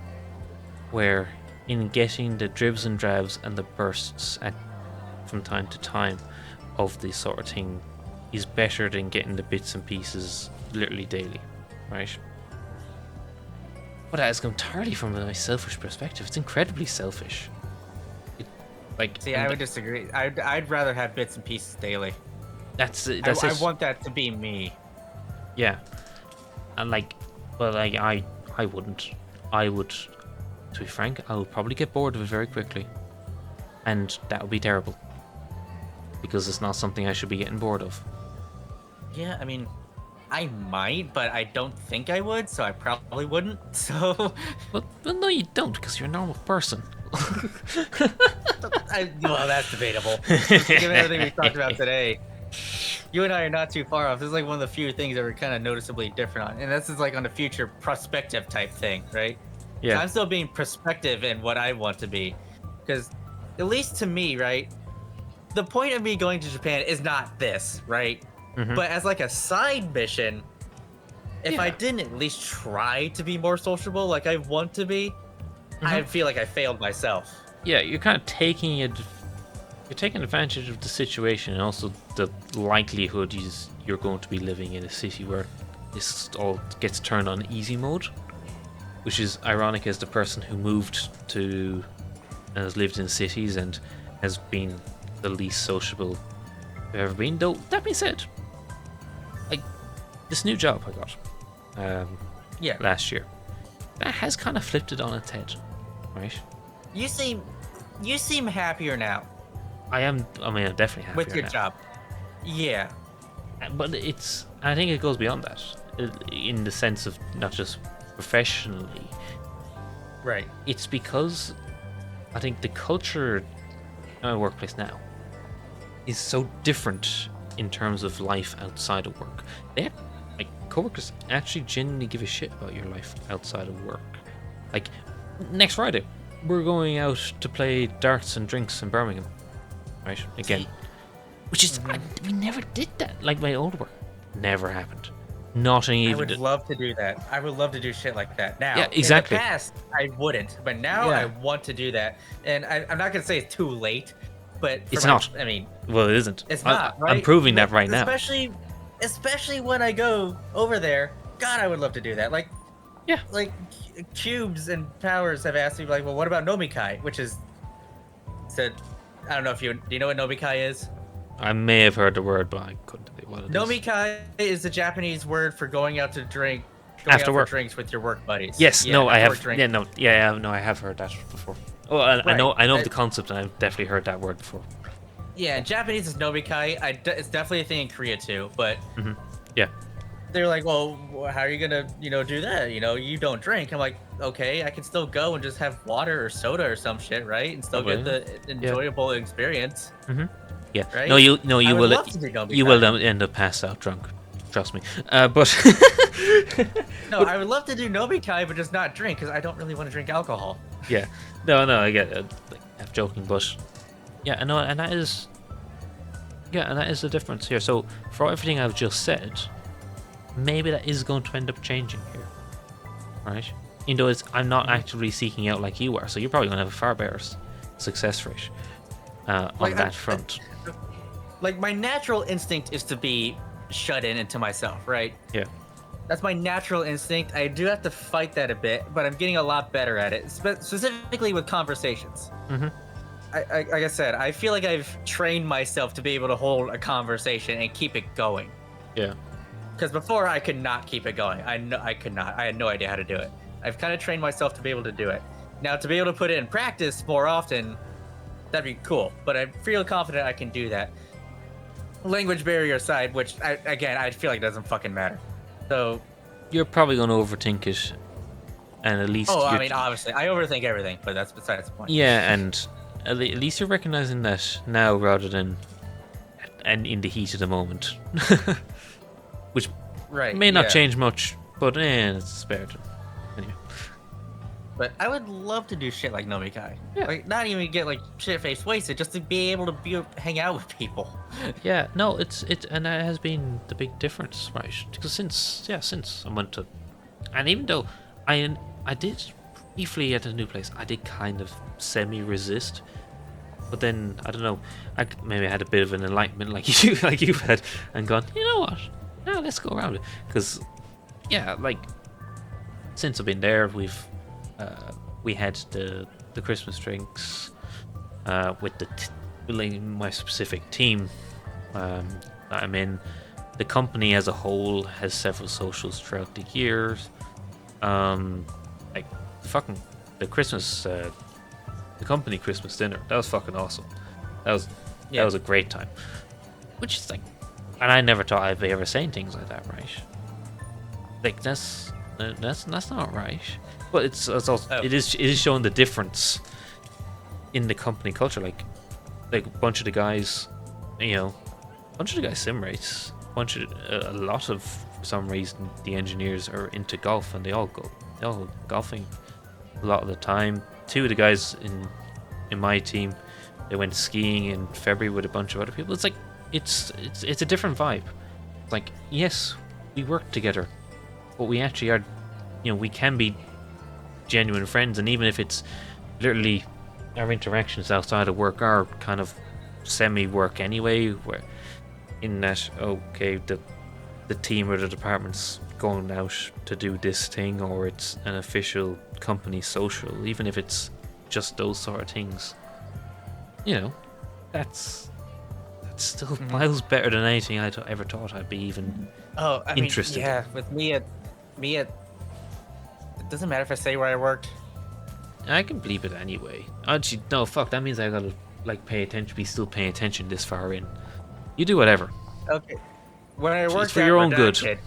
where, in getting the dribs and drabs and the bursts from time to time of this sort of thing, is better than getting the bits and pieces literally daily, right? But that is entirely from a selfish perspective. It's incredibly selfish. I would disagree. I'd rather have bits and pieces daily. I want that to be me. Yeah, and I wouldn't. I would, to be frank, I would probably get bored of it very quickly, and that would be terrible, because it's not something I should be getting bored of. Yeah, I mean, I might, but I don't think I would, so I probably wouldn't. So, well no, you don't, because you're a normal person. Well, that's debatable. Given everything we talked about today, you and I are not too far off. This is like one of the few things that we're kind of noticeably different on, and this is like on the future prospective type thing, right? Yeah. So I'm still being prospective in what I want to be, because at least to me, right, the point of me going to Japan is not this, right? Mm-hmm. But as like a side mission, if I didn't at least try to be more sociable like I want to be, I feel like I failed myself. Yeah, you're kind of taking advantage of the situation, and also the likelihood is you're going to be living in a city where this all gets turned on easy mode, which is ironic as the person who moved to and has lived in cities and has been the least sociable I've ever been. Though, that being said, this new job I got last year, that has kind of flipped it on its head, right? You seem happier now. I'm definitely happier with your now. job. Yeah. But I think it goes beyond that, in the sense of not just professionally. Right. It's because I think the culture in my workplace now is so different in terms of life outside of work. Coworkers actually genuinely give a shit about your life outside of work. Like, next Friday, we're going out to play darts and drinks in Birmingham. Right? Again. Which is, we never did that. Like, my old work never happened. not an I even. would love to do that. I would love to do shit like that. Now, Yeah, exactly. in the past, I wouldn't, but now Yeah. I want to do that. And I'm not gonna say it's too late, but It's not. I mean, Well, it isn't. it's not, right? I'm proving that right now. Especially when I go over there. God, I would love to do that. Like, Yeah. like Cubes and Powers have asked me, like, well, what about Nomikai? Which is said, I don't know if do you know what Nomikai is? I may have heard the word, but I couldn't tell you what it is. Nomikai is the Japanese word for going out to drink. After work. For drinks with your work buddies. Yes, Yeah, no, I have. drink. Yeah, no, yeah, no, I have heard that before. Oh, I know Right. the concept, and I've definitely heard that word before. Yeah, in Japanese is Nomikai. It's definitely a thing in Korea too, but Yeah. they're like, well, how are you gonna, do that? You don't drink. I'm like, okay, I can still go and just have water or soda or some shit, right? And still get the enjoyable experience. Yeah. Right? No, you I would will. love to do Nomikai. You will end up passed out drunk. Trust me. But No, I would love to do Nomikai, but just not drink because I don't really want to drink alcohol. yeah. No, I get it. Like, I'm joking, but yeah, I know, and that is. Yeah, and that is the difference here. So, for everything I've just said, maybe that is going to end up changing here, right? Even though I'm not actively seeking out like you are, so you're probably going to have a far better success rate on that front. Like, my natural instinct is to be shut into myself, right? Yeah. That's my natural instinct. I do have to fight that a bit, but I'm getting a lot better at it, specifically with conversations. Like I said, I feel like I've trained myself to be able to hold a conversation and keep it going. Yeah. Because before I could not keep it going. I could not. I had no idea how to do it. I've kind of trained myself to be able to do it. Now, to be able to put it in practice more often, that'd be cool. But I feel confident I can do that. Language barrier aside, which I feel like doesn't fucking matter. So You're probably going to overthink it, and at least. I mean, obviously, I overthink everything, but that's besides the point. Yeah, and at least you're recognizing that now rather than and in the heat of the moment, which may not change much, but it's spared. Anyway. But I would love to do shit like Nomikai. Yeah. Like, not even get like shit-faced wasted, just to be able to hang out with people. Yeah, no, and that has been the big difference, right? Because since I went to, and even though I did briefly at a new place, I did kind of semi-resist, but then I don't know, maybe I had a bit of an enlightenment like you've had, and gone, you know what? No, let's go around it, because yeah, like since I've been there, we had the Christmas drinks with my specific team that I'm in. The company as a whole has several socials throughout the years. Like fucking the Christmas, the company Christmas dinner. That was fucking awesome. That was a great time. Which is like, and I never thought I'd be ever saying things like that, right? Like that's not right. But it's also it is showing the difference in the company culture. Like a bunch of the guys, sim race. A lot of, for some reason, the engineers are into golf, and they all go golfing a lot of the time. Two of the guys in my team, they went skiing in February with a bunch of other people. It's like it's a different vibe. Like, yes, we work together, but we actually are, we can be genuine friends, and even if it's literally our interactions outside of work are kind of semi-work anyway, where in that, okay, the team or the department's going out to do this thing, or it's an official company social, even if it's just those sort of things, that's still miles better than anything I ever thought I'd be even interested in. Yeah, with me it doesn't matter if I say where I worked. I can bleep it anyway. Actually, no, fuck, that means I gotta pay attention, be still paying attention this far in. You do whatever. Okay. When I worked for your own good.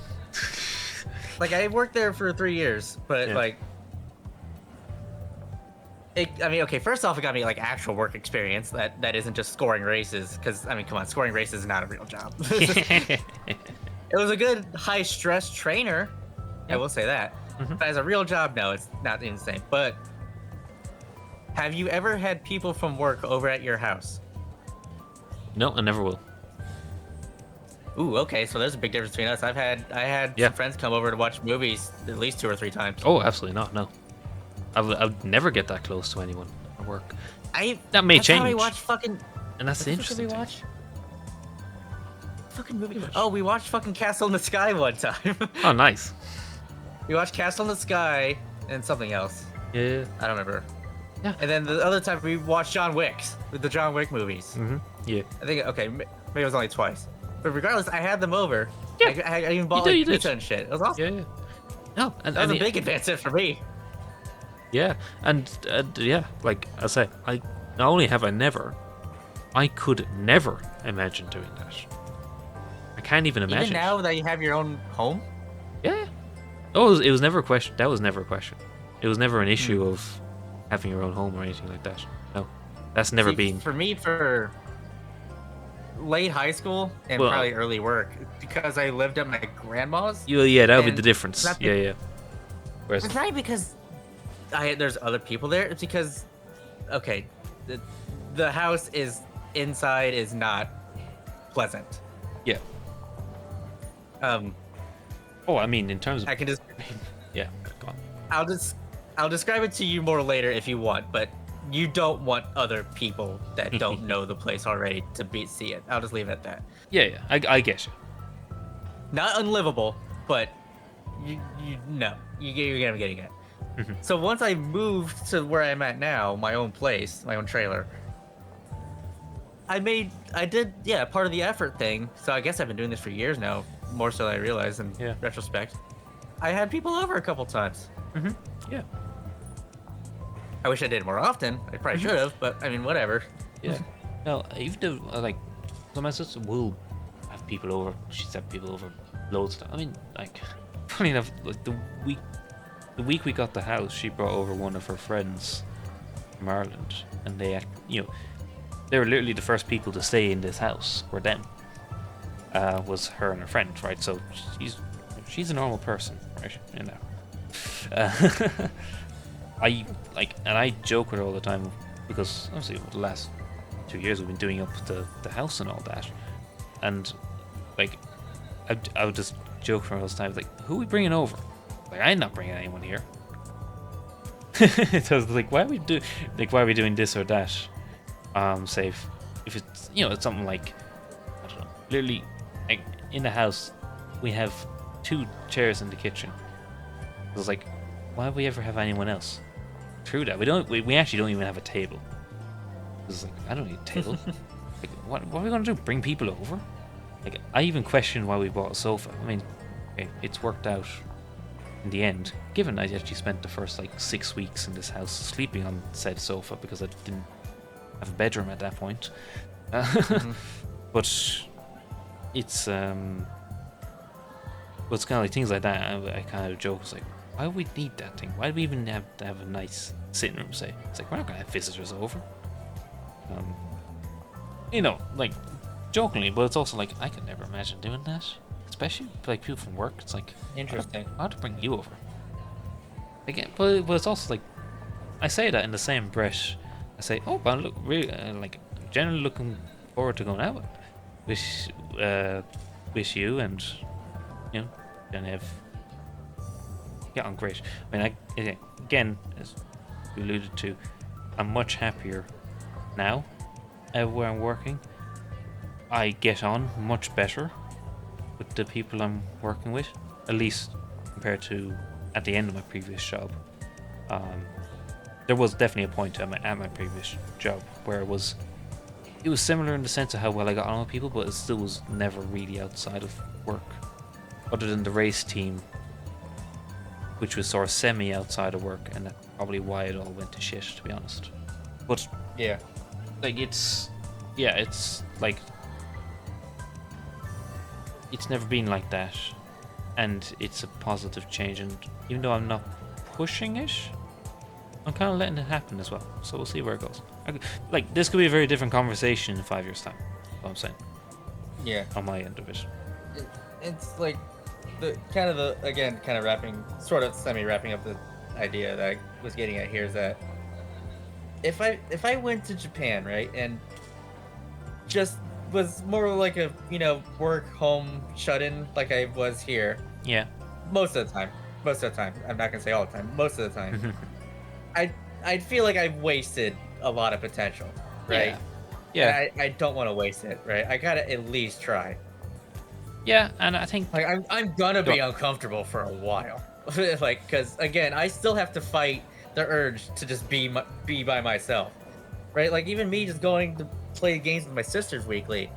Like, I worked there for 3 years, but okay, first off, it got me actual work experience that isn't just scoring races, because come on, scoring races is not a real job. It was a good high stress trainer, I will say that. But as a real job, no, it's not insane. But have you ever had people from work over at your house? No, I never will. Ooh, okay, so there's a big difference between us. I had Yeah. some friends come over to watch movies at least 2 or 3 times. Oh, absolutely not. No, I would never get that close to anyone at work. I That may That's how I change, watched fucking. and that's What the the fuck did we interesting thing. watch? Fucking movie. watch? Oh, we watched fucking Castle in the Sky one time. Oh, nice. We watched Castle in the Sky and something else. Yeah. I don't remember. Yeah. And then the other time we watched John Wick's, the John Wick movies. Yeah. I think okay, maybe it was only twice. But regardless, I had them over. Yeah. I even bought You like did. pizza and shit. It was awesome. Yeah. Yeah. No, and That was and a big advancement for me. Yeah, and yeah, like I say, I not only have I never, I could never imagine doing that. I can't even imagine. Even now that you have your own home. Yeah. Oh, it was never a question. That was never a question. It was never an issue of having your own home or anything like that. No, that's never See, been. for me for late high school and Well, probably early work because I lived at my grandma's. Yeah, that would be and the difference. not be- Yeah. Whereas, It's not because there's other people there. It's because okay, the house is inside is not pleasant. yeah. Oh, I mean, in terms of I can just yeah, go on. I'll describe it to you more later if you want, but you don't want other people that don't know the place already to see it. I'll just leave it at that. Yeah, I get you. Not unlivable, but you know you're gonna be getting it. So once I moved to where I'm at now, my own place, my own trailer, I did part of the effort thing. So I guess I've been doing this for years now, more so than I realize in retrospect. I had people over a couple times. Yeah. I wish I did more often. I probably should have, but I mean, whatever. Yeah. No, even though like, so my sister will have people over. She's had people over loads of times. I mean, like, funny enough, like the week we got the house, she brought over one of her friends from Ireland, and they were literally the first people to stay in this house. Were them. Was her and her friend, right? So she's a normal person, right? You know. I joke with her all the time because obviously the last 2 years we've been doing up the house and all that, and like I would just joke with her all the time, like, who are we bringing over? Like, I'm not bringing anyone here. So I was like, why are we doing this or that? Say if it's it's something like, I don't know, literally like in the house we have 2 chairs in the kitchen. I was like, why would we ever have anyone else? True that we actually don't even have a table. I was like, I don't need a table. Like, what are we gonna do? Bring people over? Like, I even questioned why we bought a sofa. I mean, okay, it's worked out in the end, given I actually spent the first like 6 weeks in this house sleeping on said sofa because I didn't have a bedroom at that point. But it's kind of like things like that. I kind of joke, it's like, why would we need that thing? Why do we even have to have a nice sitting room? Say, it's like, we're not gonna have visitors over. Like jokingly, but it's also like, I could never imagine doing that, especially like people from work. It's like, Interesting. How to bring you over? Again, but it's also like, I say that in the same breath. I say, oh, but look, really, like, I'm generally looking forward to going out with you, and gonna have get on great. I mean, again, as we alluded to, I'm much happier now where I'm working. I get on much better with the people I'm working with, at least compared to at the end of my previous job. There was definitely a point at my previous job where it was similar in the sense of how well I got on with people, but it still was never really outside of work, other than the race team, which was sort of semi outside of work, and that's probably why it all went to shit, to be honest. But Yeah. like, it's like, it's never been like that, and it's a positive change, and even though I'm not pushing it, I'm kind of letting it happen as well, so we'll see where it goes. Like, this could be a very different conversation in 5 years time, that's what I'm saying, Yeah. on my end of it. It's like kind of wrapping up the idea that I was getting at here is that if I went to Japan, right, and just was more like a, work home shut-in like I was here. Yeah. Most of the time. Most of the time. I'm not gonna say all the time. Most of the time. I'd feel like I've wasted a lot of potential, right? Yeah. Yeah. And I don't want to waste it, right? I gotta at least try. Yeah, and I think Like I'm gonna Go be on. uncomfortable for a while, like because again I still have to fight the urge to just be by myself, right? Like even me just going to play games with my sisters weekly,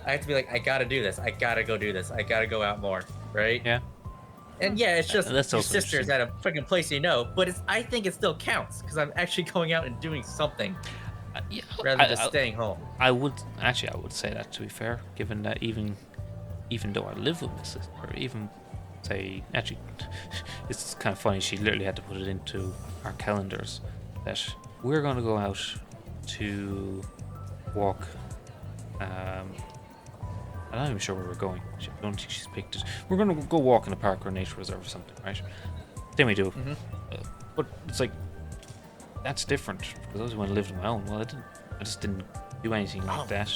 I have to be like I gotta do this, I gotta go do this, I gotta go out more, right? Yeah. And yeah, it's just That's your also sisters interesting. at a freaking place but I think it still counts because I'm actually going out and doing something Yeah, rather than just staying home. I would say that, to be fair, given that even though I live with my sister, or even say actually, it's kind of funny. She literally had to put it into our calendars that we're going to go out to walk. I'm not even sure where we're going. I don't think she's picked it. We're going to go walk in a park or a nature reserve or something, right? Then we do. But it's like that's different because I was when I lived on my own. Well, I just didn't do anything like that.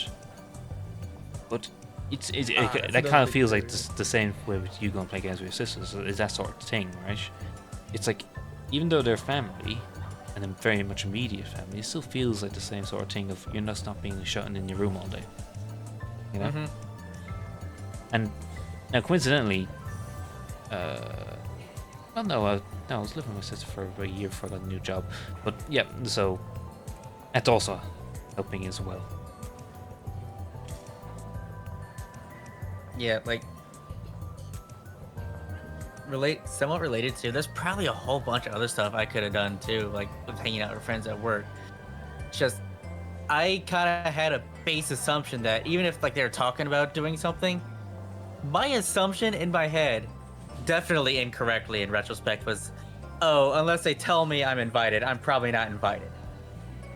But that kind of feels like the same way with you going to play games with your sisters. Is that sort of thing, right? It's like even though they're family and then very much immediate family, it still feels like the same sort of thing of you're just not being shut in your room all day, you know. And now, coincidentally, well, no, I was living with my sister for about a year before I got a new job. But yeah, so that's also helping as well. Yeah, like somewhat related to. There's probably a whole bunch of other stuff I could have done too, like with hanging out with friends at work. Just I kind of had a base assumption that even if like they were talking about doing something, my assumption in my head, definitely incorrectly in retrospect, was, oh, unless they tell me I'm invited, I'm probably not invited.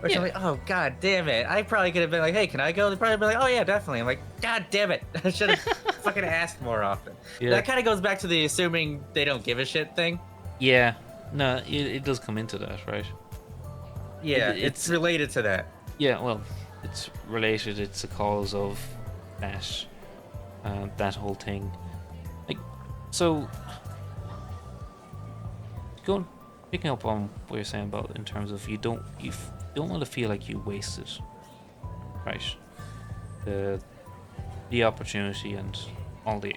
Which I'm like, oh god damn it! I probably could have been like, hey, can I go? They'd probably be like, oh yeah, definitely. I'm like, god damn it! I should have fucking asked more often. Yeah. That kind of goes back to the assuming they don't give a shit thing. Yeah, no, it does come into that, right? Yeah, it's related to that. Yeah, well, it's related. It's a cause of that, that whole thing. Like, so, picking up on what you're saying about in terms of you don't want to feel like you wasted, right? The opportunity and all the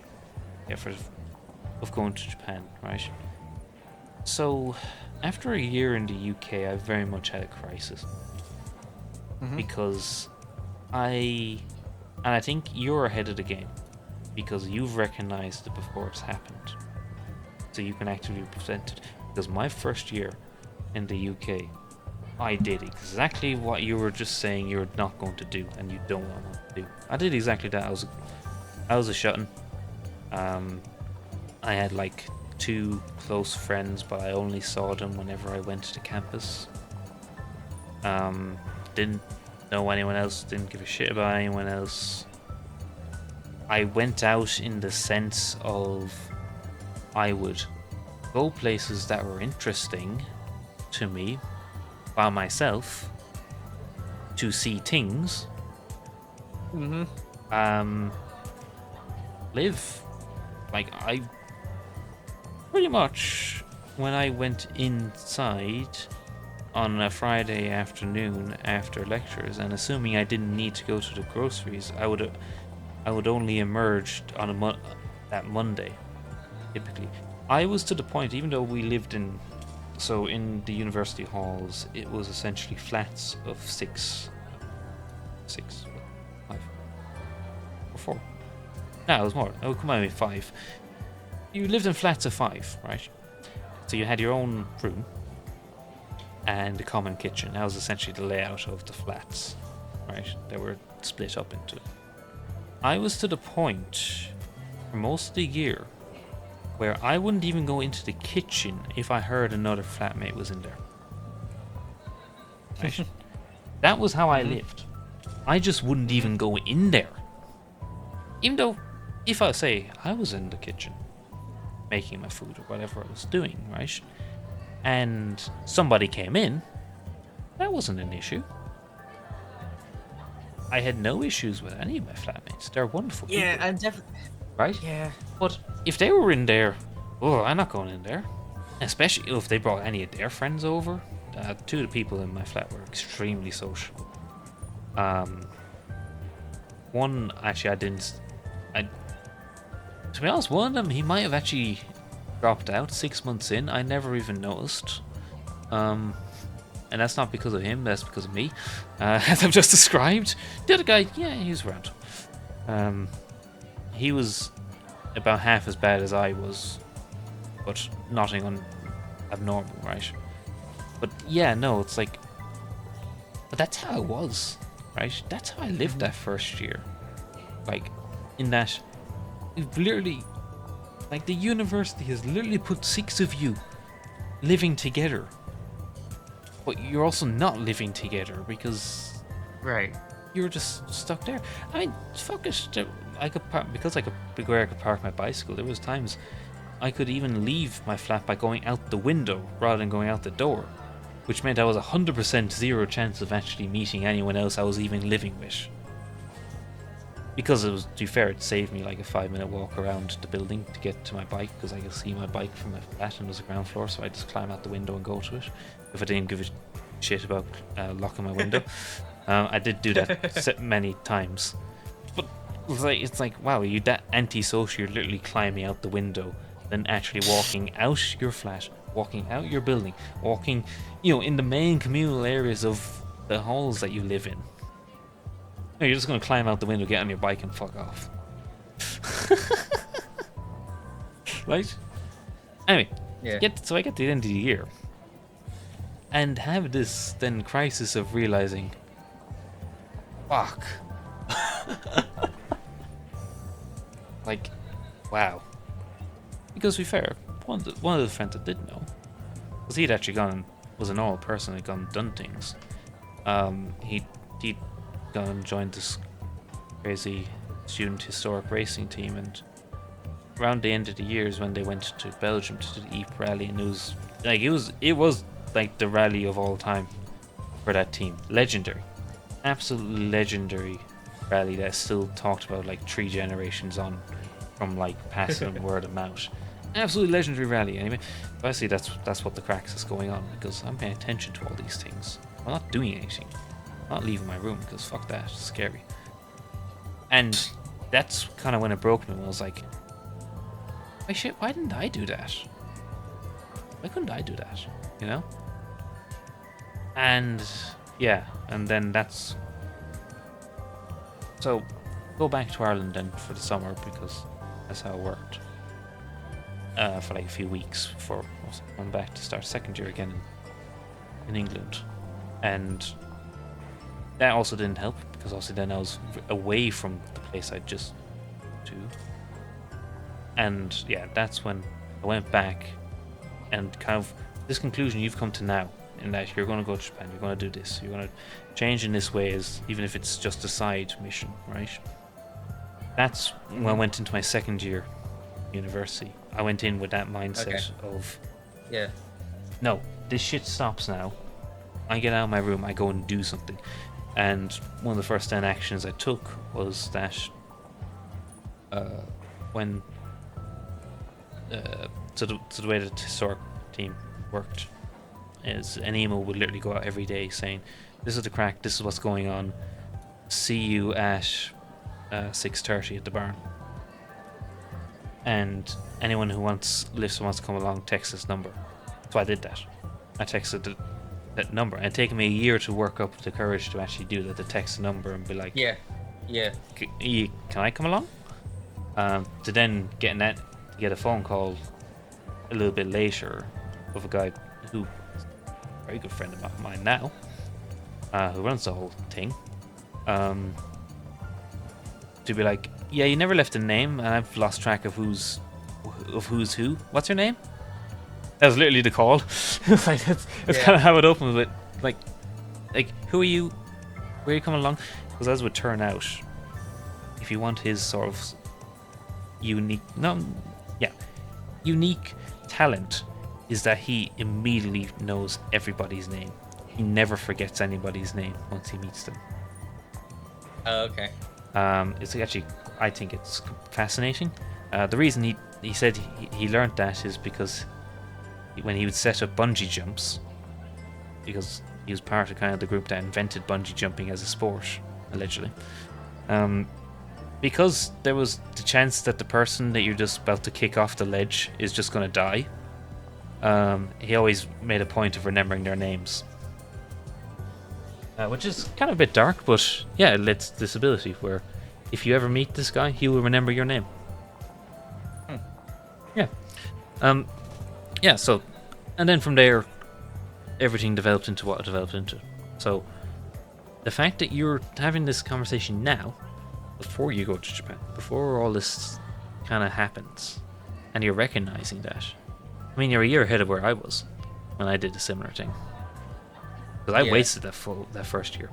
effort of going to Japan, right? So, after a year in the UK, I very much had a crisis because I think you're ahead of the game because you've recognized it before it's happened, so you can actively prevent it. Because my first year in the UK, I did exactly what you were just saying you're not going to do and you don't want to do. I did exactly that. I was a shut-in. I had like 2 close friends, but I only saw them whenever I went to the campus. Didn't know anyone else, didn't give a shit about anyone else. I went out in the sense of I would go places that were interesting to me by myself to see things. Live. Like, I pretty much, when I went inside on a Friday afternoon after lectures, and assuming I didn't need to go to the groceries, I would only emerge on that Monday, typically. I was to the point, even though we lived in the university halls, it was essentially flats of 5 or 4. No, it was more. Oh, come on, maybe 5. You lived in flats of 5, right? So you had your own room and a common kitchen. That was essentially the layout of the flats, right? They were split up into. I was to the point for most of the year where I wouldn't even go into the kitchen if I heard another flatmate was in there. Right? That was how I lived. I just wouldn't even go in there. Even though, if I say I was in the kitchen making my food or whatever I was doing, right? And somebody came in, that wasn't an issue. I had no issues with any of my flatmates. They're wonderful Yeah, people, I'm definitely. right? Yeah. But if they were in there, oh, I'm not going in there. Especially if they brought any of their friends over. Two of the people in my flat were extremely sociable. One actually I didn't. I To be honest, one of them he might have actually dropped out 6 months in. I never even noticed. And that's not because of him. That's because of me, as I've just described. The other guy, yeah, he was around. He was about half as bad as I was, but nothing abnormal, right? But yeah, no, it's like, but that's how I was, right? That's how I lived that first year. Like, in that, we've literally, like, the university has literally put 6 of you living together, but you're also not living together because Right. you're just stuck there. I mean, fuck it. I could because I could where I could park my bicycle. There was times I could even leave my flat by going out the window rather than going out the door, which meant I was 100% zero chance of actually meeting anyone else I was even living with. Because it was, to be fair, it saved me like a 5-minute walk around the building to get to my bike, because I could see my bike from my flat and there's a ground floor, so I just climb out the window and go to it. If I didn't give a shit about locking my window. I did do that many times. But it's like, wow, you that antisocial, you're literally climbing out the window, then actually walking out your flat, walking out your building, walking, in the main communal areas of the halls that you live in. No, you're just going to climb out the window, get on your bike, and fuck off. Right? Anyway, Yeah. so I get to the end of the year and have this then crisis of realizing, fuck. Like, wow. Because to be fair, one of the friends I did know, because he'd actually was a normal person, had gone and done things. He'd gone and joined this crazy student historic racing team, and around the end of the year is when they went to Belgium to do the EAP rally, and it was like the rally of all time for that team. Legendary, absolutely legendary rally that's still talked about like 3 generations on, from like passing word of mouth. Absolutely legendary rally. Anyway, obviously that's what the cracks is going on, because I'm paying attention to all these things. I'm not doing anything. I'm not leaving my room, because fuck that, it's scary. And that's kind of when it broke me, when I was like, "My shit, why didn't I do that? Why couldn't I do that?" You know? And yeah, and then that's, so go back to Ireland then for the summer, because that's how it worked. For like a few weeks before I was going back to start second year again in England. And that also didn't help, because obviously then I was away from the place I'd just to. And yeah, that's when I went back, and kind of this conclusion you've come to now, in that you're going to go to Japan, you're going to do this, you're going to change in this way, even if it's just a side mission, right? That's when I went into my second year university. I went in with that mindset of, Yeah. no, this shit stops now. I get out of my room, I go and do something. And one of the first 10 actions I took was that when so the way that the historic team worked is an emo would literally go out every day saying, "This is the crack, this is what's going on, see you at 6:30 at the barn, and anyone who wants to come along, text this number." So I did that. I texted that number, and it taken me a year to work up the courage to actually do that, to text the number and be like, Yeah. Can I come along?" To then get a phone call a little bit later of a guy who, a very good friend of mine now, who runs the whole thing, to be like, "Yeah, you never left a name, and I've lost track of who's who. What's your name?" That was literally the call. Like, that's kind of how it opened with, like, who are you? Where are you coming along? Because as would turn out, if you want his sort of unique talent, is that he immediately knows everybody's name. He never forgets anybody's name once he meets them. Oh, okay. It's actually, I think it's fascinating. The reason he said he learned that is because when he would set up bungee jumps, because he was part of kind of the group that invented bungee jumping as a sport, allegedly. Because there was the chance that the person that you're just about to kick off the ledge is just going to die, he always made a point of remembering their names. Which is kind of a bit dark, but yeah, it lets this ability where if you ever meet this guy, he will remember your name. Yeah. Yeah, so, and then from there, everything developed into what it developed into. So, the fact that you're having this conversation now, before you go to Japan, before all this kind of happens, and you're recognizing that, I mean, you're a year ahead of where I was when I did a similar thing. Because I wasted that first year.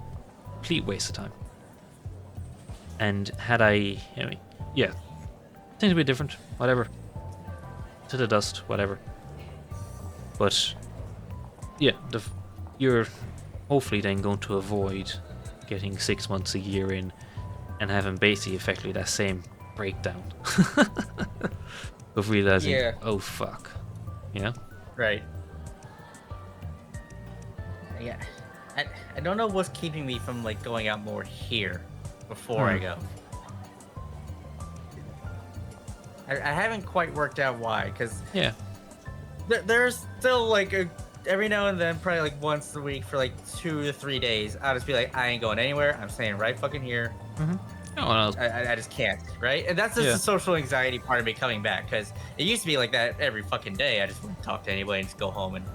Complete waste of time. And had I, anyway, yeah, things would be different, whatever. To the dust, whatever. But, yeah, you're hopefully then going to avoid getting 6 months, a year in, and having basically effectively that same breakdown. Of realizing, oh fuck. Yeah? Right. Yeah. I don't know what's keeping me from like going out more here before I go. I haven't quite worked out why, because there's still like every now and then, probably like once a week for like 2 to 3 days, I'll just be like, I ain't going anywhere. I'm staying right fucking here. I just can't, right? And that's just the social anxiety part of me coming back, because it used to be like that every fucking day. I just wouldn't talk to anybody and just go home and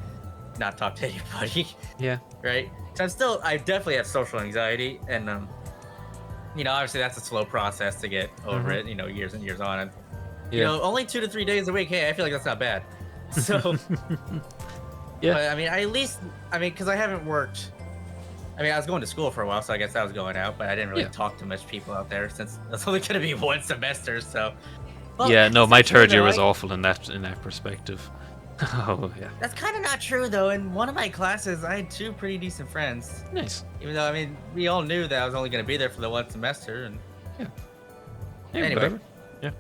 not talk to anybody. Yeah. Right? So I definitely have social anxiety, and obviously that's a slow process to get over it, years and years on. And only 2 to 3 days a week, hey, I feel like that's not bad. So but I mean, because I haven't worked. I mean, I was going to school for a while, so I guess I was going out, but I didn't really talk to much people out there since that's only going to be one semester. So, my third year was awful in that perspective. Oh yeah. That's kind of not true though. In one of my classes, I had 2 pretty decent friends. Nice. Even though, I mean, we all knew that I was only going to be there for the one semester, and anyway, whatever. Yeah.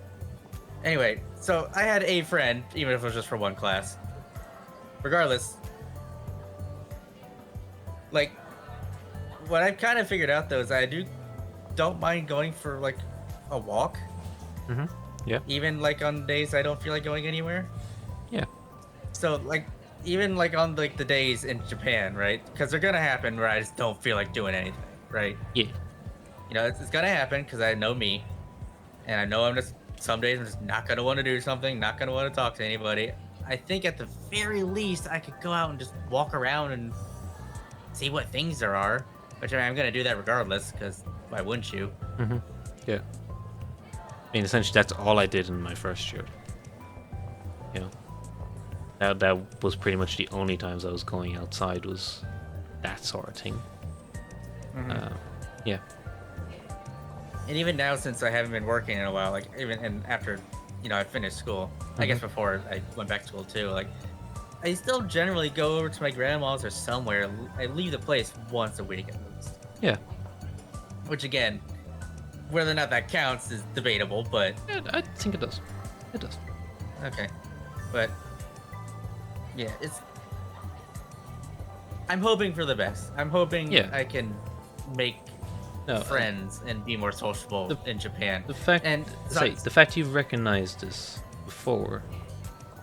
Anyway, so I had a friend, even if it was just for one class. Regardless, like, what I've kind of figured out though is I don't mind going for like a walk. Yeah. Even like on days I don't feel like going anywhere. Yeah. So like, even like on like the days in Japan, right? Because they're gonna happen where I just don't feel like doing anything, right? Yeah. It's gonna happen because I know me, and I know some days I'm just not gonna want to do something, not gonna want to talk to anybody. I think at the very least I could go out and just walk around and see what things there are. Which, I mean, I'm going to do that regardless, because why wouldn't you? Yeah. I mean, essentially, that's all I did in my first year. That was pretty much the only times I was going outside, was that sort of thing. Yeah. And even now, since I haven't been working in a while, like, and after, I finished school, I guess before I went back to school too, like, I still generally go over to my grandma's or somewhere. I leave the place once a week at least. Yeah. Which, again, whether or not that counts is debatable, but... Yeah, I think it does. It does. Okay. But, yeah, I'm hoping for the best. I'm hoping I can make friends and be more sociable in Japan. The fact you've recognized this before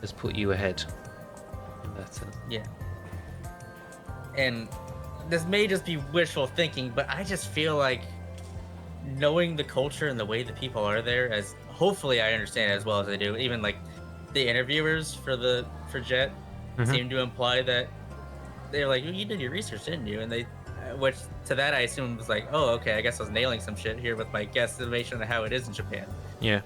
has put you ahead. That's it. Yeah. And this may just be wishful thinking, but I just feel like knowing the culture and the way the people are there, as hopefully I understand it as well as I do. Even like the interviewers for Jet seem to imply that they're like, well, you did your research, didn't you? And which to that I assume was like, oh, okay, I guess I was nailing some shit here with my guesstimation of how it is in Japan. Yeah.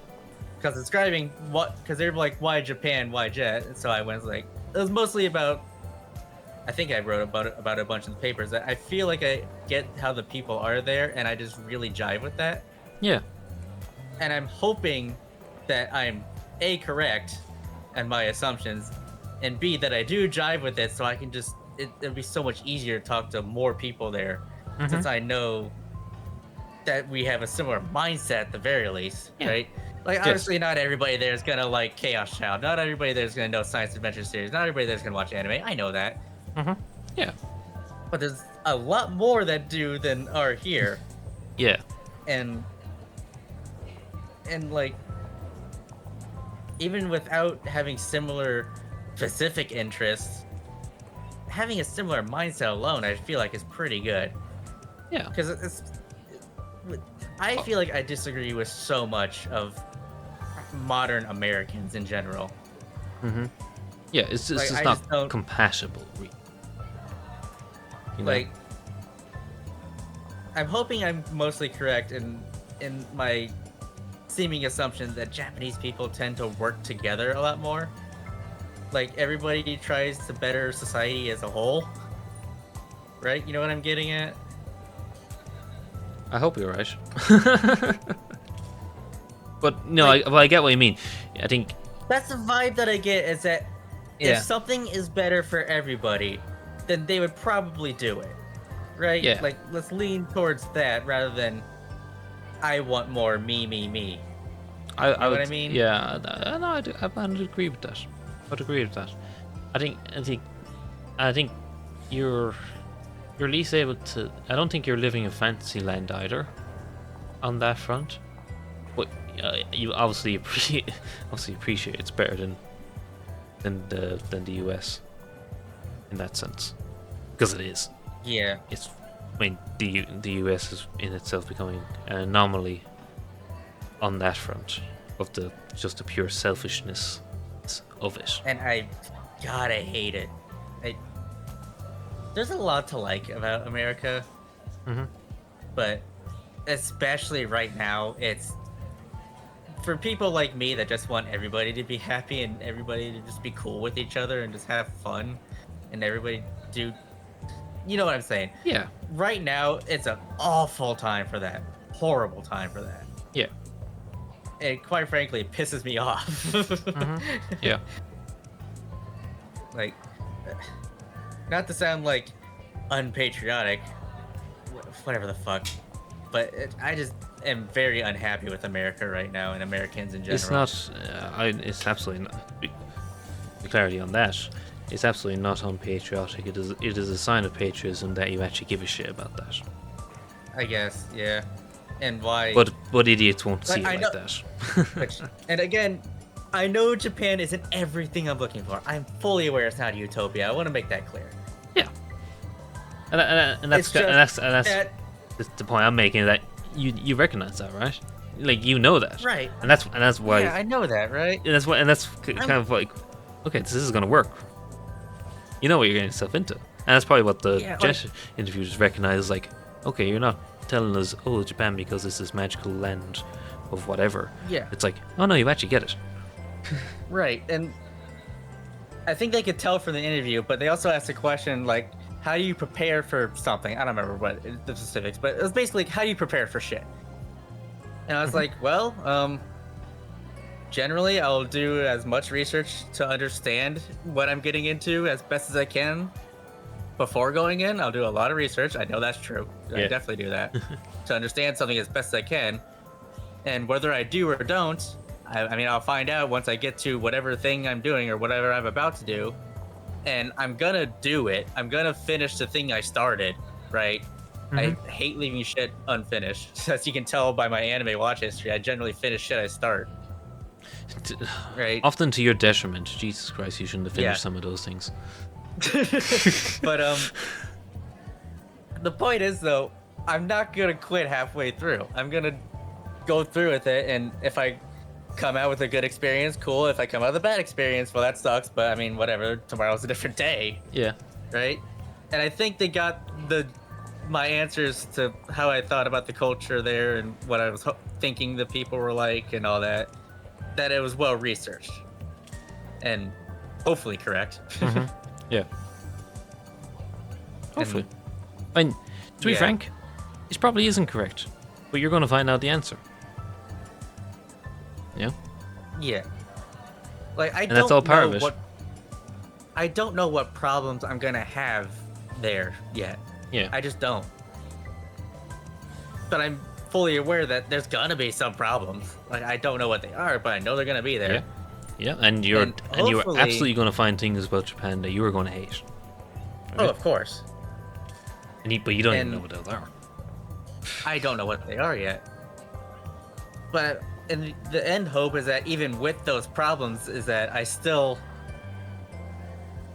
Because describing because they're like, why Japan, why Jet? And so I went like, it was mostly about, I think I wrote about a bunch of the papers, that I feel like I get how the people are there, and I just really jive with that. Yeah. And I'm hoping that I'm A, correct in my assumptions, and B, that I do jive with it, so I can just, it'll be so much easier to talk to more people there, since I know that we have a similar mindset at the very least, Yeah. right? Like, Yes. obviously, not everybody there is gonna like Chaos Child. Not everybody there is gonna know Science Adventure series. Not everybody there is gonna watch anime. I know that, Yeah. but there's a lot more that do than are here, Yeah. and like, even without having similar specific interests, having a similar mindset alone, I feel like is pretty good. Yeah. Because I feel like I disagree with so much of modern Americans in general. Yeah. It's Like, just I not just don't compatible. You know? like. I'm hoping I'm mostly correct in my seeming assumption that Japanese people tend to work together a lot more. Like, everybody tries to better society as a whole, right? You know what I'm getting at? I hope you're right. But no, Like, I get what you mean. I think. that's the vibe that I get, is that Yeah. if something is better for everybody, then they would probably do it, right? Yeah. Like, let's lean towards that rather than I want more, me. I know what would, I mean? Yeah, no, I would agree with that. I'd agree with that. I think you're at least able to. I don't think you're living in fantasy land either, on that front. But you obviously appreciate it's better than the US in that sense, because it is. Yeah. It's. I mean, the US is in itself becoming an anomaly on that front of the pure selfishness of it. And I hate it. There's a lot to like about America, but especially right now, it's for people like me that just want everybody to be happy and everybody to just be cool with each other and just have fun, and everybody do, you know what I'm saying? Yeah, Right now, it's an awful time for that. Horrible time for that. yeah, And quite frankly, it pisses me off. yeah. Like, not to sound like unpatriotic, whatever the fuck, but I just am very unhappy with America right now and Americans in general. It's not. It's absolutely not. The clarity on that. It's absolutely not unpatriotic. It is a sign of patriotism that you actually give a shit about that. I guess, yeah. And why? But idiots won't see it I like know- that. And again, I know Japan isn't everything I'm looking for. I'm fully aware it's not a utopia. I want to make that clear. Yeah, and that's the point I'm making. That you recognize that, right? Like, you know that, Right. And that's why. Yeah, I know that, right? And that's kind of like, okay, this is gonna work. You know what you're getting yourself into, and that's probably what the Jet interviewers recognize. Like, okay, you're not telling us, oh, Japan because it's this magical land of whatever. Yeah. It's like, oh no, you actually get it. Right, and I think they could tell from the interview, but they also asked a question like, how do you prepare for something? I don't remember what the specifics, but it was basically, how do you prepare for shit? And I was like, well, generally I'll do as much research to understand what I'm getting into as best as I can before going in. I'll do a lot of research. I know that's true. I Yeah. definitely do that to understand something as best as I can. And whether I do or don't, I mean, I'll find out once I get to whatever thing I'm doing or whatever I'm about to do. And I'm gonna do it. I'm gonna finish the thing I started, right? I hate leaving shit unfinished. As you can tell by my anime watch history, I generally finish shit I start. Right. Often to your detriment. Jesus Christ, you shouldn't have finished some of those things. But the point is, though, I'm not gonna quit halfway through. I'm gonna go through with it, and if I come out with a good experience, cool. If I come out with a bad experience, well, that sucks. But I mean, whatever. Tomorrow's a different day. Yeah. Right. And I think they got my answers to how I thought about the culture there and what I was thinking the people were like and all that. That it was well researched and hopefully correct. Yeah. Hopefully. I mean, to be frank, it probably isn't correct, but you're going to find out the answer. Yeah. Yeah. Like, I And that's all part of it. I don't know what problems I'm gonna have there yet. Yeah. I just don't. But I'm fully aware that there's gonna be some problems. Like, I don't know what they are, but I know they're gonna be there. Yeah, and you're hopefully, absolutely going to find things about Japan that you are going to hate. Right? Oh, of course. But you don't even know what those are. I don't know what they are yet. But and the end hope is that even with those problems, is that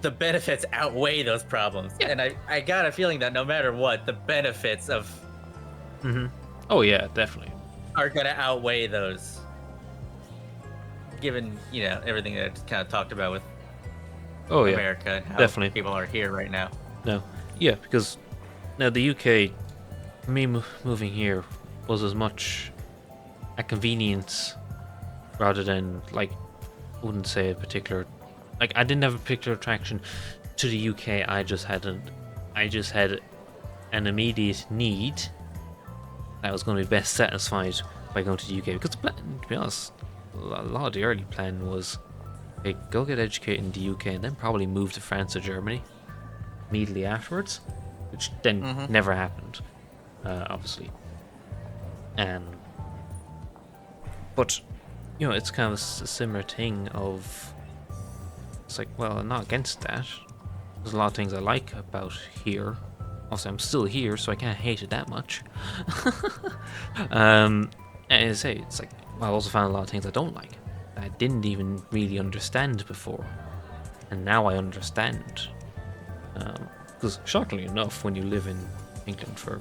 the benefits outweigh those problems. Yeah. And I got a feeling that no matter what, the benefits of Oh yeah, definitely are gonna outweigh those. Given, everything that I kind of talked about with America and how definitely people are here right now. No. Yeah, because now the UK, me moving here was as much a convenience rather than, like, I wouldn't say a particular, like, I didn't have a particular attraction to the UK. I just had an immediate need that was going to be best satisfied by going to the UK. Because the plan, to be honest, a lot of the early plan was, hey, go get educated in the UK and then probably move to France or Germany immediately afterwards, which then never happened, obviously. But it's kind of a similar thing of, it's like, well, I'm not against that. There's a lot of things I like about here. Also, I'm still here, so I can't hate it that much. And as I say, it's like, I also found a lot of things I don't like that I didn't even really understand before, and now I understand. Because shockingly enough, when you live in England for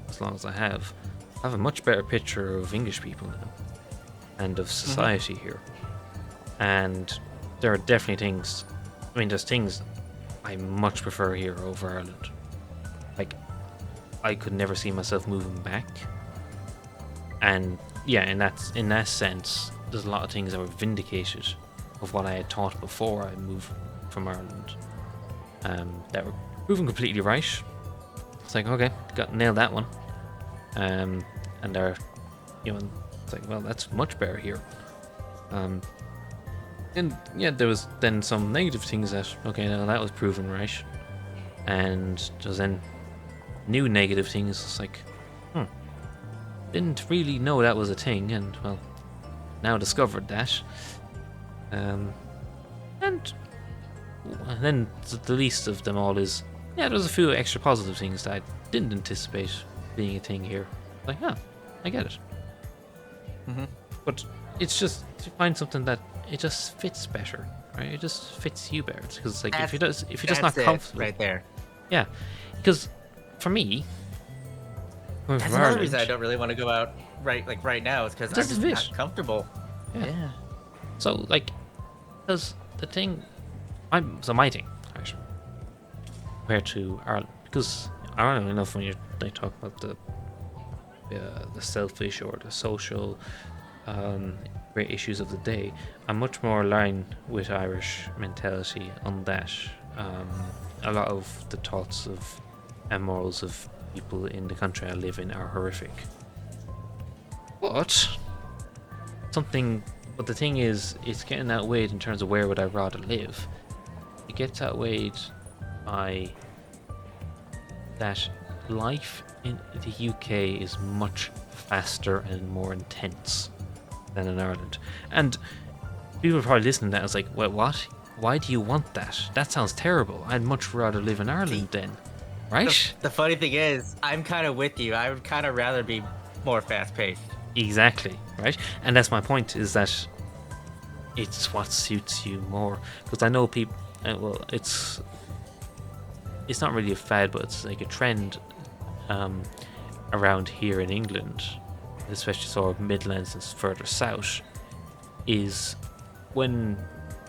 as long as I have a much better picture of English people now and of society here. And there are definitely things, there's things I much prefer here over Ireland. Like, I could never see myself moving back. And yeah, in that sense, there's a lot of things that were vindicated of what I had thought before I moved from Ireland. That were proven completely right. It's like, okay, nailed that one. And they're, it's like, well, that's much better here. And yeah, there was then some negative things that, okay, now that was proven right. And there's then new negative things. It's like, didn't really know that was a thing, and well, now discovered that. And then the least of them all is, yeah, there's a few extra positive things that I didn't anticipate being a thing here. Like, I get it. But it's just to find something that it just fits better, right? It just fits you better. Because it's like, if you're just not comfortable, right there. Yeah, because for me, that's another reason I don't really want to go out right now. Is because I'm just not comfortable. Yeah. So like, because the thing, my thing, right, compared to Ireland, because I don't know enough when they talk about the selfish or the social great issues of the day. I'm much more aligned with Irish mentality on that. A lot of the thoughts of and morals of people in the country I live in are horrific. But the thing is, it's getting outweighed in terms of where would I rather live. It gets outweighed by that life in the UK is much faster and more intense than in Ireland. And people are probably listening to that as like, well, what? Why do you want that? That sounds terrible. I'd much rather live in Ireland then. Right? The funny thing is, I'm kind of with you. I would kind of rather be more fast-paced. Exactly, right? And that's my point, is that it's what suits you more. Because I know people, well, it's not really a fad, but it's like a trend around here in England, especially sort of Midlands and further south, is when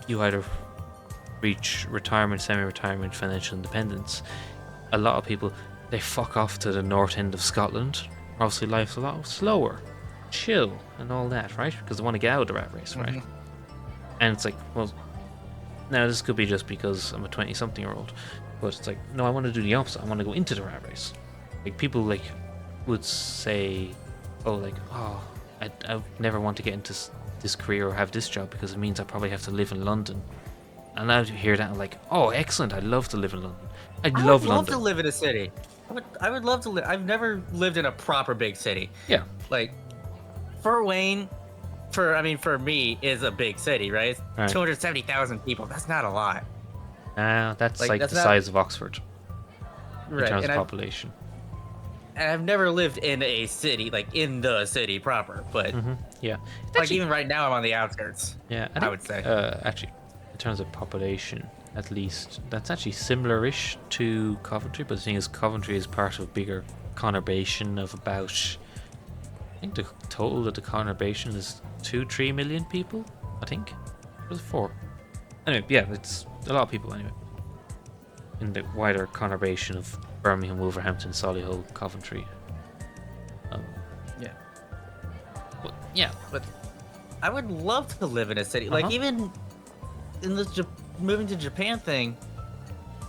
you either reach retirement, semi-retirement, financial independence, a lot of people, they fuck off to the north end of Scotland. Obviously life's a lot slower, chill and all that, right? Because they want to get out of the rat race, right? And it's like, well, now this could be just because I'm a 20-something-year-old, but it's like, no, I want to do the opposite. I want to go into the rat race. Like, people like would say, I never want to get into this career or have this job because it means I probably have to live in London. And I hear that, I'm like, oh, excellent, I'd love to live in London. I would love to live in a city. I would love to live. I've never lived in a proper big city. Yeah. Like Fort Wayne, for me is a big city, right? It's Right. 270,000 people. That's not a lot. That's Like like that's the not size of Oxford in right. terms And of I've population. and I've never lived in a city, like in the city proper. But Yeah. It's like actually, even right now, I'm on the outskirts. yeah, I I think would say. actually, in terms of population, at least, that's actually similar-ish to Coventry. But the thing is, Coventry is part of a bigger conurbation of about, I think the total of the conurbation is 2-3 million people. I think. Or was it 4? Anyway, yeah, it's a lot of people anyway. In the wider conurbation of Birmingham, Wolverhampton, Solihull, Coventry. Um, Yeah. but yeah, But I would love to live in a city. Uh-huh. Like even in this moving to Japan thing,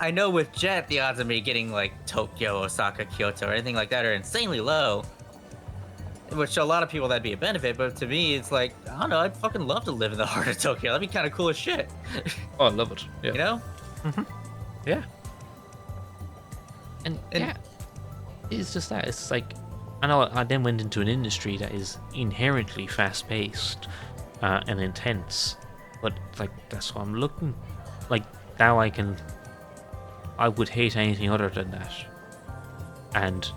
I know with Jet the odds of me getting like Tokyo, Osaka, Kyoto, or anything like that are insanely low. Which to a lot of people that'd be a benefit, but to me it's like I don't know. I'd fucking love to live in the heart of Tokyo. That'd be kind of cool as shit. oh, I love it. Yeah. You know? Yeah. And And- yeah, it's just that. It's like, I know I then went into an industry that is inherently fast paced and intense, but like that's what I'm looking. Like now I would hate anything other than that. And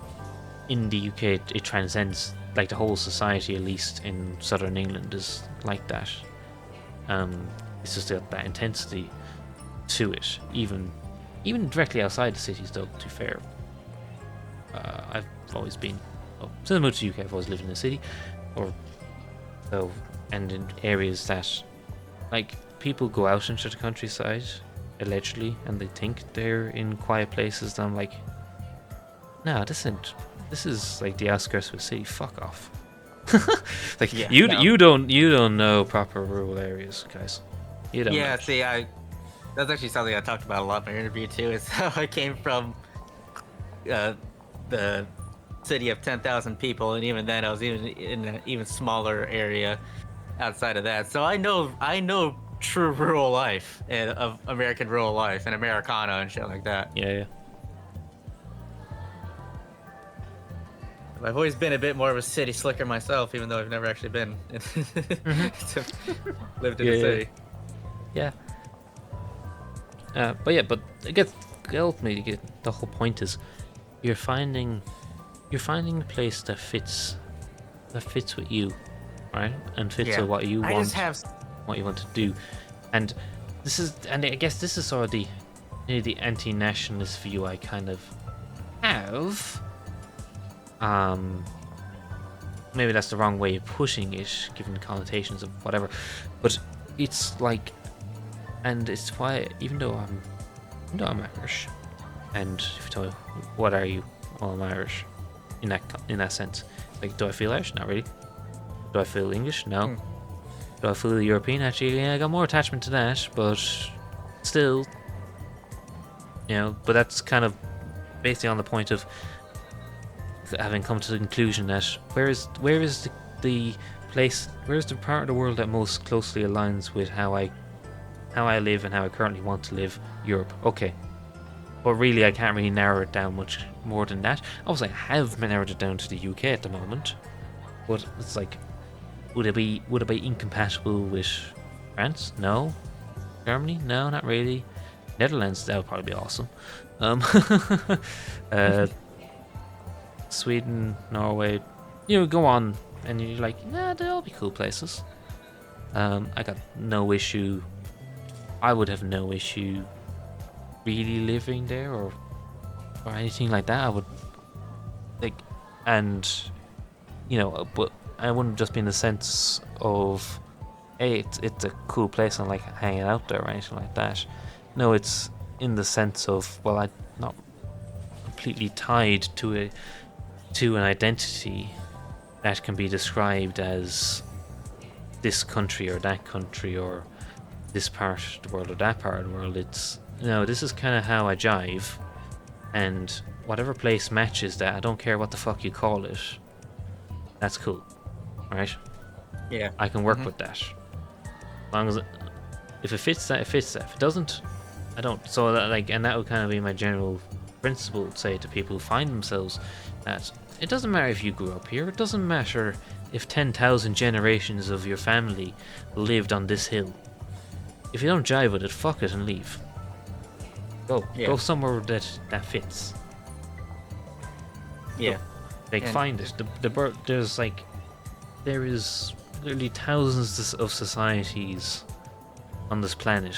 in the UK, it transcends, like the whole society, at least in southern England, is like that. It's just that intensity to it, even directly outside the cities, though, to be fair. I've always been, since I moved to the UK, I've always lived in the city, and in areas that, like, people go out into the countryside, allegedly, and they think they're in quiet places, and I'm like, no, this is like the outskirts of a city, fuck off. Like, Yeah, you no. you don't know proper rural areas, guys. You don't Yeah, know. see, that's actually something I talked about a lot in my interview too. Is how I came from the city of 10,000 people, and even then I was even in an even smaller area outside of that. So I know true rural life and of American rural life and Americana and shit like that. Yeah. I've always been a bit more of a city slicker myself, even though I've never actually been lived in Yeah, a yeah. city. Yeah. But I guess ultimately the whole point is you're finding a place that fits with you, right? And fits Yeah. with what you I want, just have what you want to do. And I guess this is sort of the anti-nationalist view I kind of have. Maybe that's the wrong way of putting it, given the connotations of whatever. But it's like, and it's why even though I'm Irish, and if you tell me what are you, well, I'm Irish, in that sense. Like, do I feel Irish? Not really. Do I feel English? No. Do I feel European? Actually, yeah, I got more attachment to that, but still, But that's kind of basically on the point of having come to the conclusion that where is the place, where's the part of the world that most closely aligns with how I live and how I currently want to live? Europe. Okay. But really, I can't really narrow it down much more than that. Obviously, I have narrowed it down to the UK at the moment, but it's like, would it be incompatible with France? No. Germany? No, not really. Netherlands? That would probably be awesome. Sweden, Norway, go on, and you're like, nah, they'll all be cool places. I got no issue. I would have no issue really living there or anything like that. I would but I wouldn't just be in the sense of, hey, it's a cool place and like hanging out there or anything like that. No, it's in the sense of, well, I'm not completely tied to an identity that can be described as this country or that country or this part of the world or that part of the world. It's this is kind of how I jive, and whatever place matches that, I don't care what the fuck you call it, that's cool, right? Yeah. I can work with that, as long as if it fits that, it fits that. If it doesn't, I don't. So that, and that would kind of be my general principle would say to people who find themselves that it doesn't matter if you grew up here, it doesn't matter if 10,000 generations of your family lived on this hill. If you don't jive with it, fuck it and leave. Go somewhere that fits. Yeah. Like, find it. There is literally thousands of societies on this planet.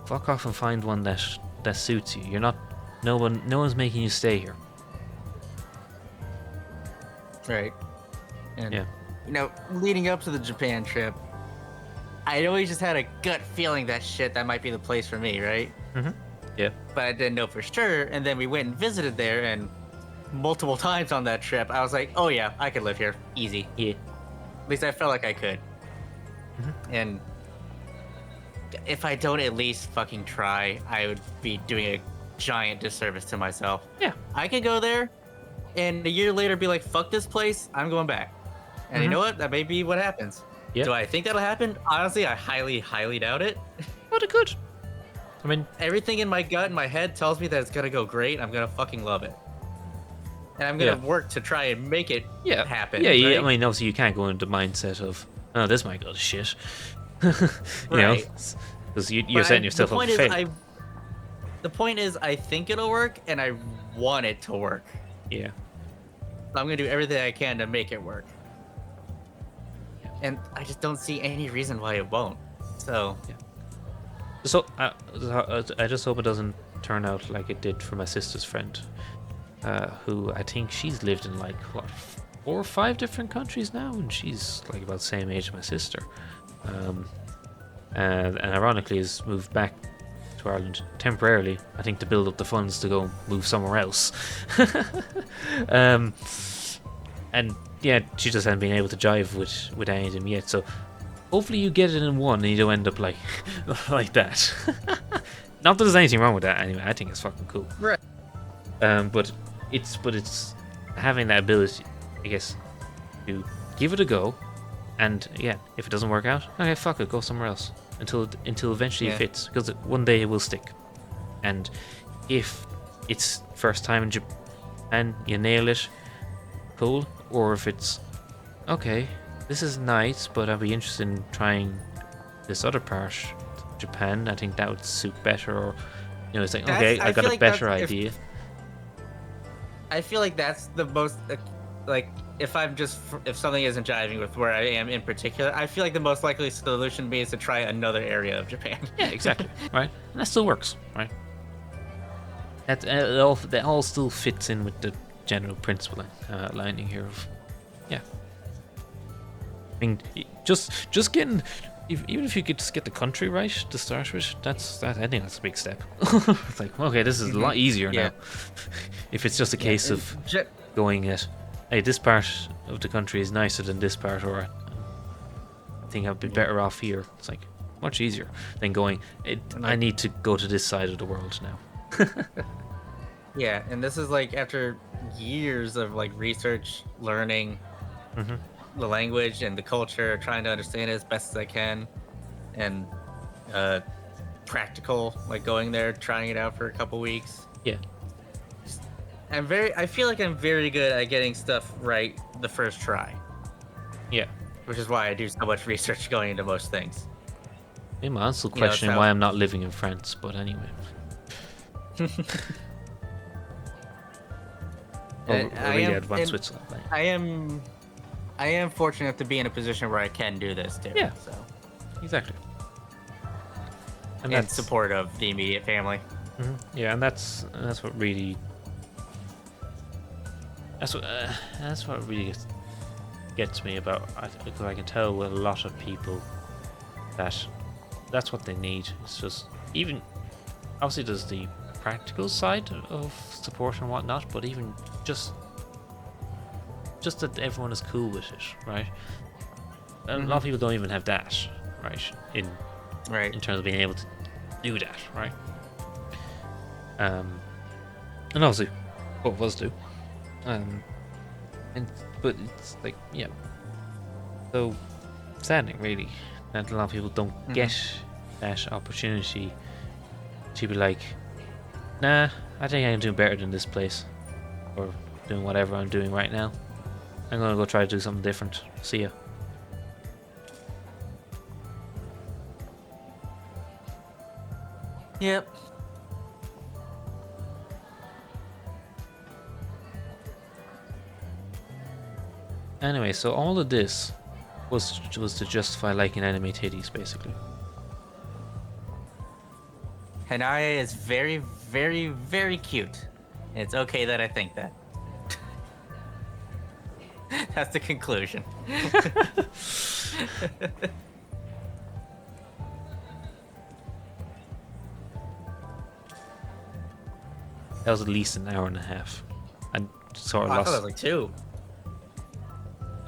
Fuck off and find one that suits you. No one's making you stay here. Right. And leading up to the Japan trip, I always just had a gut feeling that might be the place for me, right? Mm-hmm. Yeah. But I didn't know for sure, and then we went and visited there, and multiple times on that trip, I was like, oh yeah, I could live here. Easy. Yeah. At least I felt like I could. Mm-hmm. And if I don't at least fucking try, I would be doing a giant disservice to myself. Yeah. I could go there, and a year later be like, fuck this place, I'm going back. And you know what? That may be what happens. Yep. Do I think that'll happen? Honestly, I highly, highly doubt it. But it could. I mean, everything in my gut and my head tells me that it's gonna go great. I'm gonna fucking love it, and I'm gonna work to try and make it happen. Yeah, right? I mean, obviously you can't go into the mindset of, oh, this might go to shit. you know, because you're setting yourself up for failure. The point is, I think it'll work, and I want it to work. Yeah. So I'm gonna do everything I can to make it work, and I just don't see any reason why it won't. So. Yeah. So I just hope it doesn't turn out like it did for my sister's friend, who I think she's lived in like 4 or 5 different countries now, and she's like about the same age as my sister, and ironically has moved back to Ireland temporarily, I think, to build up the funds to go move somewhere else. And yeah, she just hasn't been able to jive with any of them yet. So. Hopefully you get it in one and you don't end up like that. Not that there's anything wrong with that anyway. I think it's fucking cool. Right. But it's having that ability, I guess, to give it a go, and yeah, if it doesn't work out, okay, fuck it, go somewhere else until eventually it fits, because one day it will stick. And if it's first time in Japan, you nail it, cool. Or if it's okay, this is nice, but I'd be interested in trying this other part, Japan. I think that would suit better, or it's like, okay, I got a better idea. I feel like that's the most, like, if something isn't jiving with where I am in particular, I feel like the most likely solution to me is to try another area of Japan. Yeah, exactly. Right, and that still works, right? That all still fits in with the general principle lining here of, yeah. I mean, just getting, even if you could just get the country right to start with, I think that's a big step. It's like, okay, this is a lot easier now. If it's just a case of going at, hey, this part of the country is nicer than this part, or I think I'd be better off here. It's like much easier than going, I need to go to this side of the world now. Yeah, and this is like after years of like research, learning. Mm-hmm. The language and the culture, trying to understand it as best as I can, and practical, like going there, trying it out for a couple weeks. Yeah. I feel like I'm very good at getting stuff right the first try. Yeah. Which is why I do so much research going into most things. I'm still questioning why I'm not living in France, but anyway. Switzerland. I am fortunate to be in a position where I can do this too. Yeah. So. Exactly. And support of the immediate family. Mm-hmm. Yeah, and that's what really. That's what really gets me about. Because I can tell with a lot of people that's what they need. It's just, even obviously there's the practical side of support and whatnot, but even just that everyone is cool with it, right? A lot of people don't even have that, right? In terms of being able to do that, right? And obviously, both of us do. But it's like, yeah, so saddening, really, that a lot of people don't get that opportunity to be like, Nah, I think I can do better than this place. Or doing whatever I'm doing right now. I'm gonna go try to do something different. See ya. Yep. Anyway, so all of this was to justify liking anime titties, basically. Hinae is very, very, very cute. It's okay that I think that. That's the conclusion. That was at least an hour and a half. I sort of I lost. thought it was like 2.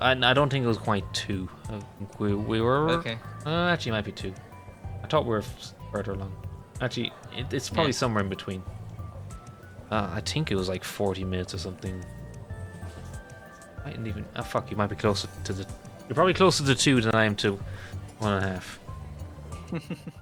I don't think it was quite 2. I think we were. Okay. Actually, it might be 2. I thought we were further along. Actually, it's probably somewhere in between. I think it was like 40 minutes or something. Mightn't even. Oh fuck! You might be closer to the. You're probably closer to 2 than I am to 1.5.